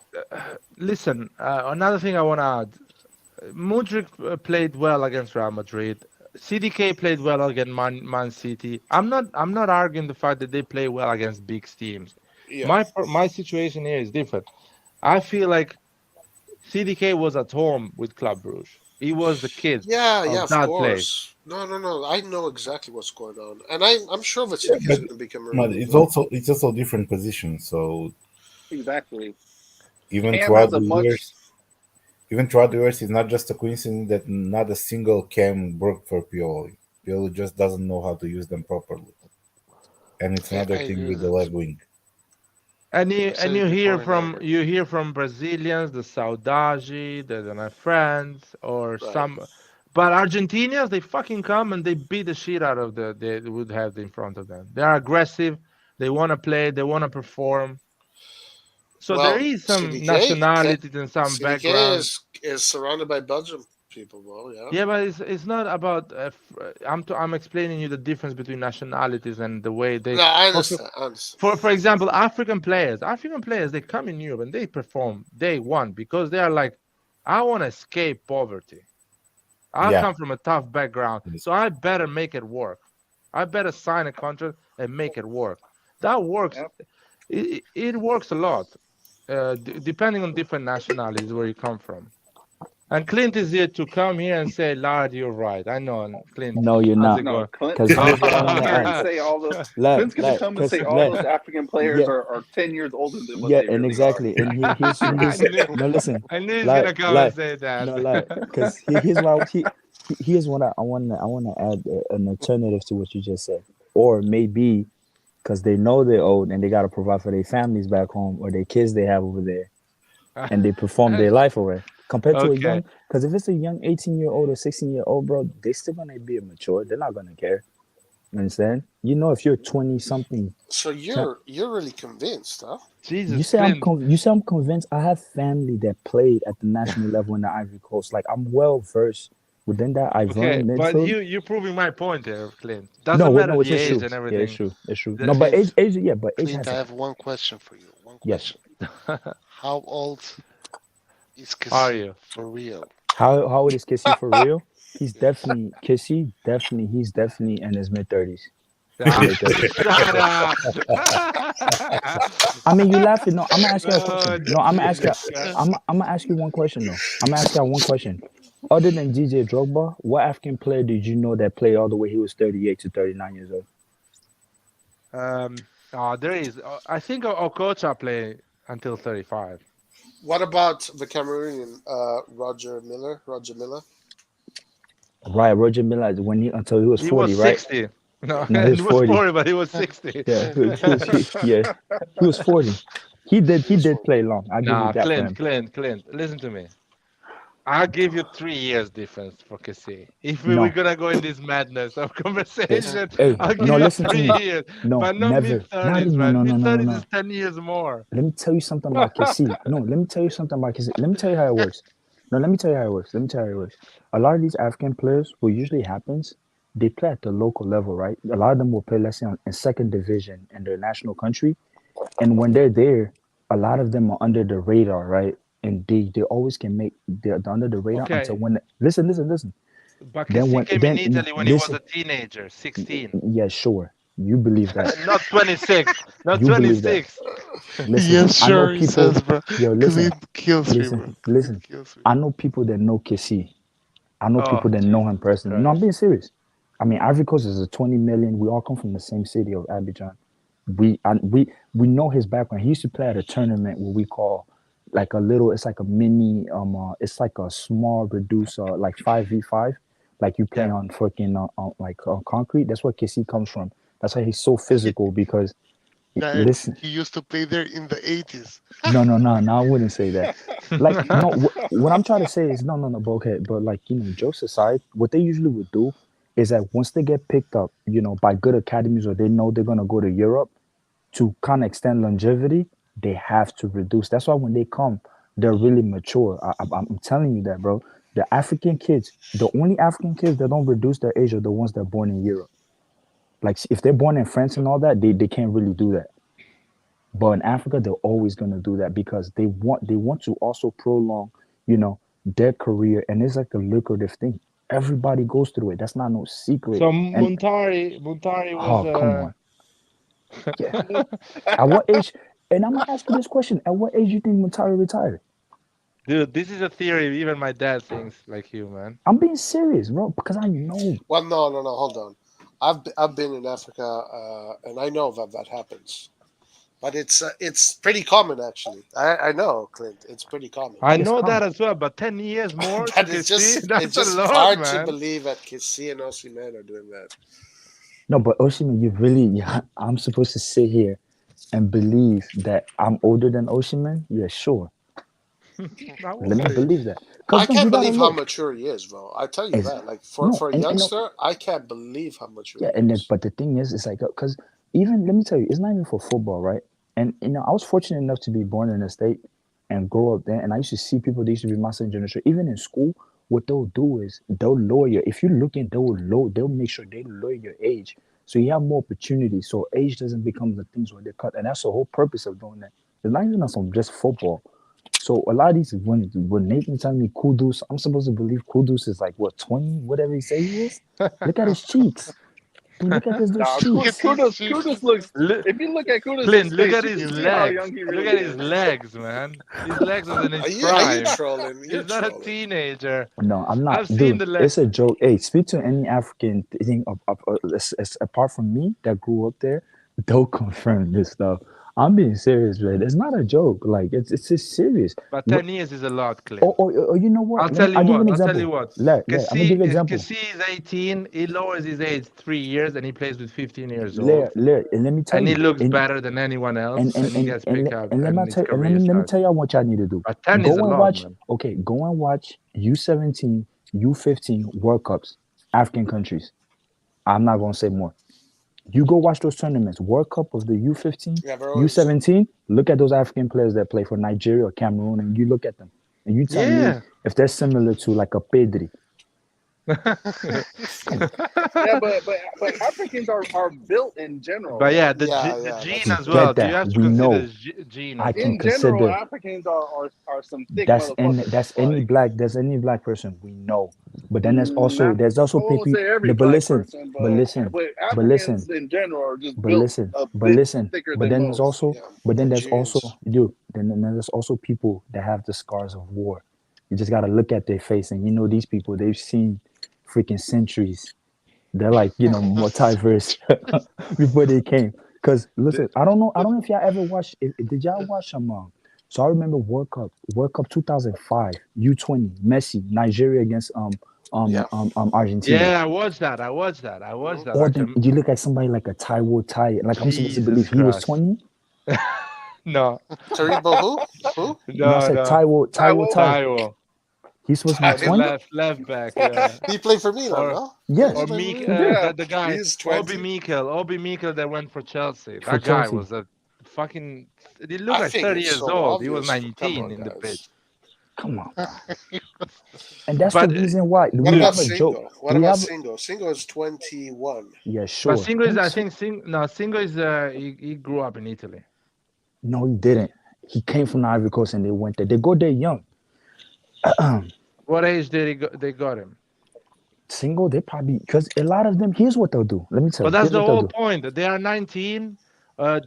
Listen, another thing I want to add. Mudryk played well against Real Madrid. CDK played well against Man City. I'm not arguing the fact that they play well against big teams. Yeah. My situation here is different. I feel like CDK was at home with Club Brugge. He was the kid. Yeah, of that course. place. No. I know exactly what's going on, and I'm sure that CDK is going to become. But it's also different position. So Exactly. even Cam throughout has the a much- years, it's not just a coincidence that not a single cam worked for Pioli. Pioli just doesn't know how to use them properly, and it's another I thing agree with the with left that. wing. And you I've said it hear before and ever. from Brazilians, the Saudade, the friends, or Right. some, but Argentinians they fucking come and they beat the shit out of they would have in front of them. They are aggressive. They want to play. They want to perform. So Well, there is some CDK nationalities and some CDK background. is surrounded by Belgium people, bro. Yeah. Yeah, but it's not about. I'm explaining you the difference between nationalities and the way they. No, I For, understand. I understand. for example, African players, they come in Europe and they perform day one because they are like, I want to escape poverty. I Yeah. come from a tough background, so I better make it work. I better sign a contract and make it work. That works. Yep. It works a lot, depending on different nationalities where you come from. And Clint is here to come here and say, Lard, you're right. I know, Clint. No, you're how's not. it No, going? Clint, Because Clint's here's what I gonna want come to here and add. say all those. Let, Clint's gonna let, come and cause say all let, those African players yeah, are 10 years older than what yeah, they and really exactly. And here's I knew, no, listen, I knew he's like, gonna come and like, say that. no, like, because here's what here's what I want to add an alternative to what you just said, or maybe because they know they're old and they got to provide for their families back home or their kids they have over there, and they perform their life away compared to a Okay. young. Because if it's a young 18-year-old or 16-year-old, bro, they still gonna be immature. They're not gonna care. You understand? You know, if you're 20 something, So you're really convinced, huh? Jesus, you say Clint. you say I'm convinced. I have family that played at the national level in the Ivory Coast. Like I'm well versed within that Okay, Ivorian but midfield. you're proving my point here, Clint. No, Doesn't matter no, the it's age true. and Yeah, it's everything. true. It's true. The- No, but it's- age, yeah, but age Clint, has I a, have one question for you. One yes. question. How old is Are Kessie you? for real? How old is Kissy for real? He's Yeah. definitely Kissy. Definitely, he's definitely in his mid-30s. Ah, Mid 30s. shut up. I mean, you laughing? No, I'm gonna ask you a Oh, question. No, I'm gonna ask you. Jesus Christ. I'm gonna ask you one question though. I'm gonna ask you one question. Other than DJ Drogba, what African player did you know that played all the way he was 38 to 39 years old? There is. I think Okocha play until 35. What about the Cameroonian Roger Miller? Roger Miller. Right, Roger Miller when until he was He 40, was right? 60. No, No, he was he was 40. 40, but he was 60. Yeah, he was 40. He did play long. I'll give you Nah, that for him. Clint, listen to me. I'll give you 3 years difference for Kessie. If No. we're gonna go in this madness of conversation, Hey, I'll give no, you listen to 3 me. years. No, But not never. Not mid-30s, even. man. No. Mid-30s is 10 years more. Let me tell you something about Kessie. No, let me tell you something about Kessie. Let me tell you how it works. No, let me tell you how it works. A lot of these African players, what usually happens, they play at the local level, right? A lot of them will play, let's say, in second division in their national country. And when they're there, a lot of them are under the radar, right? And they always can make they're under the radar Okay. until when listen. But Then Kessie when came then in Italy when he was listen, a teenager, 16. yeah, sure. You believe that. Not 26. Not You believe that. 26. Listen, Yes, I know sure, he people. says, bro. Yo, listen, Clint kills me, bro. listen. Clint kills me. I know people that know Kessie. I know Oh, people that know him Jesus personally. No, I'm Christ. being serious. I mean, Ivory Coast is a 20 million. We all come from the same city of Abidjan. We know his background. He used to play at a tournament what we call like a little. It's like a mini. It's like a small reducer, like 5v5. Like you play Yeah. on freaking like on concrete. That's where Kessie comes from. That's why he's so physical because. Yeah, Listen, he used to play there in the 80s. no, I wouldn't say that. Like, no, what I'm trying to say is no, but okay, but like jokes aside, what they usually would do is that once they get picked up, by good academies or they know they're gonna go to Europe to kind of extend longevity, they have to reduce. That's why when they come, they're really mature. I'm telling you that, bro. The African kids, the only African kids that don't reduce their age are the ones that are born in Europe. Like if they're born in France and all that, they can't really do that. But in Africa, they're always gonna do that because they want to also prolong, their career, and it's like a lucrative thing. Everybody goes through it. That's not no secret. So And Muntari was oh, come on, yeah. At what age? And I'm gonna ask you this question: at what age do you think Mutari retired? Dude, this is a theory even my dad thinks like you, man. I'm being serious, bro, because I know. Well, no. Hold on. I've been in Africa, and I know that happens. But it's pretty common, actually. I know, Clint. It's pretty common. I It's know that common. as well, but 10 years more But to it's Kessie, just that's it's just a lot, hard to man. believe that Kessie and Osimhen are doing that. No, but Osimhen, I'm supposed to sit here and believe that I'm older than Osimhen? Yeah, sure. I will Let me see. believe that. I Because can't you gotta believe how look. mature he is, bro. I tell you Is that. Like no, for a and youngster, I can't believe how mature yeah, he and is. but the thing is, it's like because even let me tell you, it's not even for football, right? And I was fortunate enough to be born in a state and grow up there, and I used to see people that used to be my same generation. Even in school, what they'll do is they'll lower your. If you're looking, they'll make sure they lower your age, so you have more opportunities. So age doesn't become the things where they cut, and that's the whole purpose of doing that. It's not even on some just football. So a lot of these when Nathan telling me Kudus, I'm supposed to believe Kudus is like what 20, whatever he say he is. Look at his cheeks. Dude, look at this dude's Nah, cheeks. Kudus looks. If you look at Kudus' Clint, look face, at you his can see how legs. young he Look really at is. his legs, man. His legs are in his Are you prime. trolling? You're He's not a trolling. teenager. No, I'm not. I've seen Dude, the legs. it's a joke. Hey, speak to any African thing apart from me that grew up there. They'll confirm this stuff. I'm being serious, man. It's not a joke. Like it's just serious. But What? 10 years is a lot, Clint. Oh, you know what? I'll tell you I'll give an what. I'll example. tell you what. I'm gonna give you an example. Kessie is 18. He lowers his age 3 years, and he plays with 15 years old. And let me tell And you, he looks better than anyone else, and he gets picked up. and let me tell you what y'all need to do. But 10 is a Go and lot, watch. man. Okay, go and watch U17, U15 World Cups, African countries. I'm not gonna say more. You go watch those tournaments, World Cup of the U15, Yeah, bro, it's- U17. Look at those African players that play for Nigeria or Cameroon, and you look at them, and you tell me Yeah. if they're similar to like a Pedri. Yeah, but Africans are built in general. But yeah, the Yeah, gene that's- as well. Get that. You have to We consider know. the gene. I as can In well. general, consider Africans are some thick that's motherfuckers. any black person we know. But then there's also I won't people. say every But black listen, person, but listen, but but listen, Africans in general are just but built listen, a but bit listen, thicker but than then there's most. also, Yeah, but then there's also, Nigerians. then there's also people that have the scars of war. You just gotta look at their face, and you know these people. They've seen freaking centuries. They're like multiverse before they came. Cause listen, I don't know if y'all ever watched. Did y'all watch some? So I remember World Cup 2005, U20, Messi, Nigeria against Yeah. Argentina. Yeah, I watched that. Or then you look at somebody like a Taiwo Tai, like I'm supposed to Jesus believe he was Christ. 20. No. Taribo who? No, I said Taiwo Tai. Taiwo. He's supposed to be The 20. left back. Yeah. He played for Milan, Or- no? Yes. Or He played Meek, for Milan? the guy, He's Obi 20. Mikel that went for Chelsea. For That guy Chelsea. was a fucking. He looked I like think 30 it's years so old. He was obvious. Come 19 on, in the guys. pitch. Come on. And that's But, the reason why What we about have a joke. Singo? What We about have Singo? Singo is 21. yeah, sure. But Singo is, I think, Singo is, he grew up in Italy. No, he didn't. He came from the Ivory Coast and they went there. They go there young. What age did they got him? Single, they probably because a lot of them. Here's what they'll do. Let me tell But you. that's Here's the what they'll whole do. point. They are 19.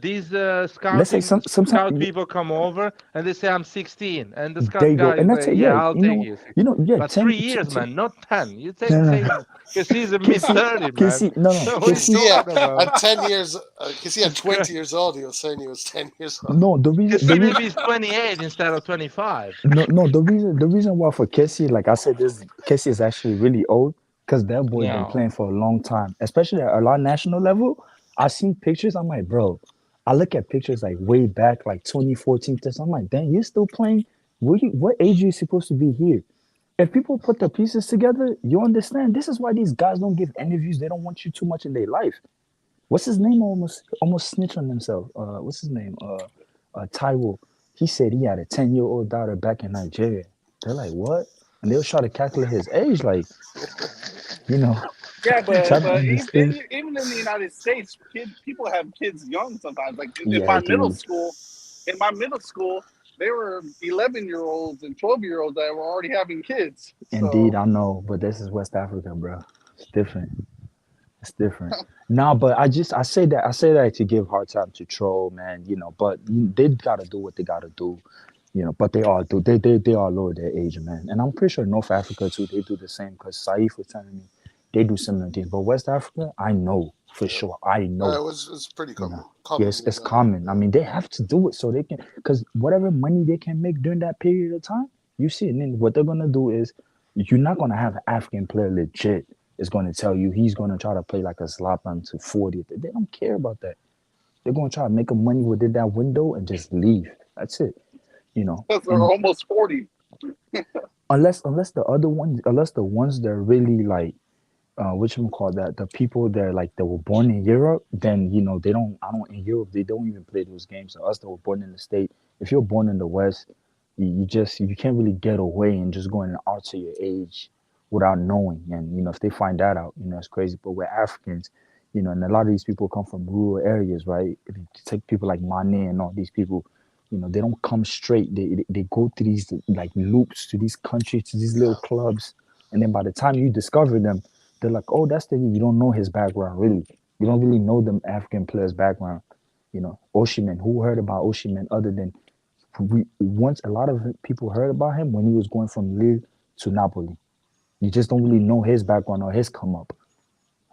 These Let's say scout sometimes people come over and they say I'm 16, and the there scout you go. guy And is that's like, it. yeah, Yeah, I'll take you. yeah. But 10, 3 years, man, not 10. You take No. because he's a mid 30, man. Kissy, no. What are you Kissy, talking about? At 10 years, because he at 20 years old, he was saying he was 10 years old. no. The reason, Maybe he's 28 instead of 25. no. The reason why for Kessie, like I said, this Kessie is actually really old because that boy been No. playing for a long time, especially at a lot national level. I've seen pictures. I'm like, bro. I look at pictures like way back, like 2014. I'm like, dang, you're still playing. What age are you supposed to be here? If people put the pieces together, you understand. This is why these guys don't give interviews. They don't want you too much in their life. What's his name? Almost snitched on himself. What's his name? Taiwo. He said he had a 10-year-old daughter back in Nigeria. They're like, what? And they'll try to calculate his age, like, Yeah, but trying to understand. even in the United States, people have kids young sometimes. Like in Yeah, my dude. middle school, they were 11-year-olds and 12-year-olds that were already having kids. Indeed, So, I know, but this is West Africa, bro. It's different. It's different. Nah, but I say that to give hard time to troll, man. But they gotta do what they gotta do. But they all do. They all lower their age, man. And I'm pretty sure North Africa too. They do the same. Because Saif was telling me they do similar things. But West Africa, I know for sure. I know. It's pretty common. Yes, it's common. I mean, they have to do it so they can, because whatever money they can make during that period of time, you see it. And then what they're gonna do is, you're not gonna have an African player legit is gonna tell you he's gonna try to play like a Zlatan to 40. They don't care about that. They're gonna try to make a money within that window and just leave. That's it. because they're almost 40. Unless the ones that are really like whatchamacallit, the people that like that were born in Europe, then they don't. I don't in Europe they don't even play those games. So us that were born in the state, if you're born in the West, you can't really get away and just go and alter your age without knowing. And if they find that out, it's crazy. But we're Africans, and a lot of these people come from rural areas, right? If you take people like Mane and all these people, they don't come straight. They go through these like loops to these countries, to these little clubs, and then by the time you discover them, they're like, oh, that's the you don't know his background really. You don't really know them African players' background. Oshiman, who heard about Oshiman other than once a lot of people heard about him when he was going from Lille to Napoli. You just don't really know his background or his come up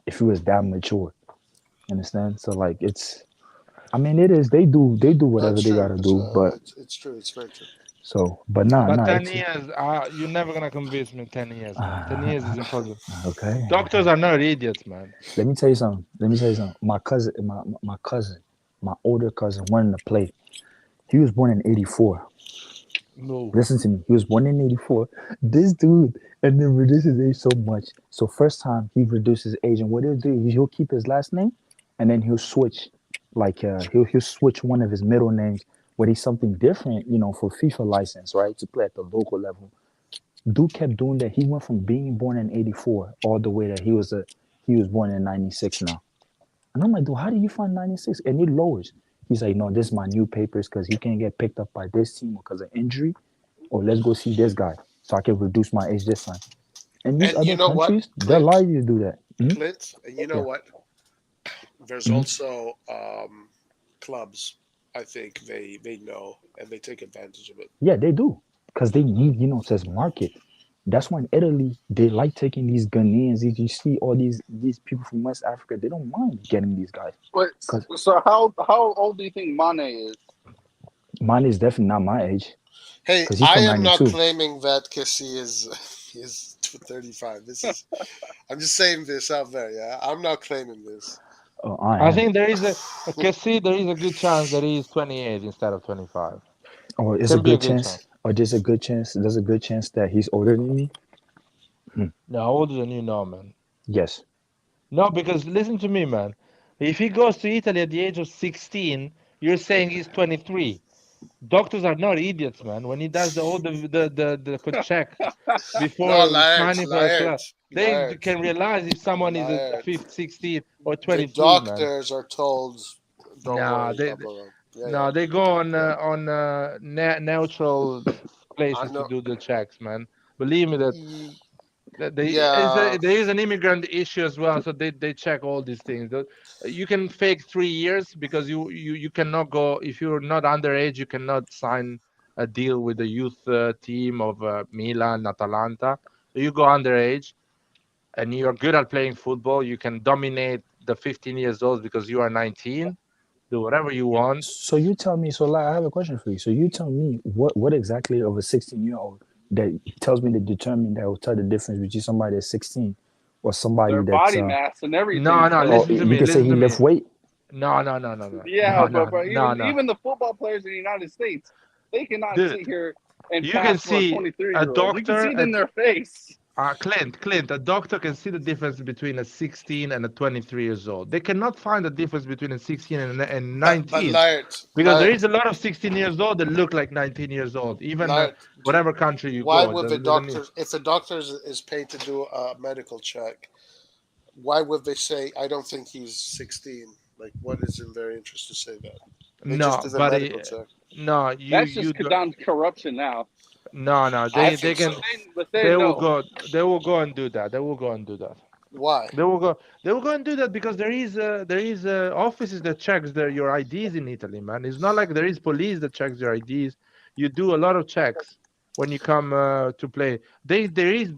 if he was that mature. Understand? So like it is they do whatever they gotta do, but it's true, it's very true. So, but nah, But nah. 10 years, you're never gonna convince me. 10 years, man. 10 years is impossible. Okay. Doctors are not idiots, man. Let me tell you something. My cousin, my older cousin, wanted to play. He was born in '84. No. Listen to me. He was born in '84. This dude, and then reduced his age so much. So first time he reduced his age, and what he'll do, he'll keep his last name, and then he'll switch, like he'll switch one of his middle names, where he's something different, for FIFA license, right, to play at the local level. Dude kept doing that. He went from being born in '84 all the way that he was born in '96 now. And I'm like, dude, how do you find '96? And it lowers. He's like, no, this is my new papers because he can't get picked up by this team because of injury. Or let's go see this guy so I can reduce my age this time. And these other countries, they allow you to do that. Clint, and you know what? There's also clubs, I think they know and they take advantage of it. Yeah, they do. Because they need, it says market. That's why in Italy, they like taking these Ghanaians. You see all these people from West Africa, they don't mind getting these guys. Wait, so how old do you think Mane is? Mane is definitely not my age. Hey, I am not claiming that Kessie is 35. This is, I'm just saying this out there, yeah? I'm not claiming this. Oh, I think there is a good chance that he is 28 instead of 25. Oh, it's a good chance. Or there's a good chance that he's older than me. No, older than you, no, man. Yes. No, because listen to me, man. If he goes to Italy at the age of 16, you're saying he's 23. Doctors are not idiots, man. When he does the check before signing for a club, they can realize if someone is a 15, 16, or 23. The doctors are told. They go on neutral places to do the checks, man. Believe me that. There is an immigrant issue as well, so they check all these things. You can fake 3 years because you cannot go if you're not underage. You cannot sign a deal with the youth team of Milan, Atalanta. You go underage, and you're good at playing football. You can dominate the 15 years old because you are 19. Do whatever you want. So you tell me. So I have a question for you. So you tell me what exactly of a 16-year-old that tells me to determine that will tell the difference between somebody that's 16 or somebody their that's body mass and everything. No, listen to me. You can say he lift weight. No. Yeah, but even the football players in the United States, they cannot sit here and pass for a 23-year-old. You can see it in their face. Clint, a doctor can see the difference between a 16 and a 23 years old. They cannot find the difference between a 16 and 19. Because there is a lot of 16 years old that look like 19 years old, even whatever country you go. Why would the doctor, if a doctor is paid to do a medical check, why would they say, I don't think he's 16? Like, what is in their interest to say that? That's just down to corruption now. No, they can. They will go and do that. Why? They will go and do that because there is offices that checks your IDs in Italy, man. It's not like there is police that checks your IDs. You do a lot of checks when you come to play. This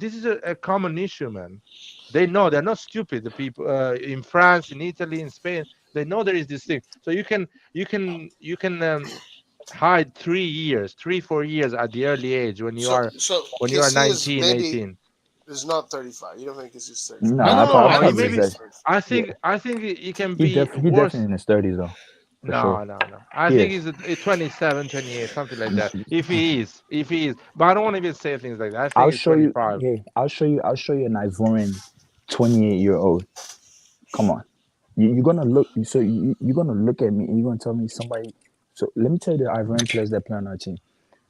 is a common issue, man. They know, they're not stupid. The people in France, in Italy, in Spain, they know there is this thing. So you can hide 3 years, 4 years at the early age when you are 19, 18. It's not 35. You don't think it's just 35? No, maybe. I think it can be. He definitely in his 30s though. No. I think he's 27, 28, something like that. If he is. But I don't want to even say things like that. I think I'll it's show 25. you. I'll show you an Ivorian 28-year-old. Come on. You're gonna look. So you're gonna look at me and you're gonna tell me somebody. So let me tell you the Ivorian players that play on our team.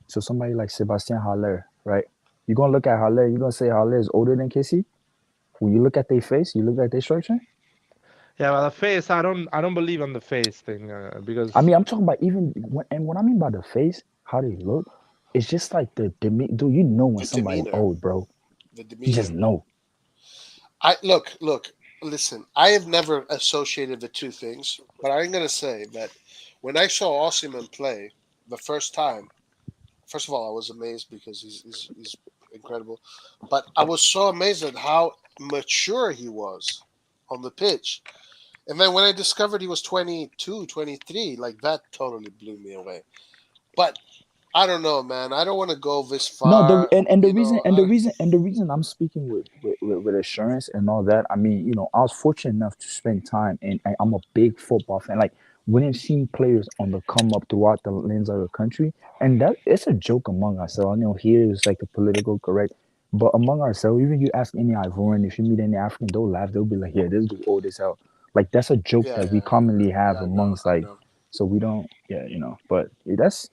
So somebody like Sebastien Haller, right? You're gonna look at Haller, you're gonna say Haller is older than Kessie. When you look at their face, you look at their structure. Yeah, but the face, I don't believe on the face thing because I mean, I'm talking about even and what I mean by the face, how they look, it's just like the demeanor. Dude, you know when The somebody demeanor. old, bro. The You just demeanor. know. Look. Listen, I have never associated the two things, but I'm gonna say that when I saw Osimhen play the first time, first of all, I was amazed because he's incredible, but I was so amazed at how mature he was on the pitch. And then when I discovered he was 22, 23, like that totally blew me away. But I don't know, man. I don't want to go this No, far. the reason I'm speaking with assurance and all that. I mean, I was fortunate enough to spend time, and I'm a big football fan. Like when I've seen players on the come up throughout the lens of the country, and that it's a joke among ourselves. I know here it's like the political correct, but among ourselves, even you ask any Ivorian, if you meet any African, they'll laugh. They'll be like, "Yeah, this dude old as hell." Like that's a joke Yeah, that we commonly have yeah, I know, amongst I like, know. so we don't, yeah, But that's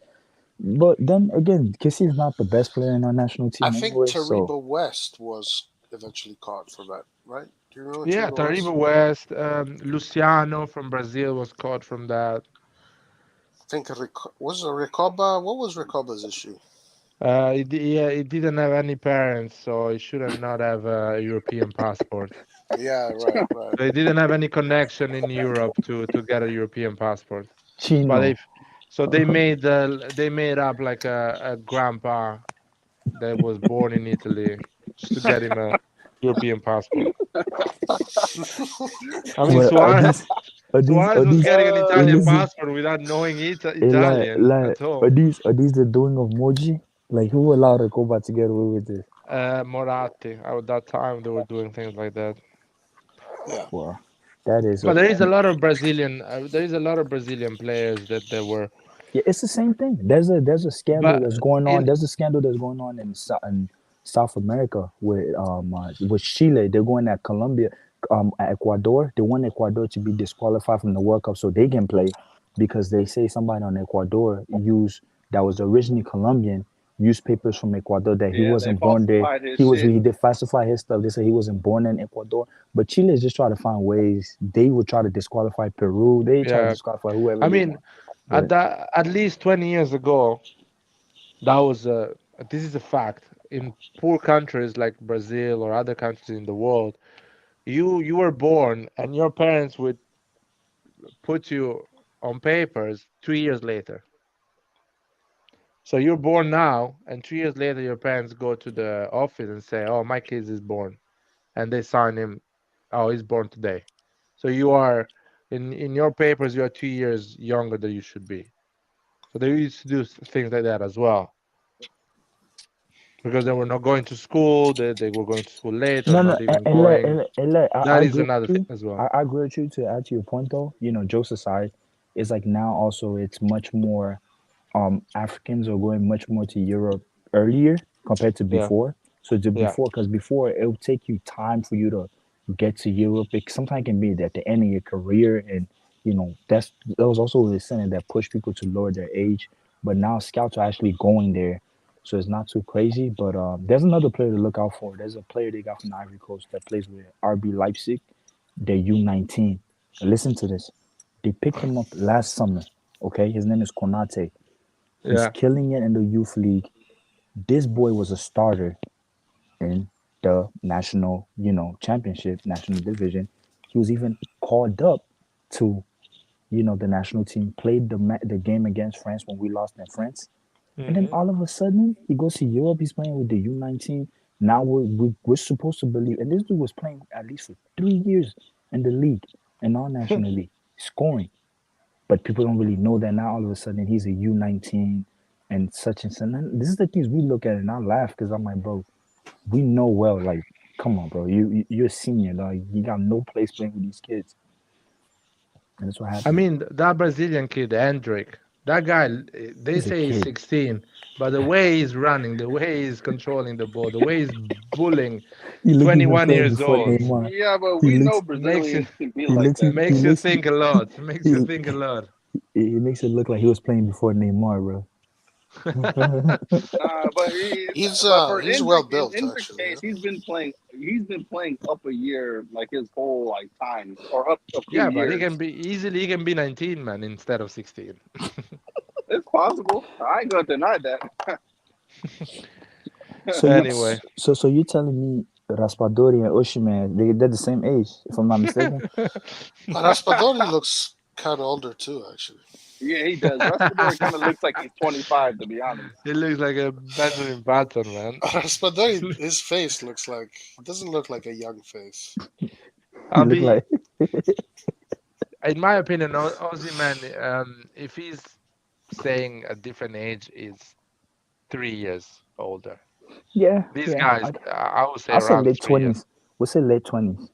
but then again, Kessie is not the best player in our national I team think anyway. So Taribo West was eventually caught for that, right? Do you remember yeah, Taribo Taribo West? West, Luciano from Brazil was caught from that. I think was it Recoba? What was Recoba's issue? He didn't have any parents, so he shouldn't not have a European passport. Yeah, right, right. They didn't have any connection in Europe to get a European passport. But Chino, they made up like a grandpa that was born in Italy just to get him a European passport. I mean, well, Suarez are was these? getting an Hey, Italian listen, passport without knowing like, Italian at all. are these the doing of Moji? Like who allowed Recoba to get away with this? Moratti, at that time they were doing things like that. Yeah. Well, that is But a there is a lot of Brazilian players that they were. yeah. It's the same thing. There's a scandal But that's going on. in There's a scandal that's going on in South America with Chile. They're going at Colombia, at Ecuador. They want Ecuador to be disqualified from the World Cup so they can play because they say somebody on Ecuador that was originally Colombian used papers from Ecuador that he Yeah, they wasn't born there. falsified his shit. He did falsify his stuff. They say he wasn't born in Ecuador. But Chile is just trying to find ways. They would try to disqualify Peru. They try to Yeah, disqualify whoever I they mean, want. But at least 20 years ago, that was this is a fact. In poor countries like Brazil or other countries in the world, you were born and your parents would put you on papers 3 years later. So you're born now, and 3 years later, your parents go to the office and say, "Oh, my kid is born," and they sign him. Oh, he's born today. So you are in your papers, you are 2 years younger than you should be. So they used to do things like that as well because they were not going to school. They were going to school late or no, no, not even going. I That is agree another with thing you. as well. I agree with you to add to your point though. Joseph's side is like now also it's much more Africans are going much more to Europe earlier compared to Yeah, before. So to yeah, before, because before it will take you time for you to get to Europe. It sometimes can be at the end of your career, and that was also the incentive that pushed people to lower their age. But now scouts are actually going there, so it's not too crazy. But there's another player to look out for. There's a player they got from the Ivory Coast that plays with RB Leipzig. They're U19. Listen to this. They picked him up last summer. Okay, his name is Konate. He's yeah. killing it in the youth league. This boy was a starter in the national, championship, national division. He was even called up to, the national team. Played the game against France when we lost in France, and then Hmm. all of a sudden he goes to Europe. He's playing with the U19. Now we're supposed to believe, and this dude was playing at least for 3 years in the league, in our national league, scoring. But people don't really know that now. All of a sudden, he's a U19 and such and such. And this is the things we look at, and I laugh because I'm like, bro, we know well. Like, come on, bro, you're a senior, like you got no place playing with these kids, and that's what I happened. mean, that Brazilian kid, Hendrick, that guy, they He's a say he's kid. 16, but the way he's running, the way he's controlling the ball, the way he's bullying He look even 21 playing years before old, Neymar. Yeah, but He we know looks, makes you Brazilians can be he like looks, that. he makes you looks, think a lot. Makes you he, think a lot. he makes it look like he was playing before Neymar, bro. But He's for well built Indrik's actually. case, he's been playing. He's been playing up a year, like his whole like time, or up a few Yeah, but years. he can be 19, man, instead of 16. It's possible. I ain't gonna deny that. So Anyway. so you're telling me Raspadori and Osimhen, they're the same age, if I'm not mistaken? Raspadori looks kind of older too, actually. Yeah, he does. Raspadori kind of looks like he's 25, to be honest. He looks like a Benjamin Button, man. Raspadori, his face doesn't look like a young face. I'll be, like... in my opinion, Osimhen, if he's saying a different age, is 3 years older. Yeah. These guys, I would say I'll say around late 3 years. 20s. We'll say late 20s.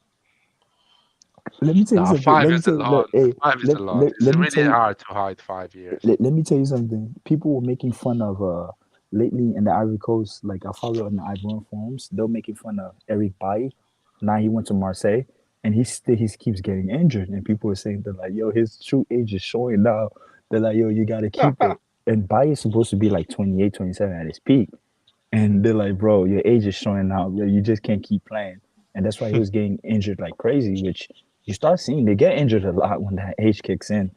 Let me tell you something. 5 is a lot. 5 is a lot. It's really hard to hide 5 years. Let me tell you something. People were making fun of lately in the Ivory Coast, like I follow on the Ivorian forums, they're making fun of Eric Bailly. Now he went to Marseille and he keeps getting injured. And people are saying they're like, yo, his true age is showing now. They're like, yo, you gotta keep it. And Bailly is supposed to be like 28, 27 at his peak. And they're like, bro, your age is showing now. Yo, you just can't keep playing. And that's why he was getting injured like crazy, which you start seeing they get injured a lot when that age kicks in.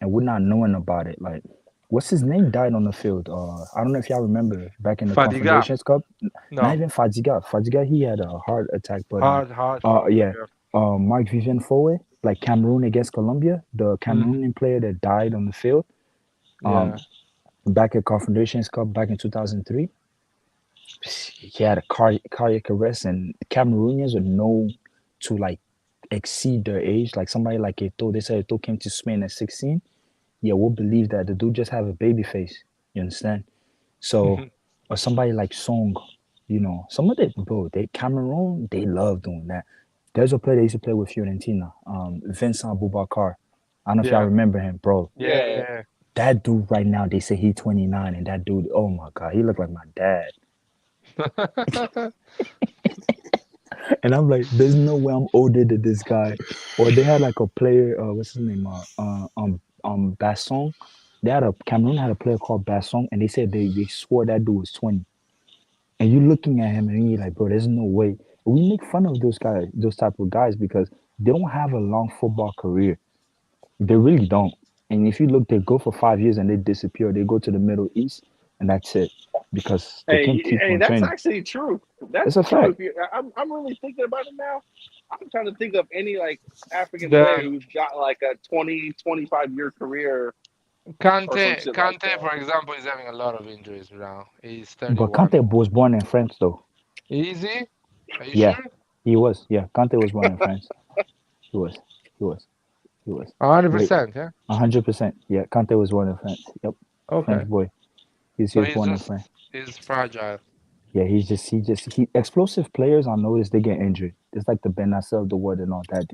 And we're not knowing about it. Like, what's his name died on the field? I don't know if y'all remember back in the Confederations Cup. No. Not even Fadiga. Fadiga, he had a heart attack. But heart. Yeah. Mark Vivien Foe, like Cameroon against Colombia, the Cameroonian player that died on the field. Back at Confederations Cup back in 2003. He had a cardiac arrest, and Cameroonians are known to like exceed their age. Like somebody like Eto'o, they said Eto'o came to Spain at 16. Yeah, we'll believe that. The dude just have a baby face. You understand? So, or somebody like Song, you know, some of the Cameroon, they love doing that. There's a player that used to play with Fiorentina, Vincent Boubacar. I don't know if y'all remember him, bro. Yeah. That dude right now, they say he's 29, and that dude, oh my God, he looked like my dad. And I'm like, there's no way I'm older than this guy. Or they had like a player, what's his name? Basson. Cameroon had a player called Basson, and they said they swore that dude was 20. And you're looking at him and you're like, bro, there's no way. We make fun of those guys, those type of guys, because they don't have a long football career. They really don't. And if you look, they go for 5 years and they disappear. They go to the Middle East and that's it. Because they can't keep on that's training. actually true. That's a true. fact. I'm really thinking about it now. I'm trying to think of any like African player who's got like a 20, 25 year career. Kante, for example, is having a lot of injuries now. He's 31. But Kante was born in France, though. Is he? Are you Yeah, sure? he was. Yeah, Kante was born in France. He was. 100%, yeah? 100%. Yeah, Kante was born in France. Yep. Okay. French boy. He's born in France. He's fragile. Yeah, he explosive players, I noticed they get injured. It's like the Ben Nasser of the world and all that.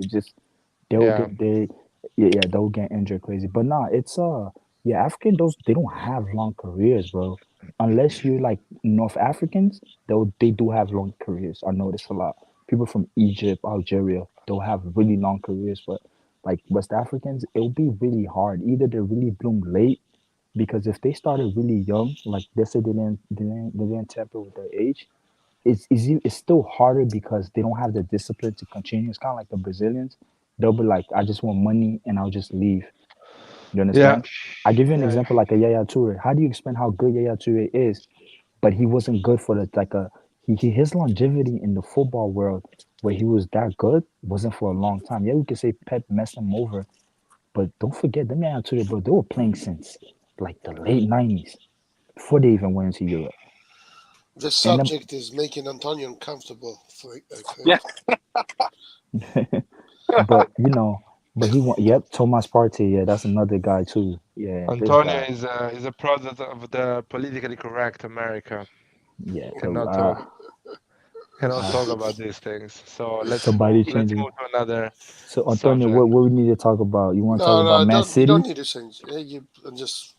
They'll get injured crazy. But nah, it's African, they don't have long careers, bro. Unless you're like North Africans, they do have long careers. I notice a lot. People from Egypt, Algeria, they'll have really long careers, but like West Africans, it'll be really hard. Either they really bloom late, because if they started really young, like they said they didn't tamper with their age, it's still harder because they don't have the discipline to continue. It's kind of like the Brazilians. They'll be like, I just want money and I'll just leave. You understand? I give you an example like a Yaya Toure. How do you explain how good Yaya Toure is, but he wasn't good for his longevity in the football world where he was that good wasn't for a long time. Yeah, we could say Pep messed him over, but don't forget them Yaya Toure, bro. They were playing since like the late 90s before they even went into Europe. The subject is making Antonio uncomfortable. Yeah. But he won. Yep, Thomas Partey. Yeah, that's another guy too. Yeah, Antonio is a product of the politically correct America. Yeah, cannot talk about these things. So let's move to another. So Antonio, what we need to talk about? You want to talk about Man City? You don't need to say. You just.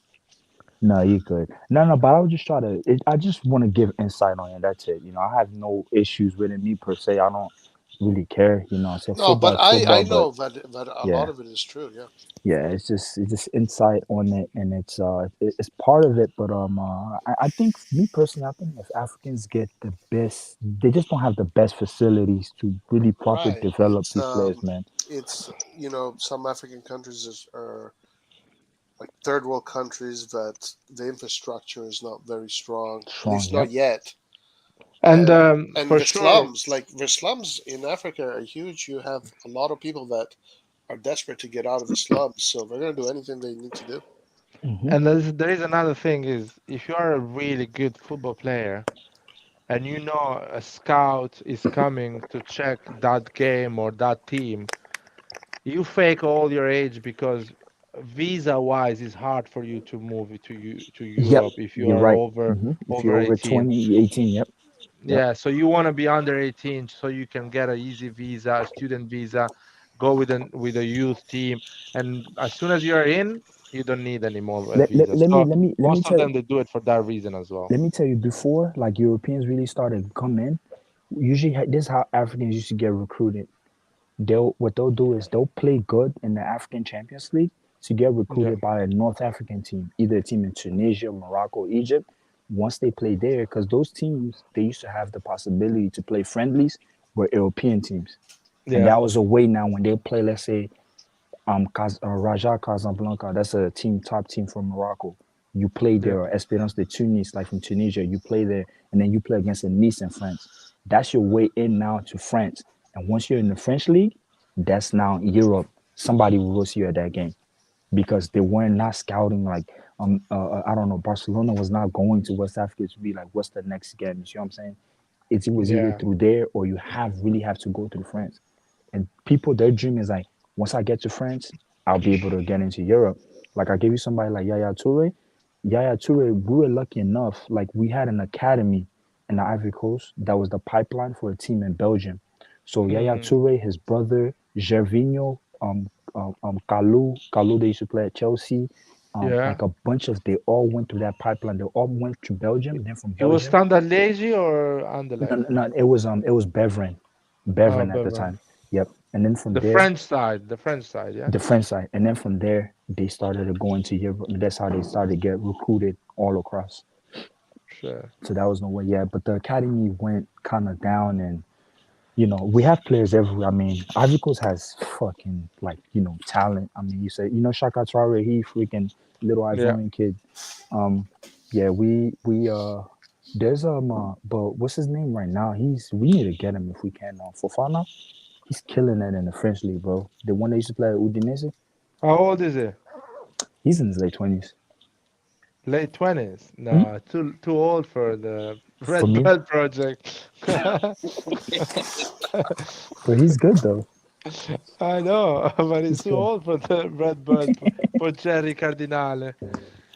No, you good. No, but I was just I just want to give insight on it. That's it. I have no issues with it, me per se. I don't. really care. You know, so No, but I football, know but that a yeah, lot of it is true. Yeah. yeah, it's just insight on it, and it's part of it. But I think me personally, I think if Africans get the best, they just don't have the best facilities to really properly Right. develop these players, man. It's some African countries are like third world countries that the infrastructure is not very strong, at Strong, least not yep. yet. And And for the sure, slums, like the slums in Africa are huge. You have a lot of people that are desperate to get out of the slums, so they're gonna do anything they need to do. Hmm. and there is another thing is if you are a really good football player and you know a scout is coming to check that game or that team, you fake all your age because visa-wise it's hard for you to move to Yep, Europe if you you're are right. If over you're over 18. 20, 18, yep, yep. Yeah, so you want to be under 18 so you can get a easy visa, a student visa, go with a youth team, and as soon as you're in, you don't need any more visa. So Let me most of tell them they do it for that reason as well. let me tell you, before like Europeans really started to come in, usually this is how Africans used to get recruited. They'll do is they'll play good in the African Champions League to get Yeah, recruited by a North African team, either a team in Tunisia, Morocco, Egypt. Once they play there, because those teams they used to have the possibility to play friendlies with European teams, and yeah, that was a way now when they play, let's say Raja Casablanca, that's a team, top team from Morocco. You play yeah, there, or Esperance de Tunis, like from Tunisia, you play there, and then you play against a Nice in France. That's your way in now to France. And once you're in the French league, that's now Europe. Somebody will see you at that game because they weren't not scouting like I don't know, Barcelona was not going to West Africa to be like what's the next game. You see what I'm saying? It was either yeah, through there or you really have to go through France. And people, their dream is like, once I get to France, I'll be able to get into Europe. Like I gave you somebody like Yaya Toure. Yaya Toure, we were lucky enough, like we had an academy in the Ivory Coast that was the pipeline for a team in Belgium. So Yaya mm, Toure, his brother Gervinho, Kalou, they used to play at Chelsea. yeah. Like a bunch of, they all went through that pipeline. They all went to Belgium. Then from It was Belgium, Standard Liège or no, Anderlecht? no, no, it was Beveren, Oh, Beveren at the Beveren. time. Yep. And then from The there, French side, the French side, yeah. the French side, and then from there they started to go into Europe. And that's how they started to get recruited all across. Sure. So that was no way, yeah. But the academy went kind of down, and we have players everywhere. I mean, Ivory Coast has fucking like talent. I mean, you say Shaka Traore, he freaking little Yeah. Ivorian kid. Yeah, we there's but what's his name right now? We need to get him if we can. Fofana, he's killing it in the French league, bro. The one that used to play at Udinese, How old is he? he's in his late 20s. Late 20s. Hmm? No, too old for the For Red me, Bull project. but he's good though. I know, but he's He's too good. old for the Red Bull for Cherry Cardinale.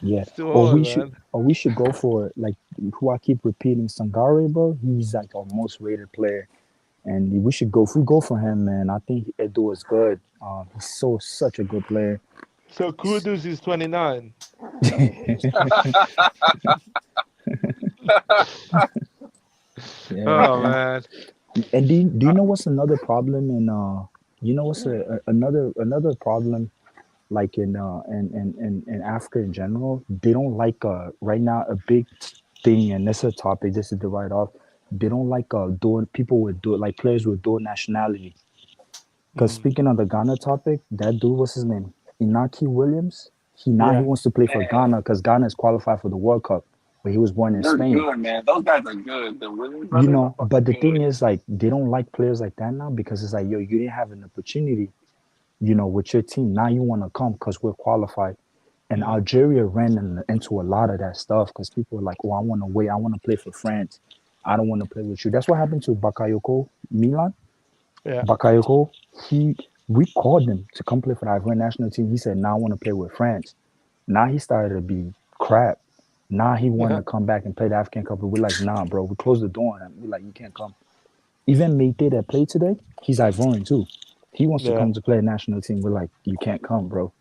Yeah. He's too old, man. Or we should go for like who I keep repeating, Sangare, bro. He's like our most rated player, and we should go. If we go for him, man, I think Edo is good. He's such a good player. So Kudus is 29. Yeah. Oh man. And do you know what's another problem in what's another problem like in Africa in general? They don't like right now a big thing, and this is a topic. This is the write off. They don't like doing people with like players with dual nationality. Because Mm. speaking of the Ghana topic, that dude, what's his name? Inaki Williams. He Yeah. wants to play for Man, Ghana because Ghana is qualified for the World Cup, but he was born in they're Spain. good, man. Those guys are good. The Williams brothers are But fucking the thing good. is, like, they don't like players like that now because it's like, yo, you didn't have an opportunity, with your team. Now you want to come because we're qualified. And Mm. Algeria ran into a lot of that stuff because people were like, oh, I want to wait. I want to play for France. I don't want to play with you. That's what happened to Bakayoko Milan. Yeah. Bakayoko, we called him to come play for the Ivorian national team. He said, "Now I want to play with France." Now he started to be crap. Now he wanted Yeah. to come back and play the African Cup. But we're like, nah, bro. We closed the door on him. We're like, you can't come. Even Mayte that played today, he's Ivorian too. He wants to Yeah. come to play a national team. We're like, you can't come, bro.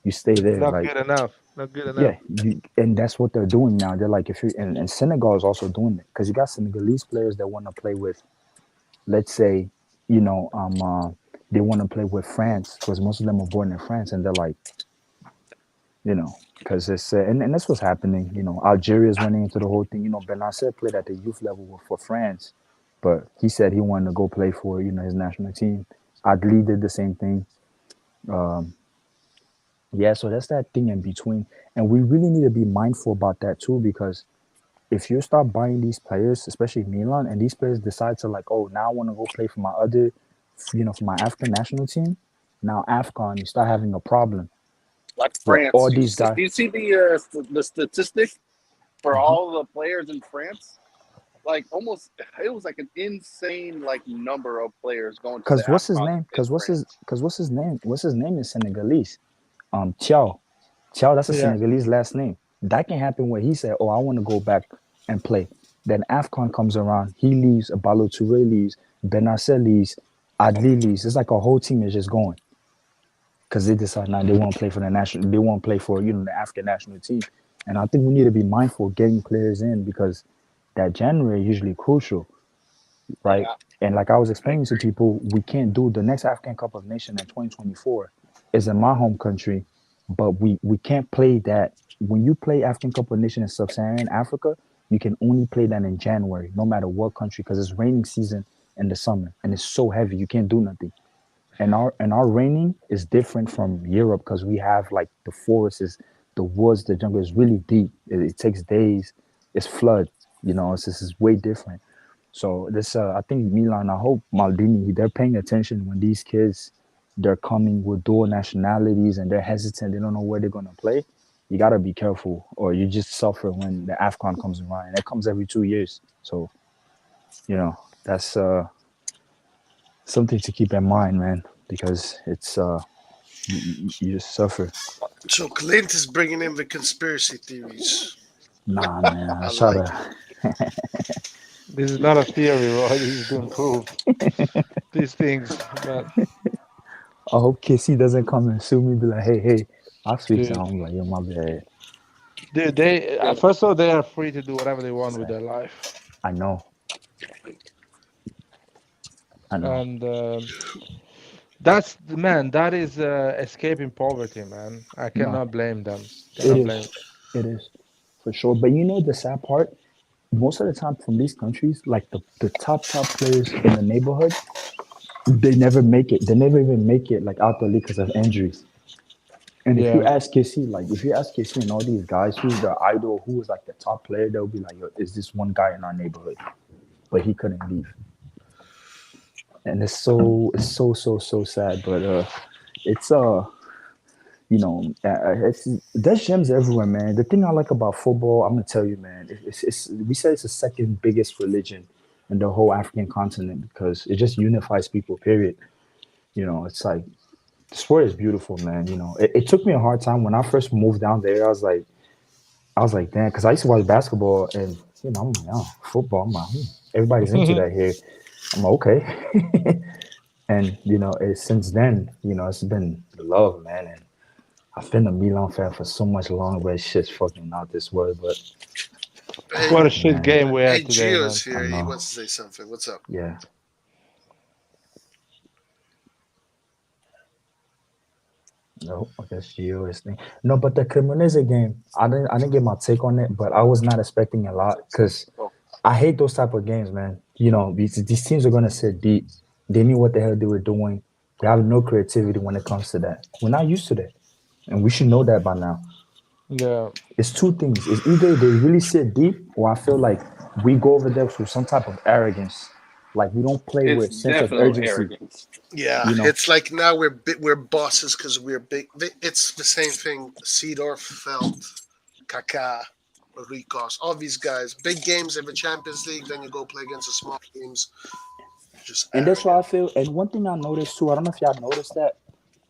You stay there. Not Like, good enough. Not good enough. yeah, and that's what they're doing now. They're like, if you and Senegal is also doing it because you got Senegalese players that want to play with, let's say, they want to play with France because most of them are born in France, and they're like, because it's and that's what's happening. Algeria's running into the whole thing. Benacer played at the youth level for France, but he said he wanted to go play for his national team. Adli did the same thing. Yeah, so that's that thing in between, and we really need to be mindful about that too, because if you start buying these players, especially Milan, and these players decide to like, oh, now I want to go play for my other, for my African national team. Now AFCON, you start having a problem. Like Where France, all these guys. do you see the statistic for all the players in France? Like almost, it was like an insane like number of players going to the Because what's his AFCON name? in France. What's his name? What's his name is Senegalese. Thiaw. Thiaw, that's a Senegalese last name. That can happen where he said, oh, I want to go back and play. Then AFCON comes around, he leaves, Abalo Touré leaves, Benacer leaves, Adli leaves. It's like a whole team is just going. Because they decide now they want to play for they want to play for, the African national team. And I think we need to be mindful of getting players in, because that January is usually crucial, right? Yeah. And like I was explaining to people, we can't do the next African Cup of Nations in 2024 is in my home country, but we can't play that. When you play African Cup of Nations in Sub-Saharan Africa, you can only play that in January, no matter what country, because it's raining season in the summer and it's so heavy you can't do nothing. And our raining is different from Europe because we have like the forests, the woods, the jungle is really deep. It takes days. It's flood. This is way different. So this, I think Milan, I hope Maldini, they're paying attention when these kids, they're coming with dual nationalities and they're hesitant. They don't know where they're going to play. You got to be careful, or you just suffer when the AFCON comes around. And that comes every 2 years. So, that's something to keep in mind, man, because it's you just suffer. So Clint is bringing in the conspiracy theories. Nah, man. I I try like to. This is not a theory, right? This has been proved. These things, but I hope KC doesn't come and sue me. Be like, hey, I speak to dude, him. I'm like, yo, my bad. dude, they first of all, they are free to do whatever they want with their life, I know. and that's man. That is escaping poverty, man. I cannot blame them. It is for sure. But the sad part, most of the time from these countries, like the top players in the neighborhood, they never make it. They never even make it like out the league because of injuries. And if you ask KC and all these guys, who's the idol, who was like the top player, they'll be like, yo, is this one guy in our neighborhood? But he couldn't leave. And it's so sad. But it's there's gems everywhere, man. The thing I like about football, I'm gonna tell you, man, we say it's the second biggest religion in the whole African continent because it just unifies people, period. It's like the sport is beautiful, man. It took me a hard time when I first moved down there. I was like, damn, because I used to watch basketball and I'm like, oh, football. I'm like, everybody's into that here. I'm like, okay. And since then, it's been the love, man. And I've been a Milan fan for so much longer, but it's just fucking not this word. But what a shit game we had today, man. Gio's here. He wants to say something. What's up? Yeah. No, I guess Gio is thing. No, but the Cremonese game, I didn't get my take on it, but I was not expecting a lot because I hate those type of games, man. These teams are gonna sit deep. They knew what the hell they were doing. They have no creativity when it comes to that. We're not used to that, and we should know that by now. Yeah, it's two things. It's either they really sit deep, or I feel like we go over there with some type of arrogance. Like we don't play with sense of urgency. Arrogance. Yeah, it's like now we're bosses because we're big. It's the same thing. Seedorf, Felt, Kaká, Ricos, all these guys. Big games in the Champions League, then you go play against the small teams. And that's why I feel. And one thing I noticed too, I don't know if y'all noticed that.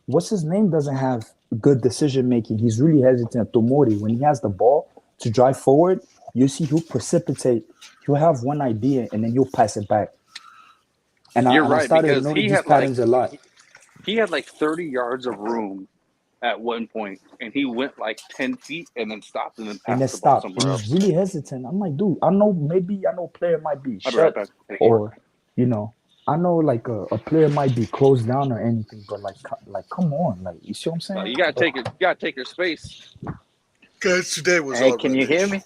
What's his name doesn't have good decision making. He's really hesitant. Tomori, when he has the ball to drive forward, you see he'll precipitate. He'll have one idea and then he'll pass it back. And You're right, I started because noticing these patterns a lot. He had like 30 yards of room at one point, and he went like 10 feet and then stopped and then passed the ball somewhere else. He's really hesitant. I'm like, dude, I know player might be shut or I know like a player might be closed down or anything, but like come on, like you see what I'm saying? You gotta take your space. Guys, today was Hey, all can you hear me?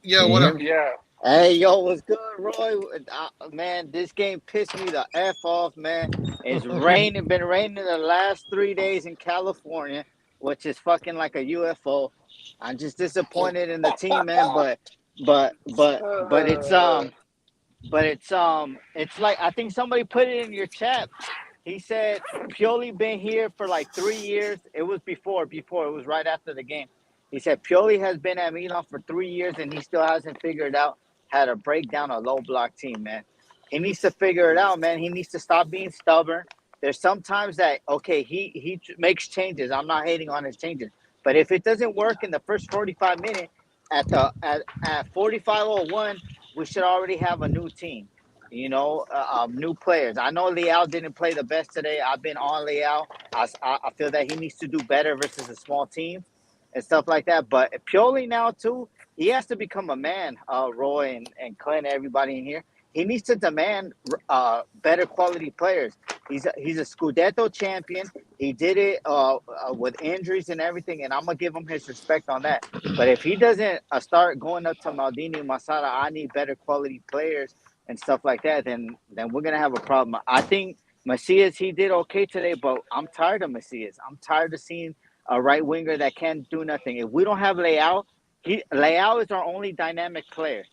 Yeah, Can you what hear up? me? Yeah. Hey, yo, what's good, Roy? Man, this game pissed me the F off, man. It's raining, been raining the last 3 days in California, which is fucking like a UFO. I'm just disappointed in the team, man, but it's like I think somebody put it in your chat. He said Pioli been here for like 3 years. It was before it was right after the game. He said Pioli has been at Milan for 3 years and he still hasn't figured out how to break down a low block team, man. He needs to figure it out, man. He needs to stop being stubborn. There's sometimes that he makes changes. I'm not hating on his changes, but if it doesn't work in the first 45 minutes, at 45:01, we should already have a new team. New players. I know Leao didn't play the best today. I've been on Leao. I feel that he needs to do better versus a small team and stuff like that. But Pioli now, too, he has to become a man, Roy and Clint, everybody in here. He needs to demand better quality players. He's a Scudetto champion. He did it with injuries and everything, and I'm going to give him his respect on that. But if he doesn't start going up to Maldini and Masada, I need better quality players and stuff like that, then we're going to have a problem. I think Macias, he did okay today, but I'm tired of Macias. I'm tired of seeing a right winger that can't do nothing. If we don't have Leao, Leao is our only dynamic player.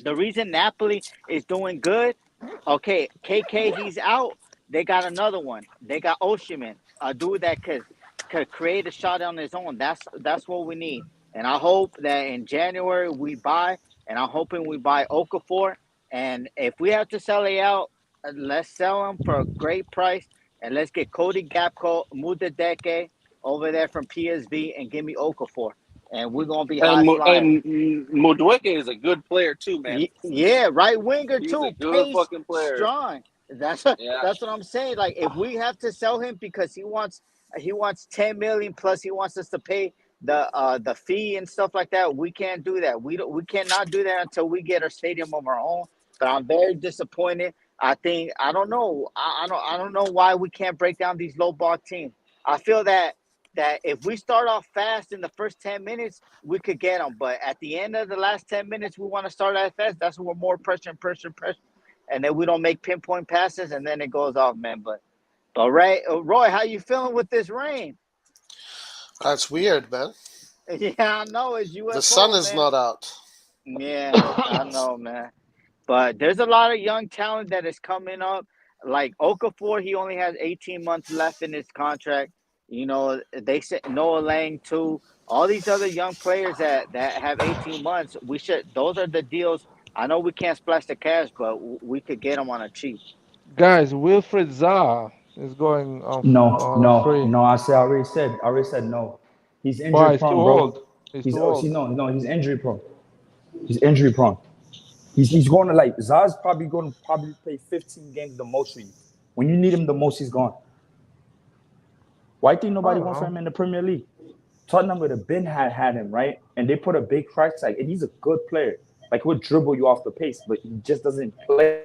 The reason Napoli is doing good, okay, KK, he's out. They got another one. They got Osimhen, a dude that could create a shot on his own. That's what we need. And I hope that in January we buy, and I'm hoping we buy Okafor. And if we have to sell it out, let's sell him for a great price. And let's get Cody Gakpo, Mudadeke over there from PSV and give me Okafor. And we're going to be high flying. And Modueke is a good player too, man. Yeah, right winger He's too. a good Pace, fucking player. strong. That's what I'm saying. Like if we have to sell him because he wants 10 million plus he wants us to pay the fee and stuff like that, we can't do that. We cannot do that until we get our stadium of our own. But I'm very disappointed. I don't know. I don't know why we can't break down these low block teams. I feel that if we start off fast in the first 10 minutes, we could get them. But at the end of the last 10 minutes, we want to start out fast. That's when we're more pressure. And then we don't make pinpoint passes, and then it goes off, man. But Roy, how you feeling with this rain? That's weird, man. Yeah, I know. It's UFO, the sun is man. not out. Yeah, I know, man. But there's a lot of young talent that is coming up. Like Okafor, he only has 18 months left in his contract. They said Noah Lang too. All these other young players that have 18 months, those are the deals. I know we can't splash the cash, but we could get them on a cheap. Guys, Wilfred Zaha is going on free. No. I already said no. He's injury Why? He's prone, too bro. old. He's too old. He's injury prone. He's injury prone. He's going to Zaha's probably going to play 15 games the most for you. When you need him the most, he's gone. Why think nobody went for him in the Premier League? Tottenham would have been had him, right? And they put a big price tag, and he's a good player. Like, he'll dribble you off the pace, but he just doesn't play.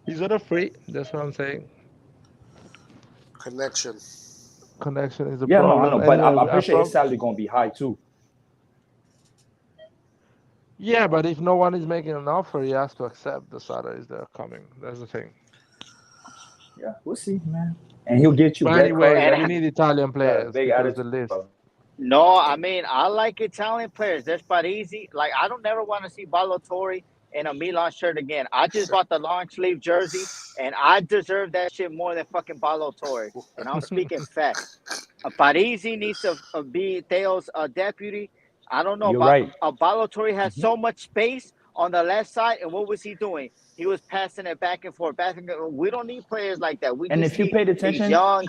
He's on a free. That's what I'm saying. Connection is a problem. No, I know, but I'm pretty sure his salary going to be high, too. Yeah, but if no one is making an offer, he has to accept the salaries that are coming. That's the thing. Yeah, we'll see, man. And he'll get you. But anyway, we need Italian players. Big Because the list. No, I mean, I like Italian players. There's Parisi. Like, I don't never want to see Ballotori in a Milan shirt again. I just bought the long sleeve jersey, and I deserve that shit more than fucking Ballotori. And I'm speaking facts. Parisi needs to be Theo's deputy. I don't know. You're right. Ballotori has so much space on the left side, and what was he doing? He was passing it back and forth. We don't need players like that. We and just if you paid attention, young,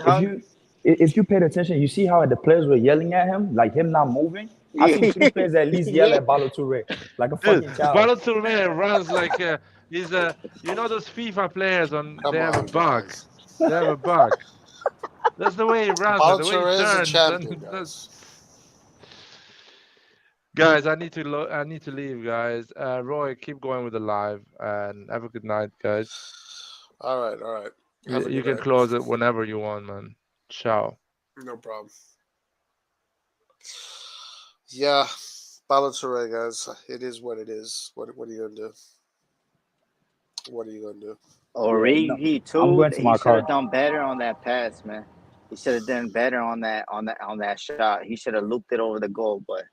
if you paid attention, you see how the players were yelling at him, like him not moving. I seen 2 players at least yell at Ballotori like a fucking child. Ballotori runs like he's a. You know those FIFA players they have a bug. They have a bug. That's the way he runs. The way he turns. Guys, I need to leave, guys. Roy, keep going with the live and have a good night, guys. All right, all right. You can close it whenever you want, man. Ciao. No problem. Yeah, Balotelli, guys. It is what it is. What are you gonna do? What are you gonna do? Origi too. I'm going to my He should car. have done better on that pass, man. He should have done better on that shot. He should have looped it over the goal, but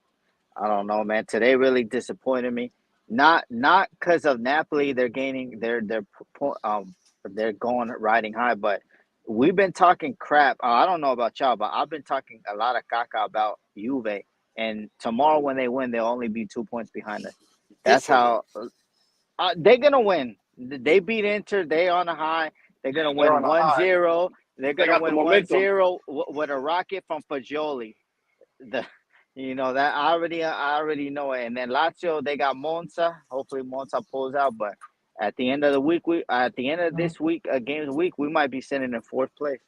I don't know, man. Today really disappointed me. Not because of Napoli. They're gaining. They're going riding high, but we've been talking crap. I don't know about y'all, but I've been talking a lot of caca about Juve. And tomorrow when they win, they'll only be 2 points behind us. That's how they're gonna win. They beat Inter. They on a high. They're gonna win 1-0. They're gonna win 1-0 with a rocket from Fagioli. That I already know it. And then Lazio, they got Monza. Hopefully Monza pulls out. But at the end of the week, this week, games week, we might be sitting in 4th place.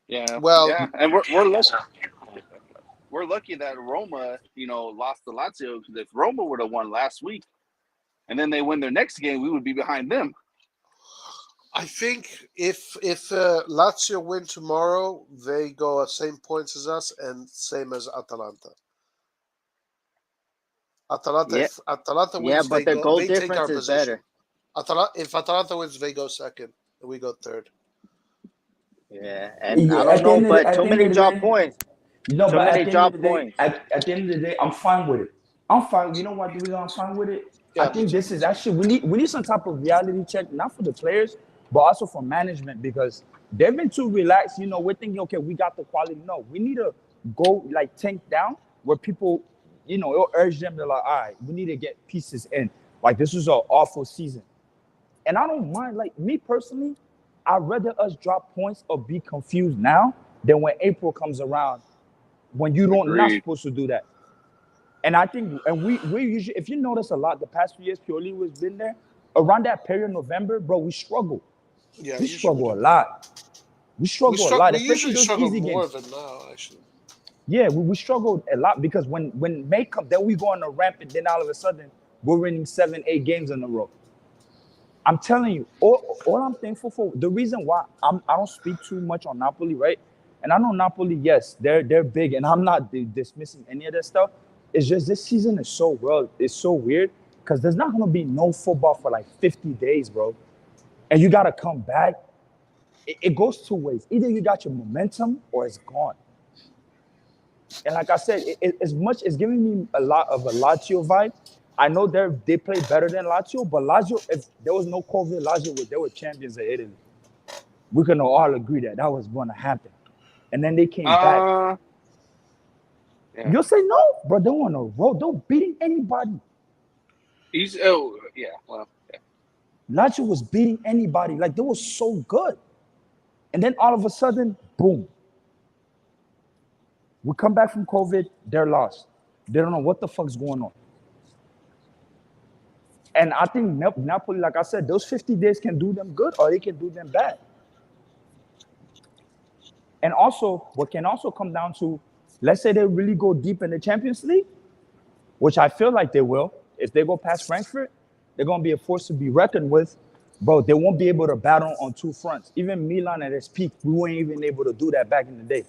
Yeah. Well, yeah, and we're lucky. We're lucky that Roma, lost to Lazio. Because if Roma would have won last week, and then they win their next game, we would be behind them. I think if Lazio win tomorrow, they go same points as us and same as Atalanta. If Atalanta wins, but their goal they take difference our is position. better. If Atalanta wins, they go second and we go third. Yeah, and I don't know, but too many drop points. No, too but many at the drop end of the day, points. at the end of the day, I'm fine with it. I'm fine. You know what? The reason I'm fine with it, Yeah, I think this is actually we need some type of reality check, not for the players, but also for management, because they've been too relaxed. We're thinking, okay, we got the quality. No, we need to go tank down where people, it'll urge them to all right, we need to get pieces in. Like this was an awful season, and I don't mind. Like me personally, I'd rather us drop points or be confused now than when April comes around, when you don't not supposed to do that. And I think, and we usually, if you notice a lot, the past few years, Pioli was been there around that period, November, bro. We struggle. Yeah, we struggle a lot. We struggle a lot. We usually struggle easy more games. than now, actually. Yeah, we struggled a lot because when May comes, then we go on a ramp, and then all of a sudden we're winning 7-8 games in a row. I'm telling you, all I'm thankful for, the reason why I don't speak too much on Napoli, right? And I know Napoli, yes, they're big, and I'm not dismissing any of that stuff. It's just this season is so weird because there's not gonna be no football for like 50 days, bro. And you gotta come back. It goes 2 ways. Either you got your momentum or it's gone. And like I said, as much as giving me a lot of a Lazio vibe, I know they play better than Lazio, but Lazio, if there was no COVID, Lazio they were champions of Italy. We can all agree that was going to happen. And then they came back. Yeah. You'll say no, bro. They on a road. They're beating anybody. Well, yeah. Lazio was beating anybody. Like they were so good. And then all of a sudden, boom. We come back from COVID, they're lost. They don't know what the fuck's going on. And I think Napoli, like I said, those 50 days can do them good or they can do them bad. And also, what can also come down to, let's say they really go deep in the Champions League, which I feel like they will. If they go past Frankfurt, they're going to be a force to be reckoned with. Bro, they won't be able to battle on 2 fronts. Even Milan at its peak, we weren't even able to do that back in the day.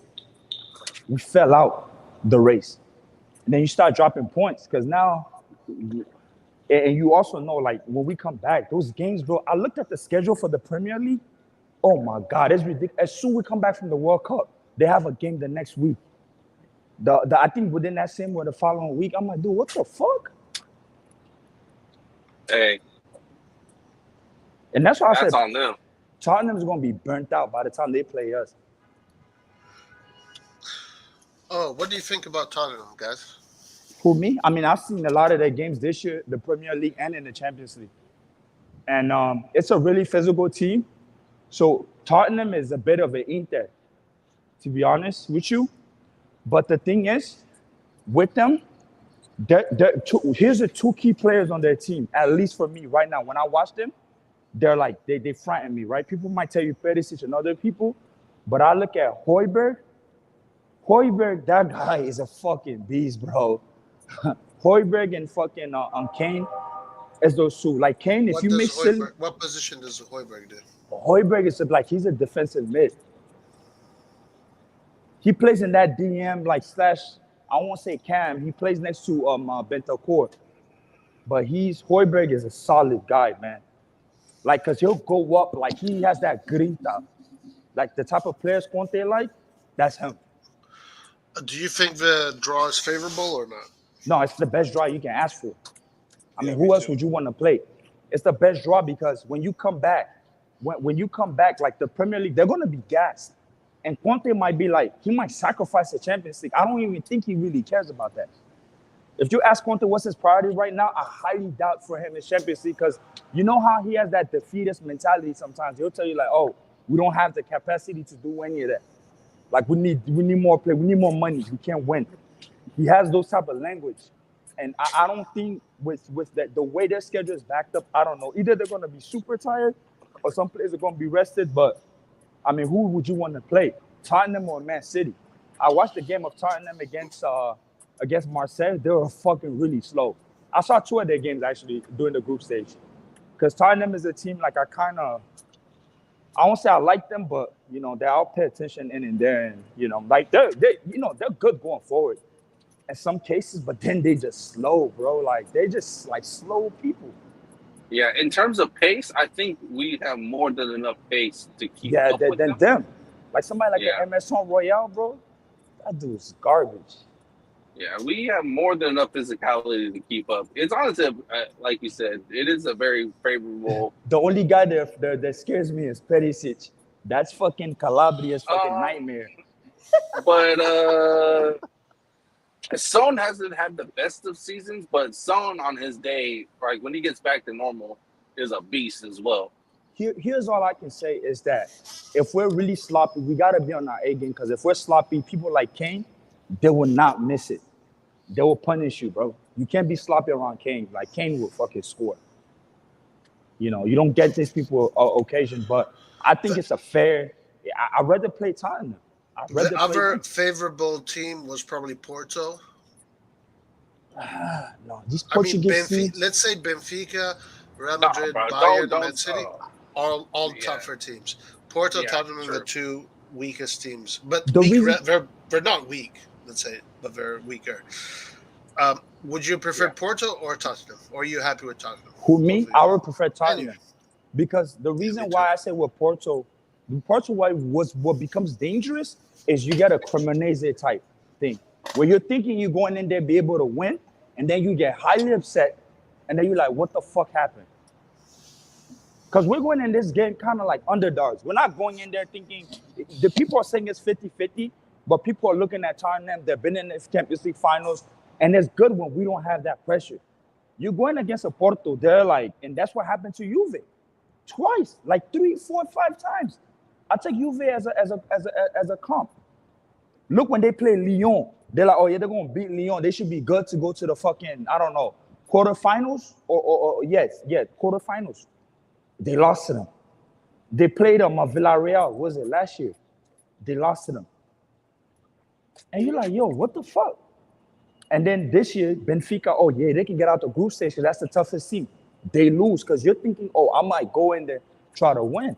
We fell out the race. And then you start dropping points because now, and you also know, like, when we come back, those games, bro, I looked at the schedule for the Premier League. Oh, my God, it's ridiculous. As soon as we come back from the World Cup, they have a game the next week. I think within that same or the following week, I'm like, dude, what the fuck? Hey. And that's why I said on them. Tottenham's going to be burnt out by the time they play us. Oh, what do you think about Tottenham, guys? Who, me? I mean, I've seen a lot of their games this year, the Premier League and in the Champions League. And it's a really physical team. So Tottenham is a bit of an Inter, to be honest with you. But the thing is, with them, here's the 2 key players on their team, at least for me right now. When I watch them, they're like, they frighten me, right? People might tell you Perisic and other people, but I look at Højbjerg Højbjerg, that guy is a fucking beast, bro. Højbjerg and fucking Kane as those two. Like Kane, if What you does make silly, What position does Højbjerg do? Højbjerg is like he's a defensive mid. He plays in that DM like slash. I won't say cam. He plays next to Bentancur, but Højbjerg is a solid guy, man. Like, cause he'll go up like he has that grinta, like the type of players Conte like. That's him. Do you think the draw is favorable or not? No, it's the best draw you can ask for. I mean, who else would you want to play? It's the best draw because when you come back, when you come back, like the Premier League, they're gonna be gassed. And Conte might be like, he might sacrifice the Champions League. I don't even think he really cares about that. If you ask Conte what's his priority right now, I highly doubt for him in Champions League because you know how he has that defeatist mentality sometimes. He'll tell you like, oh, we don't have the capacity to do any of that. Like we need more play, we need more money, we can't win. He has those type of language. And I don't think with that the way their schedule is backed up, I don't know. Either they're gonna be super tired or some players are gonna be rested, but I mean, who would you want to play? Tottenham or Man City? I watched the game of Tottenham against Marseille. They were fucking really slow. I saw 2 of their games actually during the group stage. Because Tottenham is a team like I won't say I like them, but you know, I'll pay attention in and there, and you know, like they're good going forward in some cases, but then they just slow, bro. Like they just like slow people. Yeah, in terms of pace, I think we have more than enough pace to keep up with them. Like somebody like Emerson Royale, bro. That dude's garbage. Yeah, we have more than enough physicality to keep up. It's honestly, like you said, it is a very favorable. The only guy that scares me is Perisic. That's fucking Calabria's fucking nightmare. But Son hasn't had the best of seasons, but Son on his day, like when he gets back to normal, is a beast as well. Here's all I can say is that if we're really sloppy, we got to be on our A game, because if we're sloppy, people like Kane, they will not miss it. They will punish you, bro. You can't be sloppy around Kane. Like, Kane will fucking score. You know, you don't get these people occasion, but I think it's a fair. I'd rather play Tottenham. The other favorable team was probably Porto. No, these Portuguese teams. Let's say Benfica, Real Madrid, Bayern, Man City, all tougher teams. Porto, Tottenham, the 2 weakest teams, but they're not weak. Let's say, but they're weaker. Would you prefer Porto or Tottenham? Or are you happy with Tottenham? Who, me? I would prefer Tottenham. Because the reason why I say with Porto what becomes dangerous is you get a Cremonese type thing. Where you're thinking you're going in there be able to win, and then you get highly upset, and then you're like, what the fuck happened? Because we're going in this game kind of like underdogs. We're not going in there thinking, the people are saying it's 50-50, but people are looking at Tottenham, they've been in the Champions League finals, and it's good when we don't have that pressure. You're going against a Porto, they're like, and that's what happened to Juve. Twice, like 3, 4, 5 times. I take Juve as a comp. Look, when they play Lyon, they're like, oh yeah, they're going to beat Lyon. They should be good to go to the fucking, I don't know, quarterfinals or quarterfinals. They lost to them. They played Villarreal, was it last year? They lost to them. And you're like, yo, what the fuck? And then this year, Benfica, oh yeah, they can get out the group stage because that's the toughest team. They lose because you're thinking, oh, I might go in there, try to win.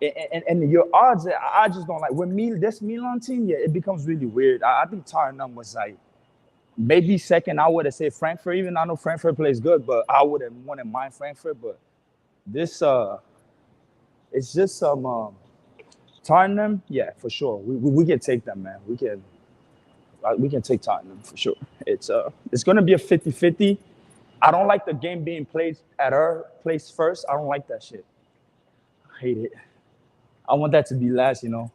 And your odds, I just don't like. With this Milan team, yeah, it becomes really weird. I think Tottenham was like maybe second. I would have said Frankfurt, even though I know Frankfurt plays good, but I would have wanted mine Frankfurt. But this, it's just some Tottenham, yeah, for sure. We can take them, man. We can take Tottenham for sure. It's going to be a 50-50. I don't like the game being played at our place first. I don't like that shit. I hate it. I want that to be last, you know.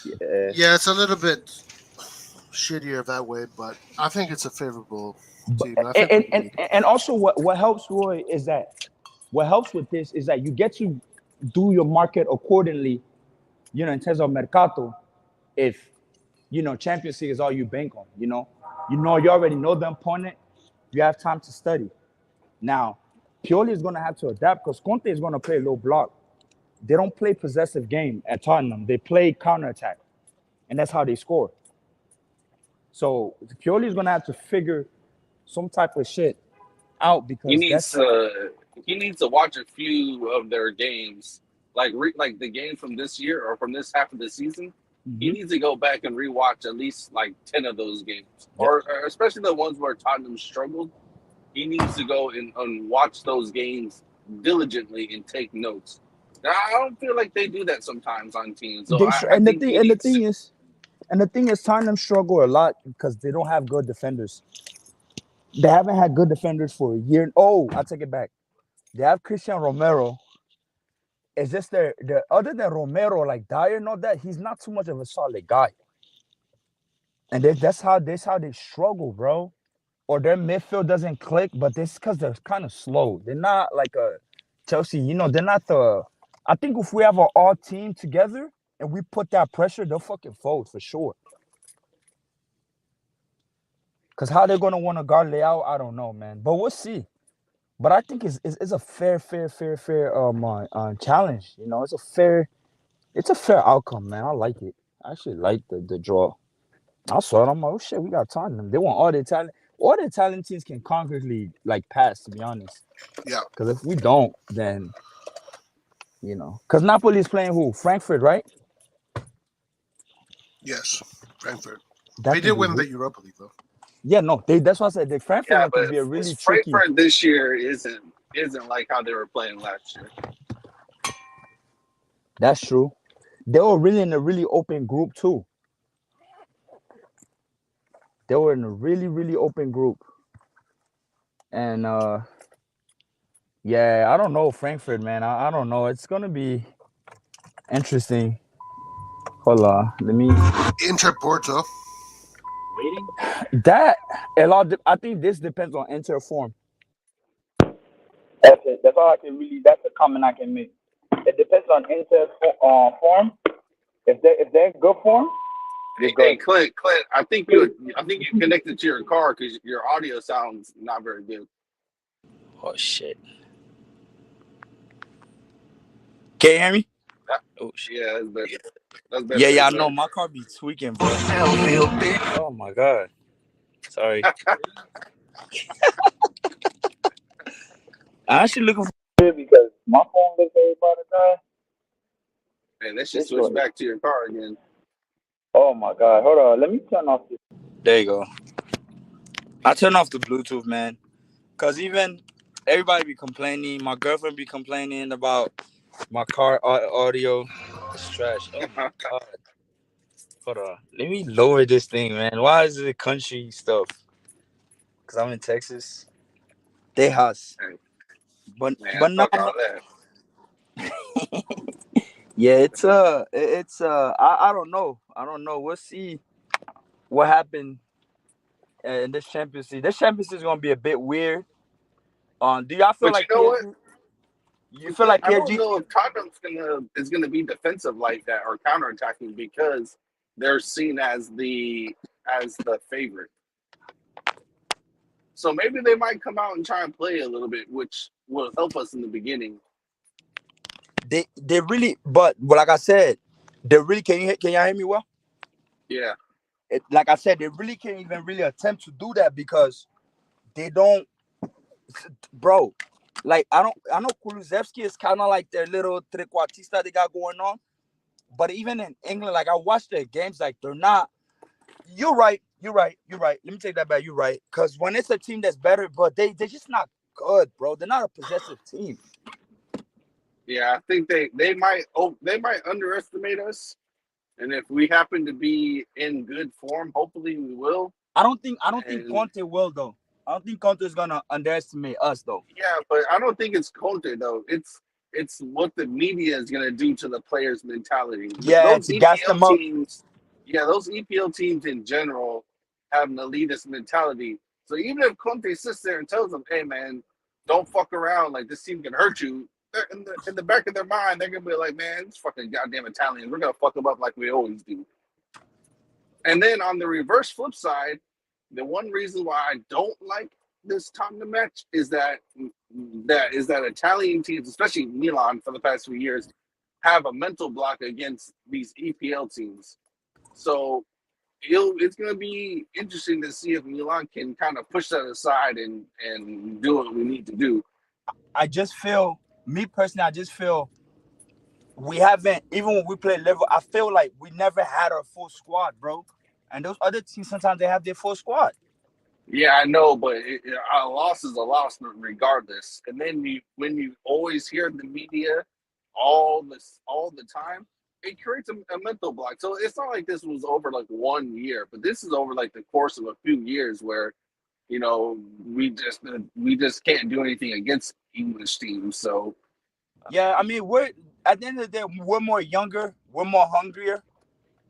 Yeah, it's a little bit shittier that way, but I think it's a favorable team. And also what helps, Roy, is that what helps with this is that you get to do your market accordingly, you know, in terms of mercato. If, you know, Champions League is all you bank on, you already know the opponent, you have time to study. Now, Pioli is going to have to adapt because Conte is going to play low block. they don't play possessive game at Tottenham. They play counterattack, and that's how they score. So Pioli's gonna have to figure some type of shit out He because needs that's to watch a few of their games, like the game from this year or from this half of the season. He needs to go back and rewatch at least like 10 of those games, or especially the ones where Tottenham struggled. He needs to go and watch those games diligently and take notes. Now, I don't feel like they do that sometimes on teams. So I and think the thing is Tottenham struggle a lot because they don't have good defenders. They haven't had good defenders for a year. Oh, I take it back. They have Christian Romero. It's just the other than Romero, like Dyer, not that he's not too much of a solid guy. And that's how they struggle, bro. Or their midfield doesn't click, but this because they're kind of slow. They're not like a Chelsea, they're not the. I think if we have our all team together and we put that pressure, they'll fucking fold for sure. Because how they're gonna want to guard Leao, I don't know, man. But we'll see. But I think it's a fair challenge. It's a fair outcome, man. I like it. I actually like the draw. I saw it. I'm like, oh shit, we got Tottenham. They want all their talent. All the talent teams can concretely like pass, to be honest. Yeah. Because if we don't, then because Napoli is playing who? Frankfurt, right? Yes, Frankfurt. That They could did be win the re- Europa League though. Yeah, no, that's why I said the Frankfurt yeah, one but could be a really tricky. Frankfurt this year isn't like how they were playing last year. That's true. They were really in a really open group too. They were in a really, really open group. And yeah, I don't know Frankfurt, man. I don't know. It's gonna be interesting. Hold on, let me. Inter Porto. That a lot. I think this depends on Inter form. That's it. That's all I can really. That's a comment I can make. It depends on Inter form. If they're in good form, Hey, Clint, I think you connected to your car because your audio sounds not very good. Oh shit! Can you hear me? Oh shit! Yeah, that's better. That's better. Yeah. I know my car be tweaking, bro. Oh my god. Sorry. I'm actually looking for it because my phone looks like about to die. Man, that should switch back to your car again. Oh my god. Hold on. Let me turn off this. There you go. I turn off the Bluetooth, man. Cause even everybody be complaining. My girlfriend be complaining about my car audio. It's trash. Oh my god. Hold on. Let me lower this thing, man. Why is it country stuff? Cause I'm in Texas. They house. But no. Yeah, it's I don't know. We'll see what happened in this Champions League. This Champions League is gonna be a bit weird. Do y'all feel like you know PSG? You feel like I don't PSG? know if Tottenham's is gonna be defensive like that or counterattacking because they're seen as the favorite. So maybe they might come out and try and play a little bit, which will help us in the beginning. They really, but like I said, they really can y'all hear me well? Yeah. Like I said, they really can't even really attempt to do that because they don't, bro. Like I know Kulusevski is kind of like their little trequartista they got going on, but even in England, like I watch their games, like they're not. You're right. Let me take that back. You're right. Because when it's a team that's better, but they're just not good, bro. They're not a possessive team. Yeah, I think they might underestimate us, and if we happen to be in good form, hopefully we will. I don't think Conte will though. I don't think Conte is gonna underestimate us though. Yeah, but I don't think it's Conte though. It's what the media is gonna do to the players' mentality. Yeah, those to gas them up. teams. Yeah, those EPL teams in general have an elitist mentality. So even if Conte sits there and tells them, "Hey, man, don't fuck around. Like this team can hurt you," in the back of their mind, they're gonna be like, "Man, it's fucking goddamn Italians. We're gonna fuck them up like we always do." And then on the reverse flip side, the one reason why I don't like this Tottenham match is that Italian teams, especially Milan, for the past few years, have a mental block against these EPL teams. So it's going to be interesting to see if Milan can kind of push that aside and do what we need to do. I just feel, me personally, I just feel we haven't, even when we play Liverpool, I feel like we never had our full squad, bro. And those other teams, sometimes they have their full squad. Yeah, I know, but a loss is a loss regardless. And then when you always hear the media all the time, it creates a mental block. So it's not like this was over like 1 year, but this is over like the course of a few years where, you know, we just can't do anything against English teams. So yeah, I mean, we're at the end of the day, we're more younger, we're more hungrier.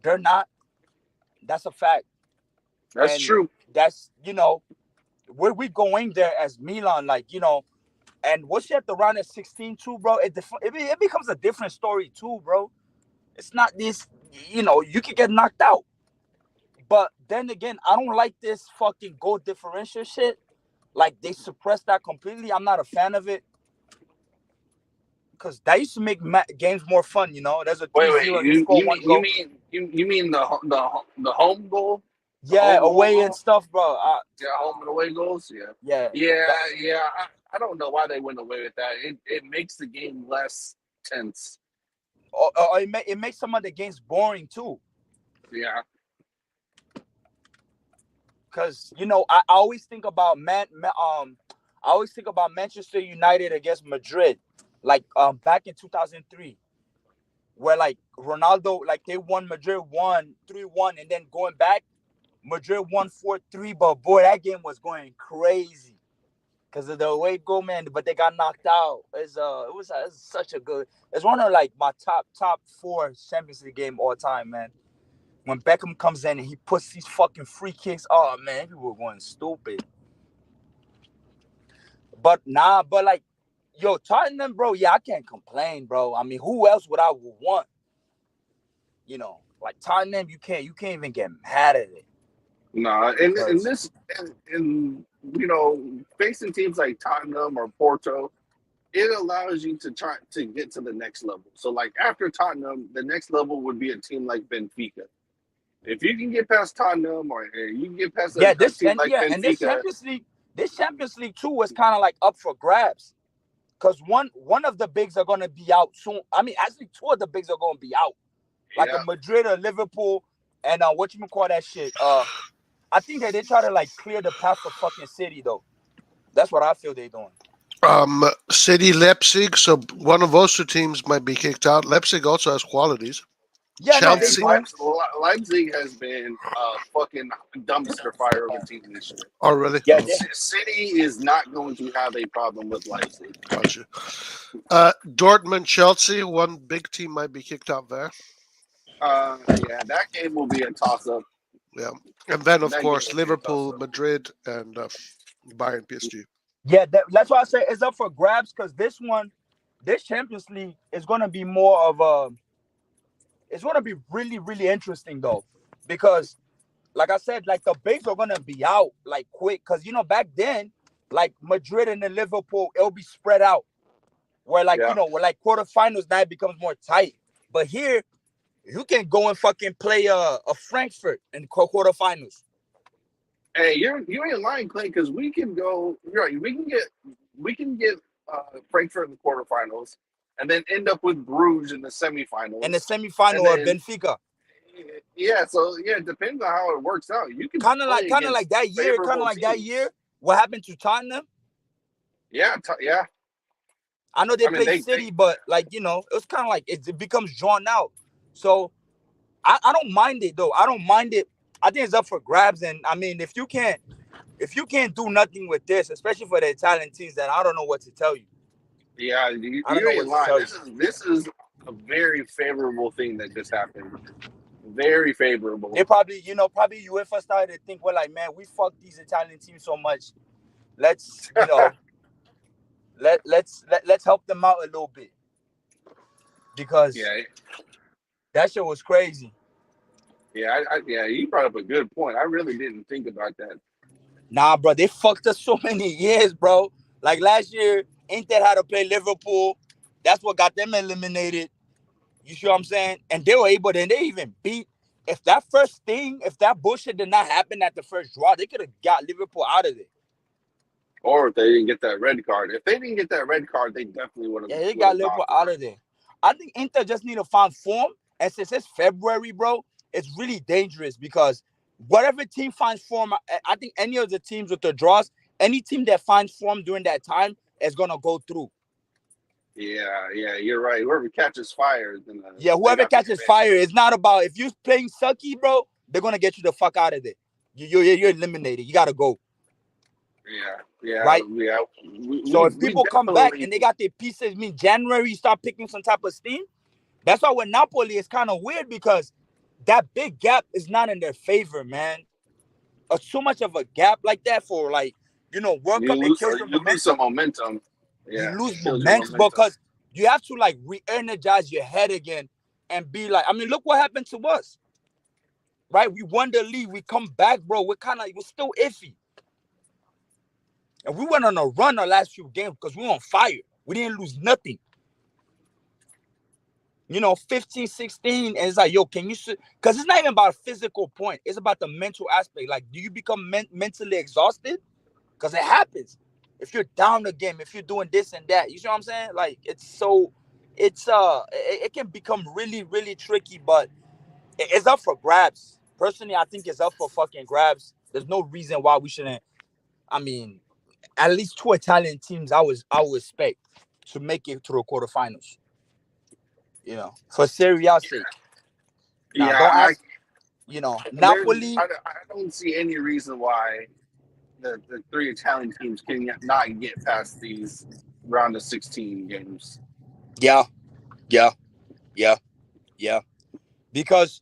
They're not. That's a fact. That's true. That's, you know, where we going there as Milan, like, you know, and once you have to run at 16 too, bro, it becomes a different story too, bro. It's not this, you know, you could get knocked out. But then again, I don't like this fucking goal differential shit. Like, they suppressed that completely. I'm not a fan of it. Because that used to make games more fun, you know? There's a 3-0, you score one goal. You mean the home goal? Yeah, away and stuff, bro. Yeah, home and away goals. Yeah. I don't know why they went away with that. It makes the game less tense. It makes some of the games boring too. Yeah. Because, you know, I always think about Manchester United against Madrid, like back in 2003, where like Ronaldo, like they won Madrid 3-1, and then going back, Madrid won 4-3. But boy, that game was going crazy because of the away goal, man. But they got knocked out. It was such a good. It's one of like my top 4 Champions League game all time, man. When Beckham comes in and he puts these fucking free kicks, oh man, people were going stupid. But like, yo, Tottenham, bro, yeah, I can't complain, bro. I mean, who else would I want? You know, like Tottenham, you can't even get mad at it. No, and you know, facing teams like Tottenham or Porto, it allows you to try to get to the next level. So, like after Tottenham, the next level would be a team like Benfica. If you can get past Tottenham, or you can get past Benfica, and this Champions League too was kind of like up for grabs, because one of the bigs are gonna be out soon. I mean, actually, 2 of the bigs are gonna be out, like a Madrid or Liverpool, and what you call that shit. I think that they try to like clear the path for fucking City though. That's what I feel they're doing. City, Leipzig. So one of those 2 teams might be kicked out. Leipzig also has qualities. Yeah, Chelsea. Leipzig has been a fucking dumpster fire of a team this year. Oh, really? Yeah, City is not going to have a problem with Leipzig. Gotcha. Dortmund, Chelsea. One big team might be kicked out there. Yeah, that game will be a toss-up. Yeah, and then of course Liverpool, Madrid, and Bayern, PSG. Yeah, that's why I say it's up for grabs, because this Champions League is going to be more of it's going to be really, really interesting though, because like I said, like the bigs are going to be out like quick, because, you know, back then, like Madrid and the Liverpool, it'll be spread out, where like, you know, where like quarterfinals now it becomes more tight. But here, you can go and fucking play a Frankfurt in quarterfinals. Hey, you ain't lying, Clay, because we can go. Right, we can get Frankfurt in the quarterfinals, and then end up with Bruges in the semifinals. In the semifinal or Benfica. Yeah, so yeah, it depends on how it works out. You can kind of like that year. What happened to Tottenham? Yeah, yeah. I know they played City, but like, you know, it was kind of like it becomes drawn out. So I don't mind it though. I don't mind it. I think it's up for grabs, and I mean, if you can't do nothing with this, especially for the Italian teams, then I don't know what to tell you. Yeah, you ain't lying. This is a very favorable thing that just happened. Very favorable. They probably UEFA started to think, well, like, man, we fucked these Italian teams so much. Let's, you know, let's help them out a little bit, because that shit was crazy. Yeah, you brought up a good point. I really didn't think about that. Nah, bro, they fucked us so many years, bro. Like last year, Inter had to play Liverpool. That's what got them eliminated. You see what I'm saying? And they were able to, and they even beat. If that bullshit did not happen at the first draw, they could have got Liverpool out of it. Or if they didn't get that red card. If they didn't get that red card, they definitely would have. Yeah, they got Liverpool out of there. I think Inter just need to find form. And since it's February, bro, it's really dangerous because whatever team finds form, I think any of the teams with the draws, any team that finds form during that time is gonna go through. Yeah, you're right. Whoever catches fire, then whoever catches fire, it's not about if you're playing sucky, bro. They're gonna get you the fuck out of there. You're eliminated. You gotta go. Yeah. Right. Yeah. So if people come back and they got their pieces, I mean January you start picking some type of steam. That's why with Napoli it's kind of weird because that big gap is not in their favor, man. Too much of a gap like that for World Cup. You lose some momentum. Yeah, you lose momentum because you have to re-energize your head again and be like, I mean, look what happened to us. Right? We won the league. We come back, bro. We're still iffy. And we went on a run the last few games because we were on fire. We didn't lose nothing. 15, 16, and it's like, yo, can you... Because it's not even about a physical point. It's about the mental aspect. Like, do you become mentally exhausted? Because it happens. If you're down the game, if you're doing this and that, you see what I'm saying? Like, it can become really, really tricky, but it's up for grabs. Personally, I think it's up for fucking grabs. There's no reason why we shouldn't... I mean... At least 2 Italian teams I would expect to make it to the quarterfinals. For Serie A's sake. Now, Napoli. I don't see any reason why the 3 Italian teams can not get past these round of 16 games. Yeah. Because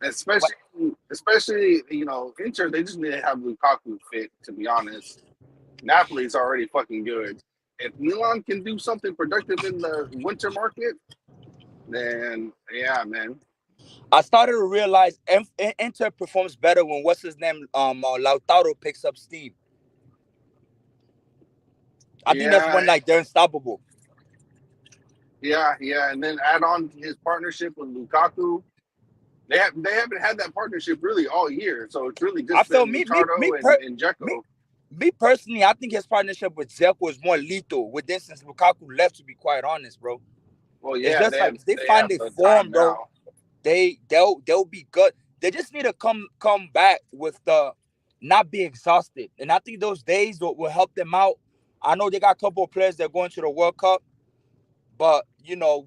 especially Inter, they just need to have Lukaku fit. To be honest. Napoli's already fucking good. If Milan can do something productive in the winter market, then yeah, man. I started to realize Inter performs better when Lautaro picks up steam. I think that's when they're unstoppable. Yeah, and then add on his partnership with Lukaku. They haven't had that partnership really all year, so it's really just and Dzeko. Me personally, I think his partnership with Dzeko is more lethal with this since Lukaku left, to be quite honest, bro. Well, yeah, it's just they find their form, bro. They'll be good. They just need to come back with the not be exhausted. And I think those days will help them out. I know they got a couple of players that are going to the World Cup, but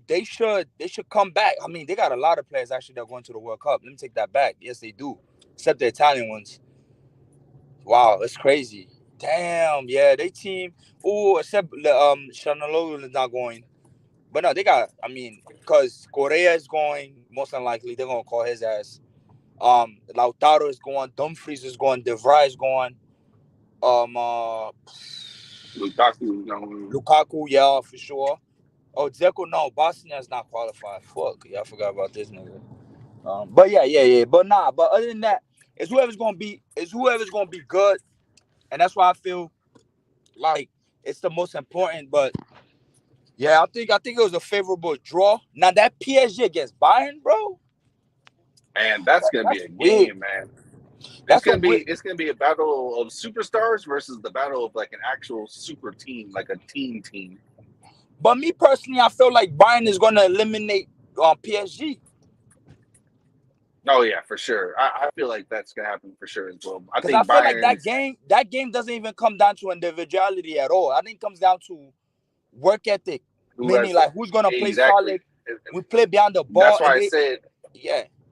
they should come back. I mean, they got a lot of players actually that are going to the World Cup. Let me take that back. Yes, they do. Except the Italian ones. Wow, it's crazy. Damn, yeah, they team. Oh, except Shanalolu is not going. But no, they got, because Correa is going, most unlikely, they're going to call his ass. Lautaro is going, Dumfries is going, De Vrij is going. Lukaku, yeah, for sure. Oh, Dzeko, no, Bosnia's not qualified. Fuck, yeah, I forgot about this nigga. But yeah. But other than that, it's whoever's gonna be good. And that's why I feel like it's the most important. But yeah, I think it was a favorable draw. Now that PSG against Bayern, bro. And that's gonna be a game, man. It's gonna be a battle of superstars versus the battle of like an actual super team, like a team. But me personally, I feel like Bayern is gonna eliminate PSG. Oh yeah, for sure. I feel like that's gonna happen for sure as well. I feel like that game doesn't even come down to individuality at all. I think it comes down to work ethic. Meaning like who's gonna play solid. We play behind the ball. That's why I said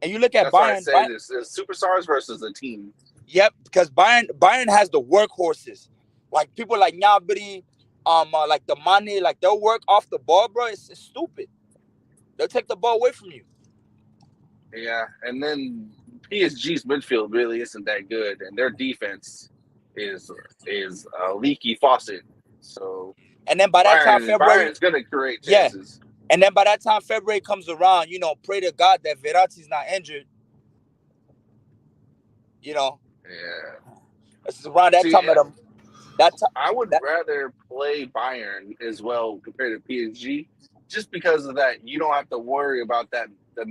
and you look at Bayern. It's superstars versus a team. Yep, because Bayern has the workhorses. Like people like Gnabry, like the Mane, like they'll work off the ball, bro. It's stupid. They'll take the ball away from you. Yeah, and then PSG's midfield really isn't that good, and their defense is a leaky faucet. So, and then by that time February, Bayern's gonna create chances. Yeah. And then by that time February comes around, pray to God that Verratti's not injured. Yeah. It's around that time I would rather play Bayern as well compared to PSG, just because of that. You don't have to worry about that the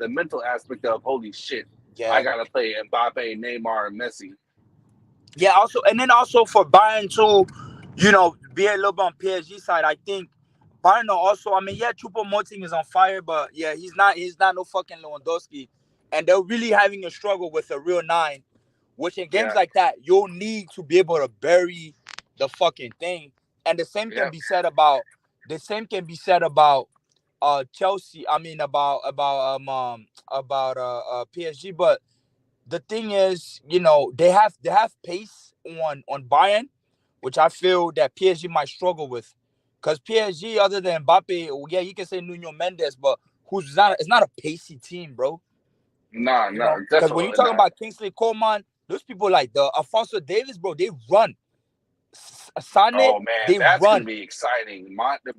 mental aspect of holy shit. Yeah. I gotta play Mbappe, Neymar, and Messi. Yeah, also, and then also for Bayern to, be a little bit on PSG side, I think Bayern also. I mean, yeah, Choupo-Moting is on fire, but yeah, he's not no fucking Lewandowski, and they're really having a struggle with a real 9, which in games like that you'll need to be able to bury the fucking thing. And the same can be said about Chelsea. I mean about PSG, but the thing is, they have pace on Bayern, which I feel that PSG might struggle with, because PSG, other than Mbappe, yeah, you can say Nuno Mendes, but it's not a pacey team, bro. Nah, because when you're talking about Kingsley Coman, those people like the Alphonso Davies, bro, they run. Sane, oh man, that's gonna be exciting.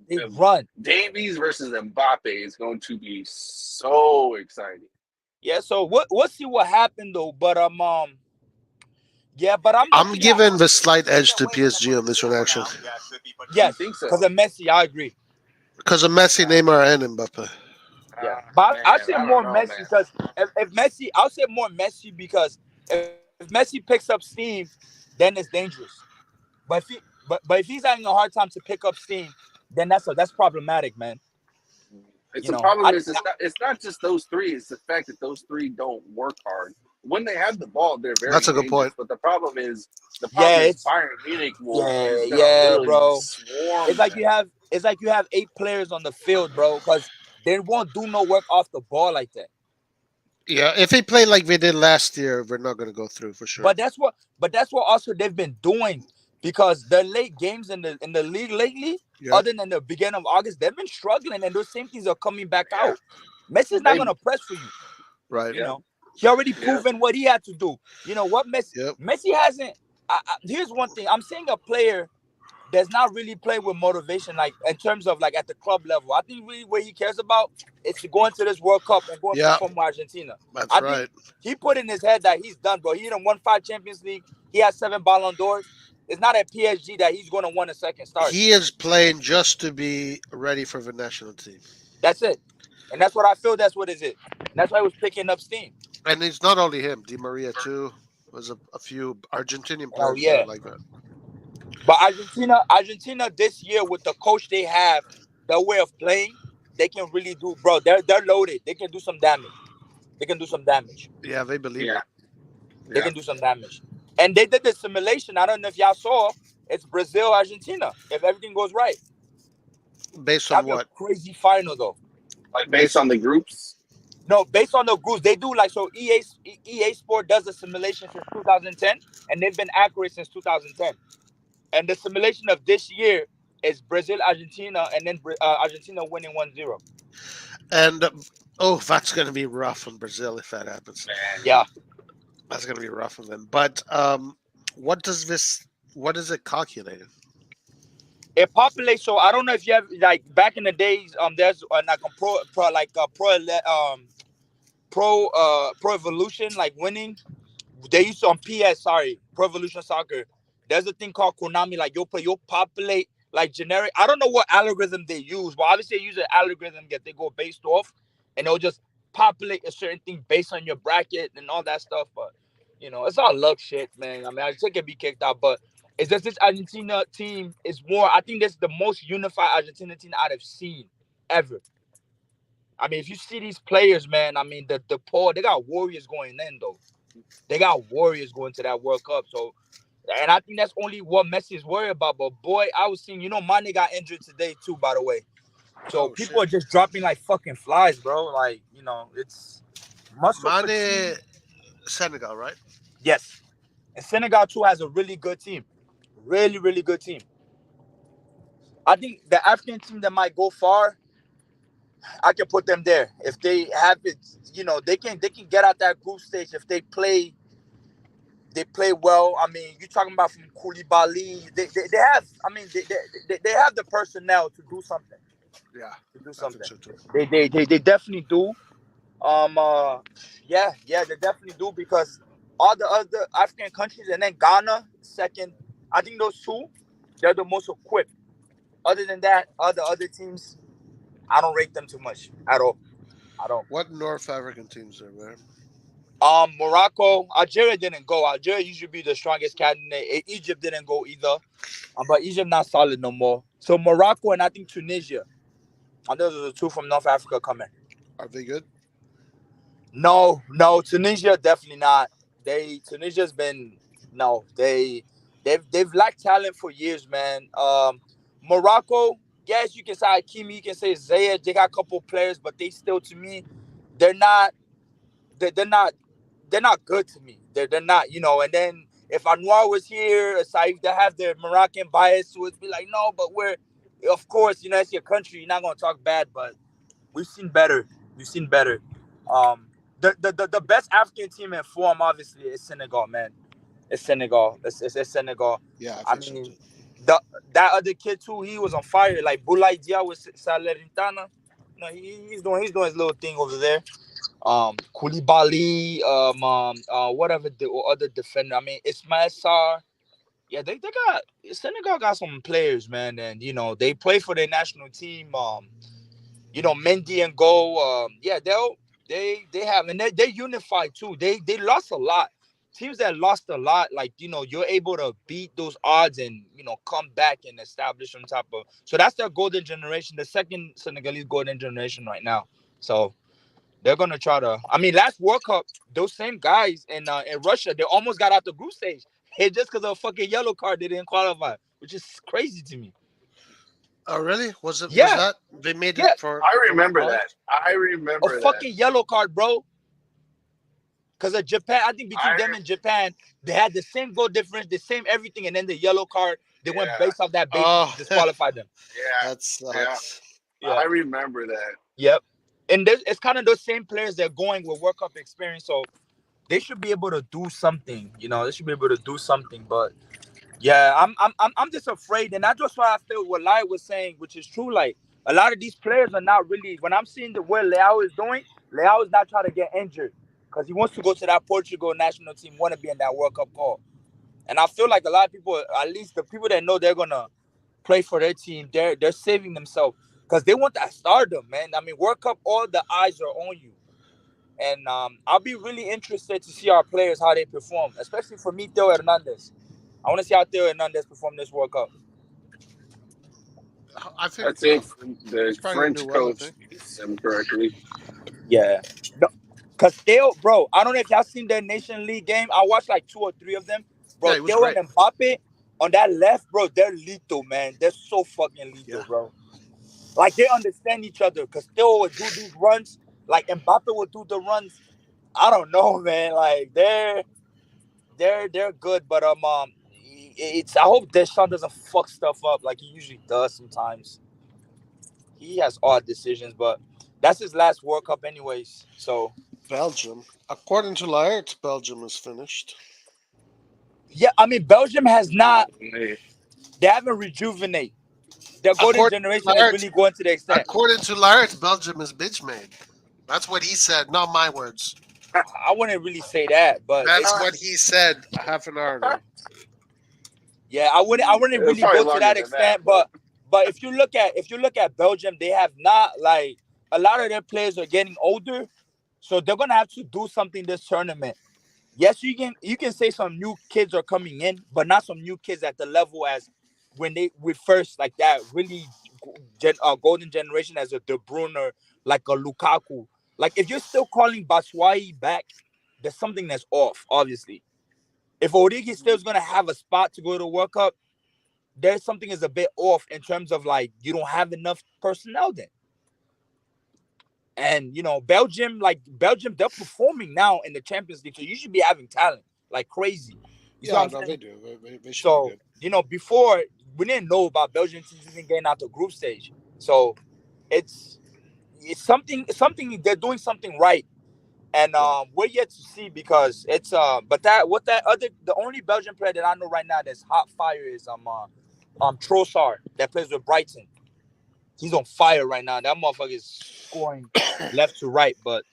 They run. Davies versus Mbappe is going to be so exciting. Yeah, so we'll see what happened though. But I'm giving the slight edge to PSG on this one, actually. Yes, think so? Because of Messi, I agree. Because of Messi, Neymar, and Mbappe. Yeah, but I'll say more know, Messi, because if Messi, I'll say more Messi, because if Messi picks up steam, then it's dangerous. But if he's having a hard time to pick up steam, then that's problematic, man. The problem is it's not just those three. It's the fact that those three don't work hard. When they have the ball, they're very That's a good dangerous. point. But the problem is it's Bayern Munich is gonna really bro. swarm. It's like you have 8 players on the field, bro, because they won't do no work off the ball like that. Yeah, if they play like they did last year, we're not going to go through for sure. But that's what also they've been doing, because the late games in the league lately, other than the beginning of August, they've been struggling, and those same things are coming back out. Messi's not gonna press for you, right? He already proven what he had to do. You know what, Messi? Messi hasn't. Here's one thing: I'm seeing a player that's not really playing with motivation, like in terms of like at the club level. I think really what he cares about is to go into this World Cup and go and perform with Argentina. That's right. Think he put in his head that he's done, bro. He done won 5 Champions League. He has 7 Ballon d'Ors. It's not at PSG that he's going to win a second start. He is playing just to be ready for the national team. That's it. And that's what I feel. That's what is it. And that's why he was picking up steam. And it's not only him. Di Maria too. There's a few Argentinian players that like that. But Argentina this year, with the coach they have, their way of playing, they can really do, bro. They're loaded. They can do some damage. Yeah, they believe it. They can do some damage. And they did the simulation. I don't know if y'all saw. It's Brazil, Argentina. If everything goes right. Based on what? Crazy final though. Like based on the groups? No, based on the groups. They do like, so EA Sport does the simulation since 2010, and they've been accurate since 2010. And the simulation of this year is Brazil, Argentina, and then Argentina winning 1-0. And that's going to be rough on Brazil if that happens. Yeah, that's going to be rough on them. But what is it calculated? It populates. So I don't know if you have, like, back in the days, there's like a pro evolution, like winning. They used to on PS, Pro Evolution Soccer. There's a thing called Konami, like you'll populate like generic. I don't know what algorithm they use, but obviously they use an algorithm that they go based off, and they'll just populate a certain thing based on your bracket and all that stuff. But it's all luck shit, man. I mean, I think it can be kicked out, but it's just this Argentina team is more. I think this is the most unified Argentina team I've seen ever. I mean, if you see these players, man, I mean the poor, they got warriors going in though. They got warriors going to that World Cup, so. And I think that's only what Messi is worried about. But boy, I was seeing, Mane got injured today too, by the way. So people are just dropping like fucking flies, bro. Like, it's Mane, Senegal, right? Yes. And Senegal too has a really good team. Really, really good team. I think the African team that might go far, I can put them there. If they have it, they can get out that group stage if they play. They play well. I mean, you're talking about from Koulibaly. They have. I mean, they have the personnel to do something. Yeah, to do something. So they definitely do. Yeah, they definitely do, because all the other African countries, and then Ghana second. I think those two, they're the most equipped. Other than that, all the other teams, I don't rate them too much at all. I don't. What North African teams are there? Morocco, Algeria didn't go. Algeria usually be the strongest candidate. Egypt didn't go either, but Egypt not solid no more. So Morocco and I think Tunisia. And those are the two from North Africa coming. Are they good? No, Tunisia definitely not. Tunisia's been they've lacked talent for years, man. Morocco, yes, you can say Hakimi, you can say Zayed. They got a couple players, but they still, to me, they're not good to me. They're not, And then if Anwar was here, Saif, they have their Moroccan bias, so it'd be like, no, but of course, it's your country. You're not gonna talk bad, but we've seen better. The best African team in form, obviously, is Senegal, man. It's Senegal. It's Senegal. Yeah, I mean, that other kid too. He was on fire. Like Boulaye Dia with Salernitana. No, he's doing his little thing over there. Koulibaly, whatever the other defender. I mean, Ismail Sarr. Yeah, they got Senegal got some players, man, and they play for their national team. Mendy and goal. Yeah, they have, and they're unified too. They lost a lot. Teams that lost a lot, like you're able to beat those odds and come back and establish some type of. So that's their golden generation, the second Senegalese golden generation right now. So they're gonna try to. I mean, last World Cup, those same guys in Russia, they almost got out the group stage. Hey, just because of a fucking yellow card, they didn't qualify, which is crazy to me. Oh, really? Was it? Yeah. Was that they made Yeah. it for? I remember that. I remember A fucking yellow card, bro. Because of Japan, I think between them and Japan, they had the same goal difference, the same everything, and then the yellow card, they went based off that basis, disqualified them. Yeah, that sucks. Yeah. I remember that. Yep. And it's kind of those same players that are going with World Cup experience, so they should be able to do something. They should be able to do something. But yeah, I'm just afraid, and that's just why I feel what Lai was saying, which is true. Like a lot of these players are not really. When I'm seeing what Leao is doing, Leao is not trying to get injured because he wants to go to that Portugal national team, want to be in that World Cup call. And I feel like a lot of people, at least the people that know they're gonna play for their team, they're saving themselves because they want that stardom, man. I mean, World Cup, all the eyes are on you. And I'll be really interested to see our players, how they perform, especially for me, Theo Hernandez. I want to see how Theo Hernandez perform this World Cup. I think that's the French coach used him correctly. Yeah. Because Theo, bro, I don't know if y'all seen their Nation League game. I watched like 2 or 3 of them. Bro, Yeah, Theo and Mbappe on that left, bro, they're lethal, man. They're so fucking lethal, bro. Like, they understand each other because Theo would do these runs. Like, Mbappe would do the runs. I don't know, man. Like, they're good, but I hope Deschamps doesn't fuck stuff up like he usually does sometimes. He has odd decisions, but that's his last World Cup anyways. So Belgium, according to Laert, Belgium is finished. Yeah, I mean Belgium has not. They haven't rejuvenated. Their golden generation is really going to the extent. According to Laert, Belgium is bitch made. That's what he said, not my words. I wouldn't really say that, but that's what he said half an hour ago. Yeah, I wouldn't really go to that extent, but if you look at Belgium, they have not, like, a lot of their players are getting older, so they're gonna have to do something this tournament. Yes, you can say some new kids are coming in, but not some new kids at the level as when they were first, like that really golden generation as a De Bruyne, like a Lukaku. Like, if you're still calling Batshuayi back, there's something that's off, obviously. If Origi still is going to have a spot to go to the World Cup, there's something is a bit off in terms of, like, you don't have enough personnel then. And, Belgium, they're performing now in the Champions League, so you should be having talent, like crazy. They do. They should be good. Before, we didn't know about Belgian teams even getting out the group stage. So it's something they're doing something right. And we're yet to see because it's the only Belgian player that I know right now that's hot fire is Trossard that plays with Brighton. He's on fire right now. That motherfucker is scoring left to right. But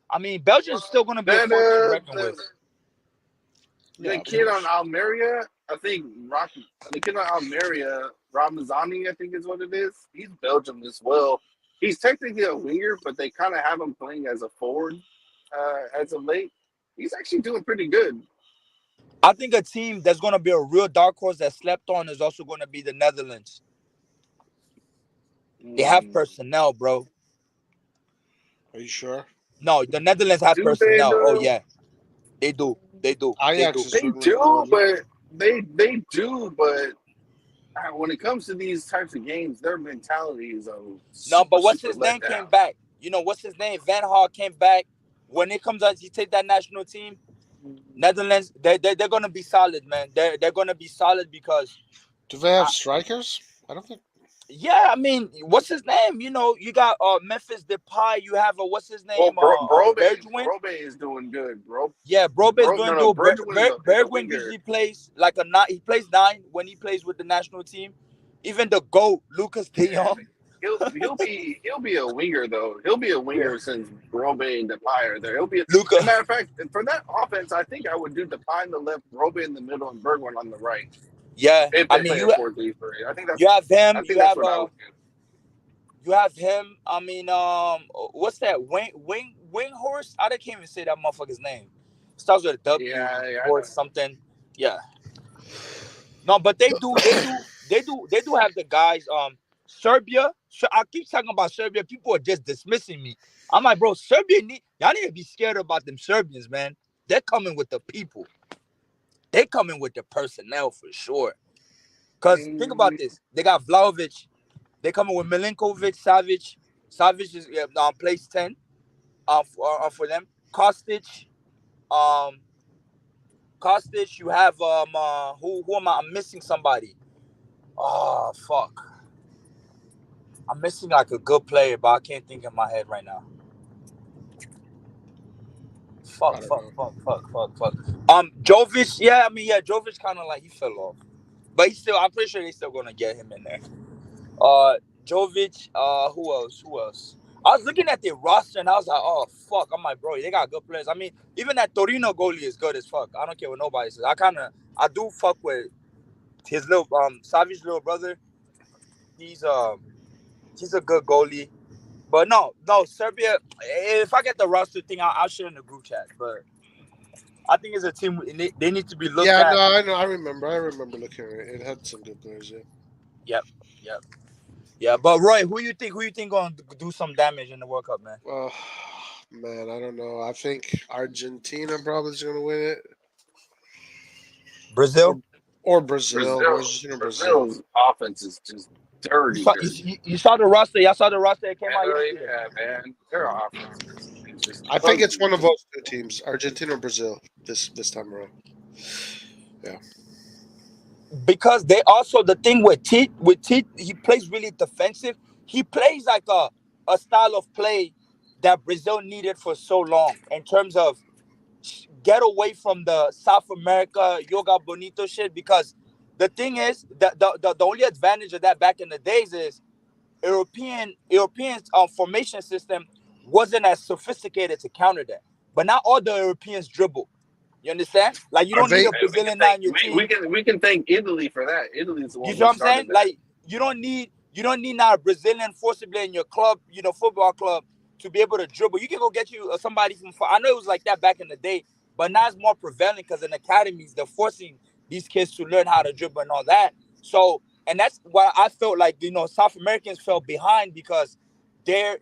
I mean, Belgium is still going to be a force to reckon with. The kid on Almeria, I think the kid on Almeria, Ramazani, I think is what it is. He's Belgium as well. he's technically a winger, but they kind of have him playing as a forward as of late. He's actually doing pretty good. I think a team that's going to be a real dark horse that slept on is also going to be the Netherlands. They have personnel, bro. Are you sure? No, the Netherlands have personnel. Oh yeah, they do. They do. Ajax They do, but when it comes to these types of games, their mentality is no. But what's his name came back? You know what's his name? Van Gaal came back. When it comes out, you take that national team. Netherlands, they're gonna be solid, man. They're gonna be solid because. Do they have strikers? I don't think. Yeah, I mean, what's his name? You know, you got Memphis Depay. You have what's his name? Brobe is doing good, bro. Yeah, Brobe is doing good. Bergwijn usually plays like a 9. He plays 9 when he plays with the national team. Even the GOAT, Lucas De Jong. He'll be a winger though. He'll be a winger since Brobe and Depay are there. He'll be. Luka. As a matter of fact, for that offense, I think I would do Depay on the left, Brobe in the middle, and Bergwijn on the right. Yeah, I mean, you have him. You have him. I mean, what's that? Wing horse? I can't even say that motherfucker's name. Starts with a W or something. Yeah. No, but they do have the guys. Serbia. I keep talking about Serbia. People are just dismissing me. I'm like, bro, Serbia y'all need to be scared about them Serbians, man. They're coming with the people. They coming with the personnel for sure. Because think about this. They got Vlahovic. They coming with Milinkovic, Savic. Savic is place 10 for them. Kostic. Kostic, you have who am I? I'm missing somebody. Oh fuck. I'm missing like a good player, but I can't think in my head right now. Fuck. Jovic, yeah, I mean, yeah, Jovic kind of like he fell off, but I'm pretty sure they still gonna get him in there. Jovic, who else? I was looking at their roster and I was like, oh fuck, I'm like, bro, they got good players. I mean, even that Torino goalie is good as fuck. I don't care what nobody says. I do fuck with his little Savic's little brother. He's a good goalie. But no, Serbia. If I get the roster thing, I'll share in the group chat. But I think it's a team they need to be looked at. Yeah, no, I know. I remember looking at it. It had some good players. Yeah. Yep. Yeah, but Roy, who you think gonna do some damage in the World Cup, man? Oh, man, I don't know. I think Argentina probably is gonna win it. Brazil or Brazil. Brazil's offense is just dirty. You saw the roster. Y'all saw the roster that came out yesterday. Yeah, man. Their offense is just. I think it's one of those two teams, Argentina or Brazil, this time around. Yeah. Because they also the thing with Tite, he plays really defensive. He plays like a style of play that Brazil needed for so long in terms of get away from the South America yoga bonito shit. Because the thing is the only advantage of that back in the days is European formation system wasn't as sophisticated to counter that. But now all the Europeans dribble. You understand? Like you don't need a Brazilian on your team. We can thank Italy for that. Italy's the one. You know what I'm saying? Like you don't need now a Brazilian forcibly in your club, football club, to be able to dribble. You can go get you somebody from. I know it was like that back in the day, but now it's more prevalent because in academies they're forcing these kids to learn how to dribble and all that. So, and that's why I felt like South Americans fell behind because they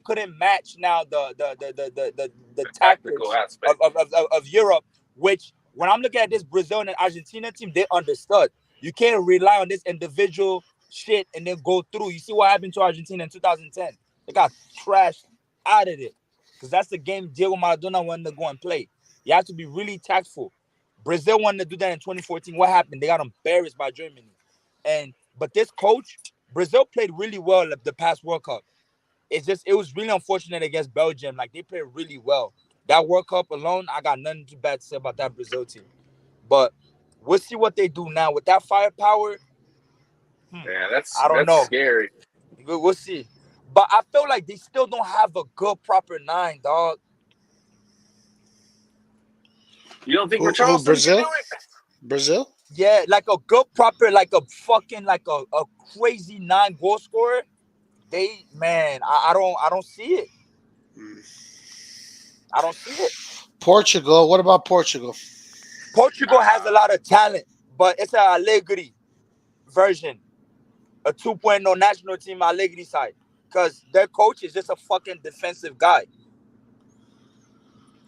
couldn't match now the tactical aspect of Europe. Which, when I'm looking at this Brazil and Argentina team, they understood. You can't rely on this individual shit and then go through. You see what happened to Argentina in 2010? They got trashed out of it. Because that's the game Diego Maradona wanted to go and play. You have to be really tactful. Brazil wanted to do that in 2014. What happened? They got embarrassed by Germany. But this coach, Brazil played really well at the past World Cup. It was really unfortunate against Belgium. Like, they played really well. That World Cup alone, I got nothing too bad to say about that Brazil team. But we'll see what they do now. With that firepower, I don't know. Scary. We'll see. But I feel like they still don't have a good, proper 9, dog. You don't think Richarlison Brazil? can do it? Brazil? Yeah, like a good, proper, like a fucking, like a crazy 9 goal scorer. I don't see it. I don't see it. Portugal. What about Portugal? Portugal has a lot of talent, but it's a Allegri version, a 2.0 national team Allegri side, because their coach is just a fucking defensive guy.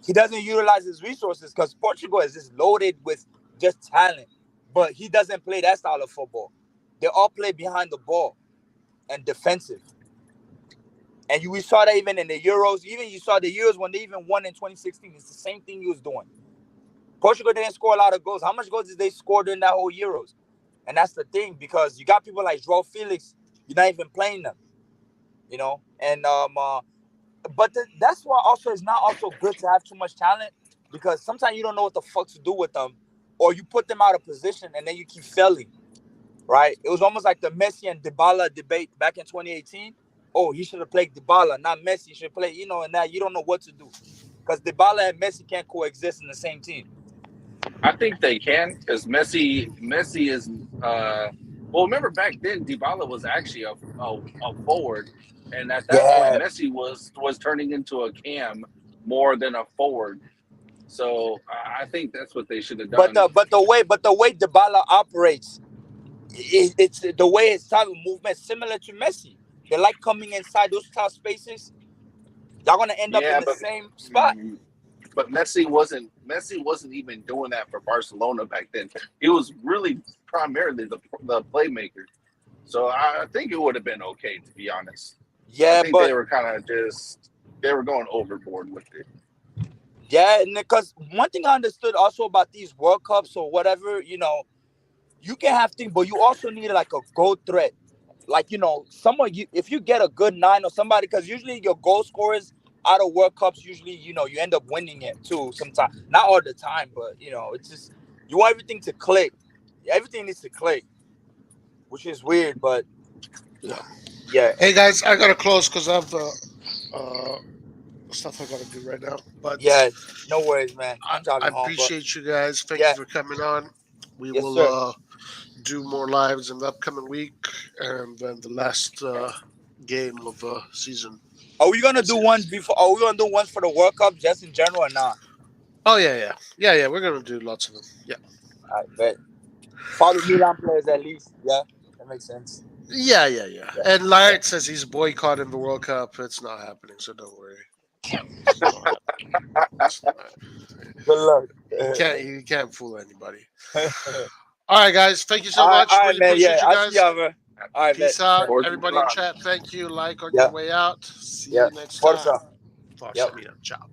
He doesn't utilize his resources because Portugal is just loaded with just talent, but he doesn't play that style of football. They all play behind the ball and defensive. And we saw that even in the Euros. Even you saw the Euros when they even won in 2016. It's the same thing he was doing. Portugal didn't score a lot of goals. How much goals did they score during that whole Euros? And that's the thing, because you got people like João Felix. You're not even playing them, you know. And but that's why also it's not also good to have too much talent, because sometimes you don't know what the fuck to do with them, or you put them out of position and then you keep failing. Right? It was almost like the Messi and Dybala debate back in 2018. Oh, he should have played Dybala, not Messi. He should play, and now you don't know what to do, because Dybala and Messi can't coexist in the same team. I think they can, because Messi is well, remember back then Dybala was actually a forward, and at that point Messi was turning into a cam more than a forward. So I think that's what they should have done. But the way Dybala operates, it's the way his type of movement similar to Messi. They like coming inside those tough spaces. Y'all gonna end up in the same spot. But Messi wasn't even doing that for Barcelona back then. He was really primarily the playmaker. So I think it would have been okay, to be honest. Yeah, I think they were kind of they were going overboard with it. Yeah, because one thing I understood also about these World Cups or whatever, you can have things, but you also need like a goal threat. Like, someone, if you get a good 9 or somebody, because usually your goal scorers out of World Cups, usually, you end up winning it too sometimes. Not all the time, but, it's just, you want everything to click. Everything needs to click, which is weird, but, yeah. Hey, guys, I got to close because I have stuff I got to do right now. But yeah, no worries, man. I appreciate you guys. Thank you for coming on. We will do more lives in the upcoming week, and then the last game of the season. Are we gonna do ones before? Are we gonna do ones for the World Cup just in general or not? Oh yeah. We're gonna do lots of them. Yeah. I bet. Follow Milan players at least. Yeah, that makes sense. Yeah. And Lart says he's boycotting the World Cup. It's not happening, so don't worry. Good luck. You can't fool anybody. All right, guys. Thank you so much. Really appreciate you guys. All right, peace out. Everybody in chat, thank you. Like on your way out. See you next time. Forza. Ciao.